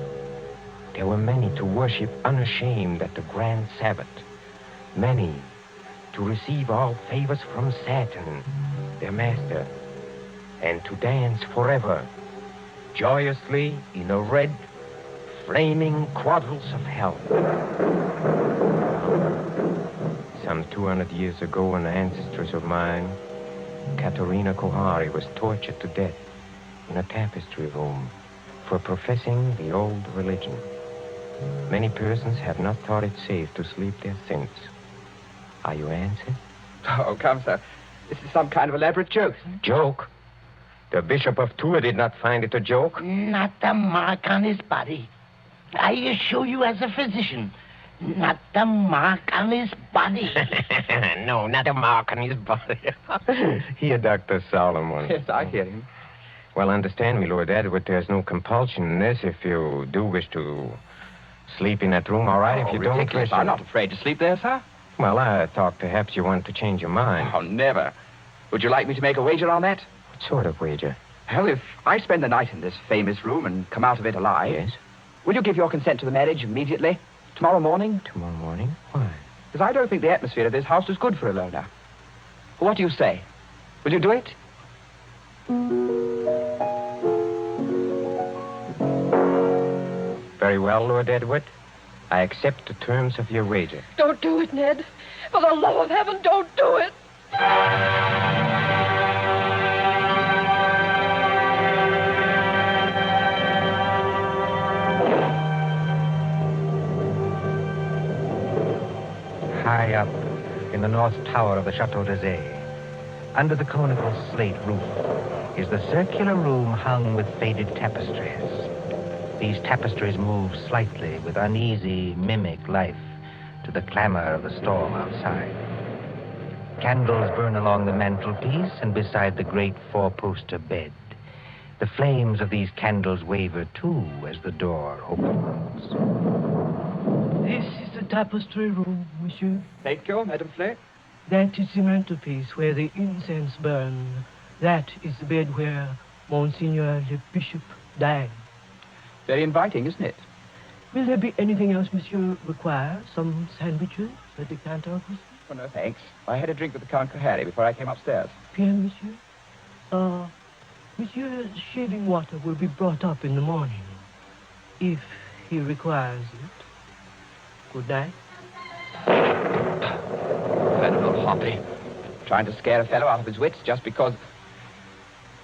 There were many to worship unashamed at the grand Sabbath. Many to receive all favors from Saturn, their master, and to dance forever, joyously in the red, flaming quadrants of hell. Some 200 years ago, an ancestress of mine, Katerina Kohari, was tortured to death in a tapestry room for professing the old religion. Many persons have not thought it safe to sleep there since. Are you answered? Oh, come, sir. This is some kind of elaborate joke. Joke? The Bishop of Tours did not find it a joke. Not a mark on his body. I assure you as a physician, not a mark on his body. No, not a mark on his body. Hear Dr. Solomon. Yes, I hear him. Well, understand me, Lord Edward, there's no compulsion in this. If you do wish to sleep in that room, all right. If you don't ridiculous. wish... I'm not afraid to sleep there, sir. Well, I thought perhaps you wanted to change your mind. Oh, never. Would you like me to make a wager on that? What sort of wager? Well, if I spend the night in this famous room and come out of it alive... Yes? Will you give your consent to the marriage immediately? Tomorrow morning? Tomorrow morning? Why? Because I don't think the atmosphere of this house is good for a loner. Well, what do you say? Will you do it? Very well, Lord Edward. I accept the terms of your wager. Don't do it, Ned. For the love of heaven, don't do it. High up in the north tower of the Chateau d'Azay, under the conical slate roof, is the circular room hung with faded tapestries. These tapestries move slightly with uneasy, mimic life to the clamor of the storm outside. Candles burn along the mantelpiece and beside the great four-poster bed. The flames of these candles waver, too, as the door opens. This is the tapestry room, monsieur. Thank you, Madame Flay. That is the mantelpiece where the incense burns. That is the bed where Monseigneur le Bishop died. Very inviting, isn't it? Will there be anything else monsieur requires? Some sandwiches, a decanter of whiskey? Oh, no, thanks. I had a drink with the Count Kohari before I came upstairs. Bien, monsieur. Monsieur's shaving water will be brought up in the morning, if he requires it. Good night. Venerable Hoppy. Trying to scare a fellow out of his wits just because...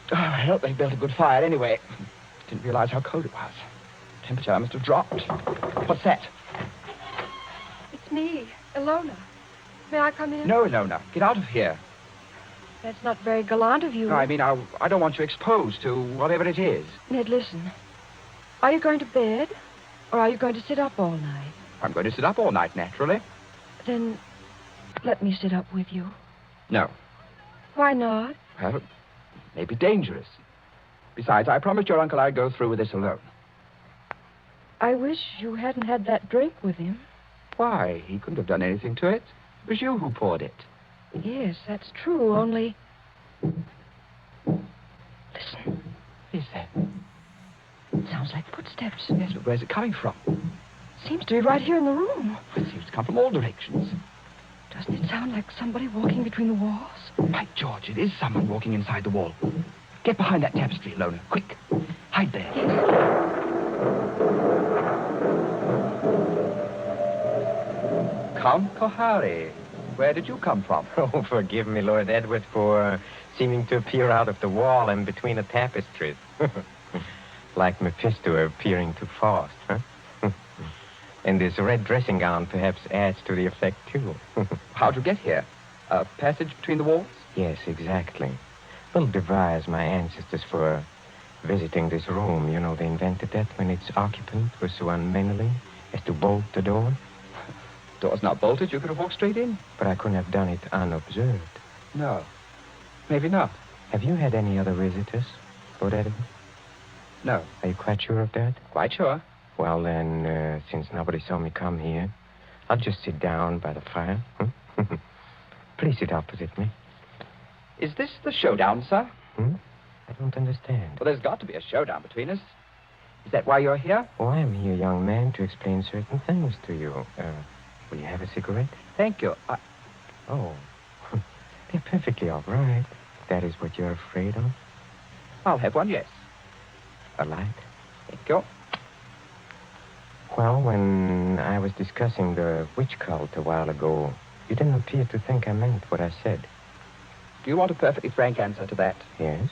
Oh, I hope they built a good fire anyway. Didn't realize how cold it was. Temperature must have dropped. What's that? It's me, Ilona. May I come in? No, Ilona. Get out of here. That's not very gallant of you. No, I mean, I don't want you exposed to whatever it is. Ned, listen. Are you going to bed, or are you going to sit up all night? I'm going to sit up all night, naturally. Then let me sit up with you. No. Why not? Well, it may be dangerous. Besides, I promised your uncle I'd go through with this alone. I wish you hadn't had that drink with him. Why? He couldn't have done anything to it. It was you who poured it. Yes, that's true, only... Listen. What is that? It sounds like footsteps. Yes, but where's it coming from? Seems to be right here in the room. It seems to come from all directions. Doesn't it sound like somebody walking between the walls? By George, it is someone walking inside the wall. Get behind that tapestry, Ilona. Quick. Hide there. Count Kohari. Where did you come from? Oh, forgive me, Lord Edward, for seeming to appear out of the wall and between the tapestries. Like Mephisto appearing to Faust, huh? And this red dressing gown perhaps adds to the effect, too. How'd you get here? A passage between the walls? Yes, exactly. Well devised, my ancestors, for visiting this room. You know, they invented that when its occupant was so unmanly as to bolt the door. Door's not bolted. You could have walked straight in. But I couldn't have done it unobserved. No. Maybe not. Have you had any other visitors, Lord Edward? No. Are you quite sure of that? Quite sure. Well, then, since nobody saw me come here, I'll just sit down by the fire. Please sit opposite me. Is this the showdown, sir? I don't understand. Well, there's got to be a showdown between us. Is that why you're here? Oh, I'm here, young man, to explain certain things to you. Will you have a cigarette? Thank you. Oh, they're perfectly all right. That is what you're afraid of? I'll have one, yes. A light? Thank you. Well, when I was discussing the witch cult a while ago, you didn't appear to think I meant what I said. Do you want a perfectly frank answer to that? Yes?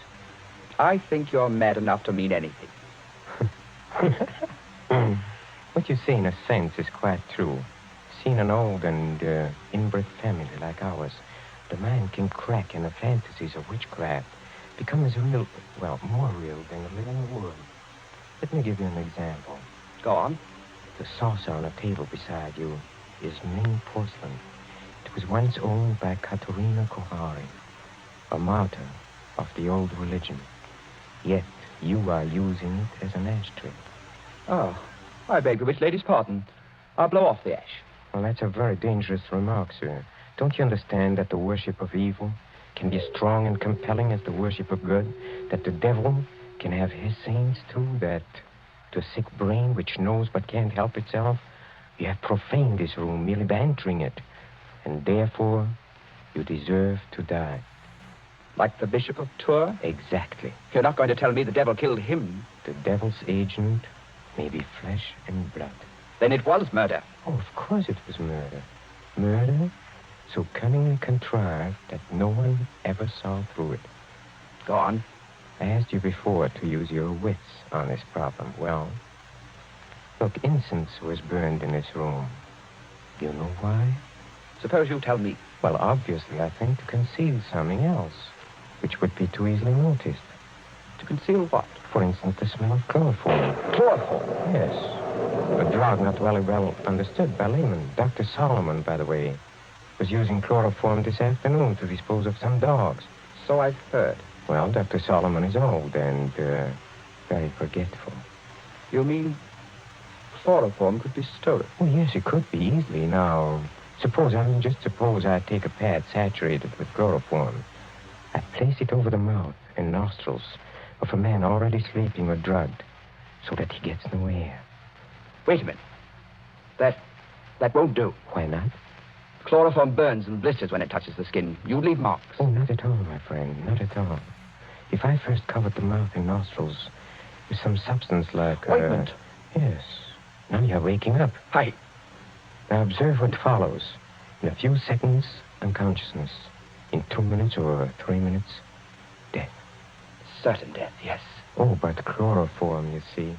I think you're mad enough to mean anything. What you say, in a sense, is quite true. Seeing an old and inbred family like ours, the mind can crack and the fantasies of witchcraft become as real, well, more real than the living world. Let me give you an example. Go on. The saucer on a table beside you is Ming porcelain. It was once owned by Katerina Kohari, a martyr of the old religion. Yet you are using it as an ashtray. Oh, I beg the witch lady's pardon. I'll blow off the ash. Well, that's a very dangerous remark, sir. Don't you understand that the worship of evil can be as strong and compelling as the worship of good? That the devil can have his saints, too? That to a sick brain which knows but can't help itself, you have profaned this room merely by entering it. And therefore, you deserve to die. Like the Bishop of Tours? Exactly. You're not going to tell me the devil killed him? The devil's agent may be flesh and blood. Then it was murder. Oh, of course it was murder. Murder so cunningly contrived that no one ever saw through it. Go on. I asked you before to use your wits on this problem. Well, look, incense was burned in this room. You know why? Suppose you tell me. Well, obviously, I think to conceal something else, which would be too easily noticed. To conceal what? For instance, the smell of chloroform. Chloroform? Yes. A drug not very well understood by laymen. Dr. Solomon, by the way, was using chloroform this afternoon to dispose of some dogs. So I've heard. Well, Dr. Solomon is old and very forgetful. You mean chloroform could be stolen? Oh, yes, it could be easily. Now, suppose I take a pad saturated with chloroform. I place it over the mouth and nostrils of a man already sleeping or drugged so that he gets no air. Wait a minute. That won't do. Why not? Chloroform burns and blisters when it touches the skin. You leave marks. Oh, not at all, my friend, not at all. If I first covered the mouth and nostrils with some substance like... Ointment? Yes. Now you're waking up. Hi. Now observe what follows. In a few seconds, unconsciousness. In 2 minutes or 3 minutes, death. Certain death, yes. Oh, but chloroform, you see.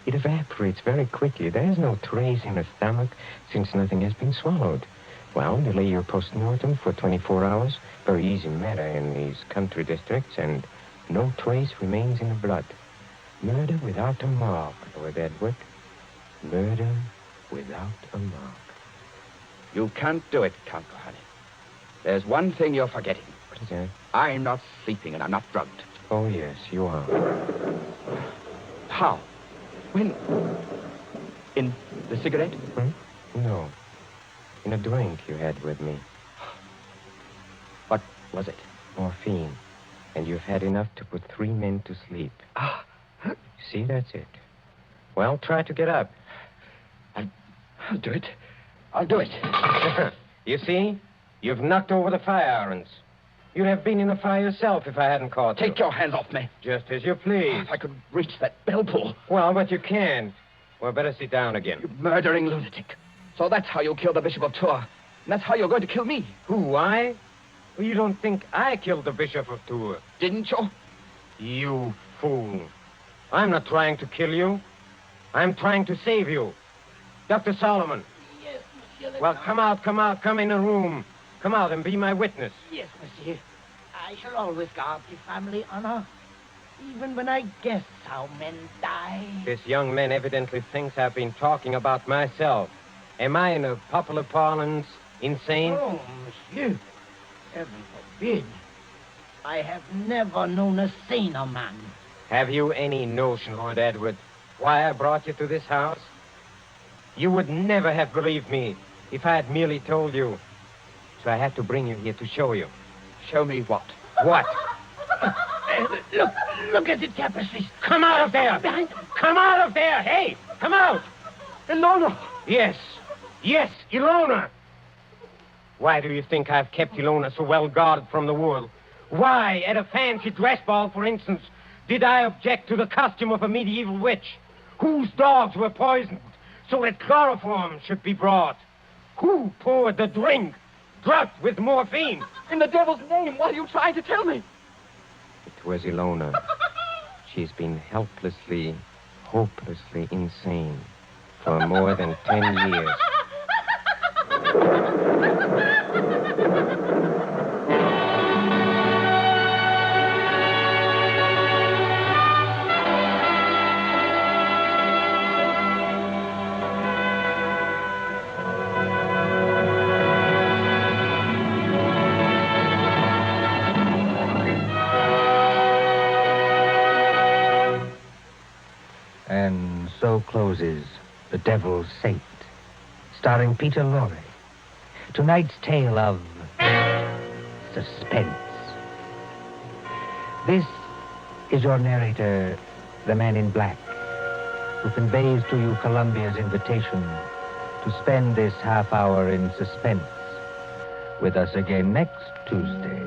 It evaporates very quickly. There is no trace in the stomach since nothing has been swallowed. Well, delay your post-mortem for 24 hours. Very easy matter in these country districts, and no trace remains in the blood. Murder without a mark, Lord Edward. Murder without a mark. You can't do it, Count Kohani. There's one thing you're forgetting. What is that? I'm not sleeping and I'm not drugged. Oh, yes, you are. How? When? In the cigarette? No. In a drink you had with me. What was it? Morphine. And you've had enough to put 3 men to sleep. Ah. See, that's it. Well, try to get up. I'll do it. I'll do it. You see? You've knocked over the fire irons. You'd have been in the fire yourself if I hadn't caught you. Take your hands off me. Just as you please. If I could reach that bell pull. Well, but you can't. Well, better sit down again. You murdering lunatic. So that's how you killed the Bishop of Tours. And that's how you're going to kill me. Who, I? Well, you don't think I killed the Bishop of Tours? Didn't you? You fool. I'm not trying to kill you. I'm trying to save you. Dr. Solomon. Yes, monsieur. Well, come out. Come in the room. Come out and be my witness. Yes, monsieur. I shall always guard the family honor, even when I guess how men die. This young man evidently thinks I've been talking about myself. Am I, in a popular parlance, insane? Oh, monsieur. Heaven forbid. I have never known a saner man. Have you any notion, Lord Edward, why I brought you to this house? You would never have believed me if I had merely told you. So I had to bring you here to show you. Show me what? What? Look at the tapestries. Come out of there. Come out of there. Hey, come out. Ilona. Yes. Yes, Ilona. Why do you think I've kept Ilona so well guarded from the world? Why, at a fancy dress ball, for instance, did I object to the costume of a medieval witch? Whose dogs were poisoned so that chloroform should be brought? Who poured the drink drugged with morphine? In the devil's name, what are you trying to tell me? It was Ilona. She's been helplessly, hopelessly insane for more than 10 years. And so closes The Devil's Saint, starring Peter Lorre. Tonight's tale of suspense. This is your narrator, the man in black, who conveys to you Columbia's invitation to spend this half hour in suspense with us again next Tuesday.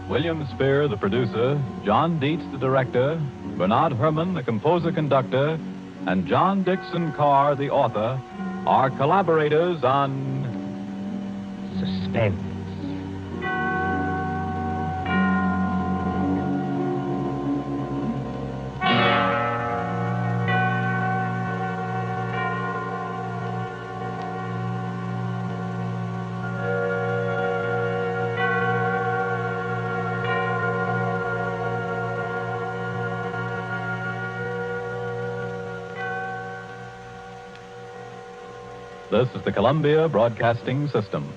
William Spear, the producer, John Dietz, the director, Bernard Herrmann, the composer-conductor, and John Dixon Carr, the author, are collaborators on Suspense. This is the Columbia Broadcasting System.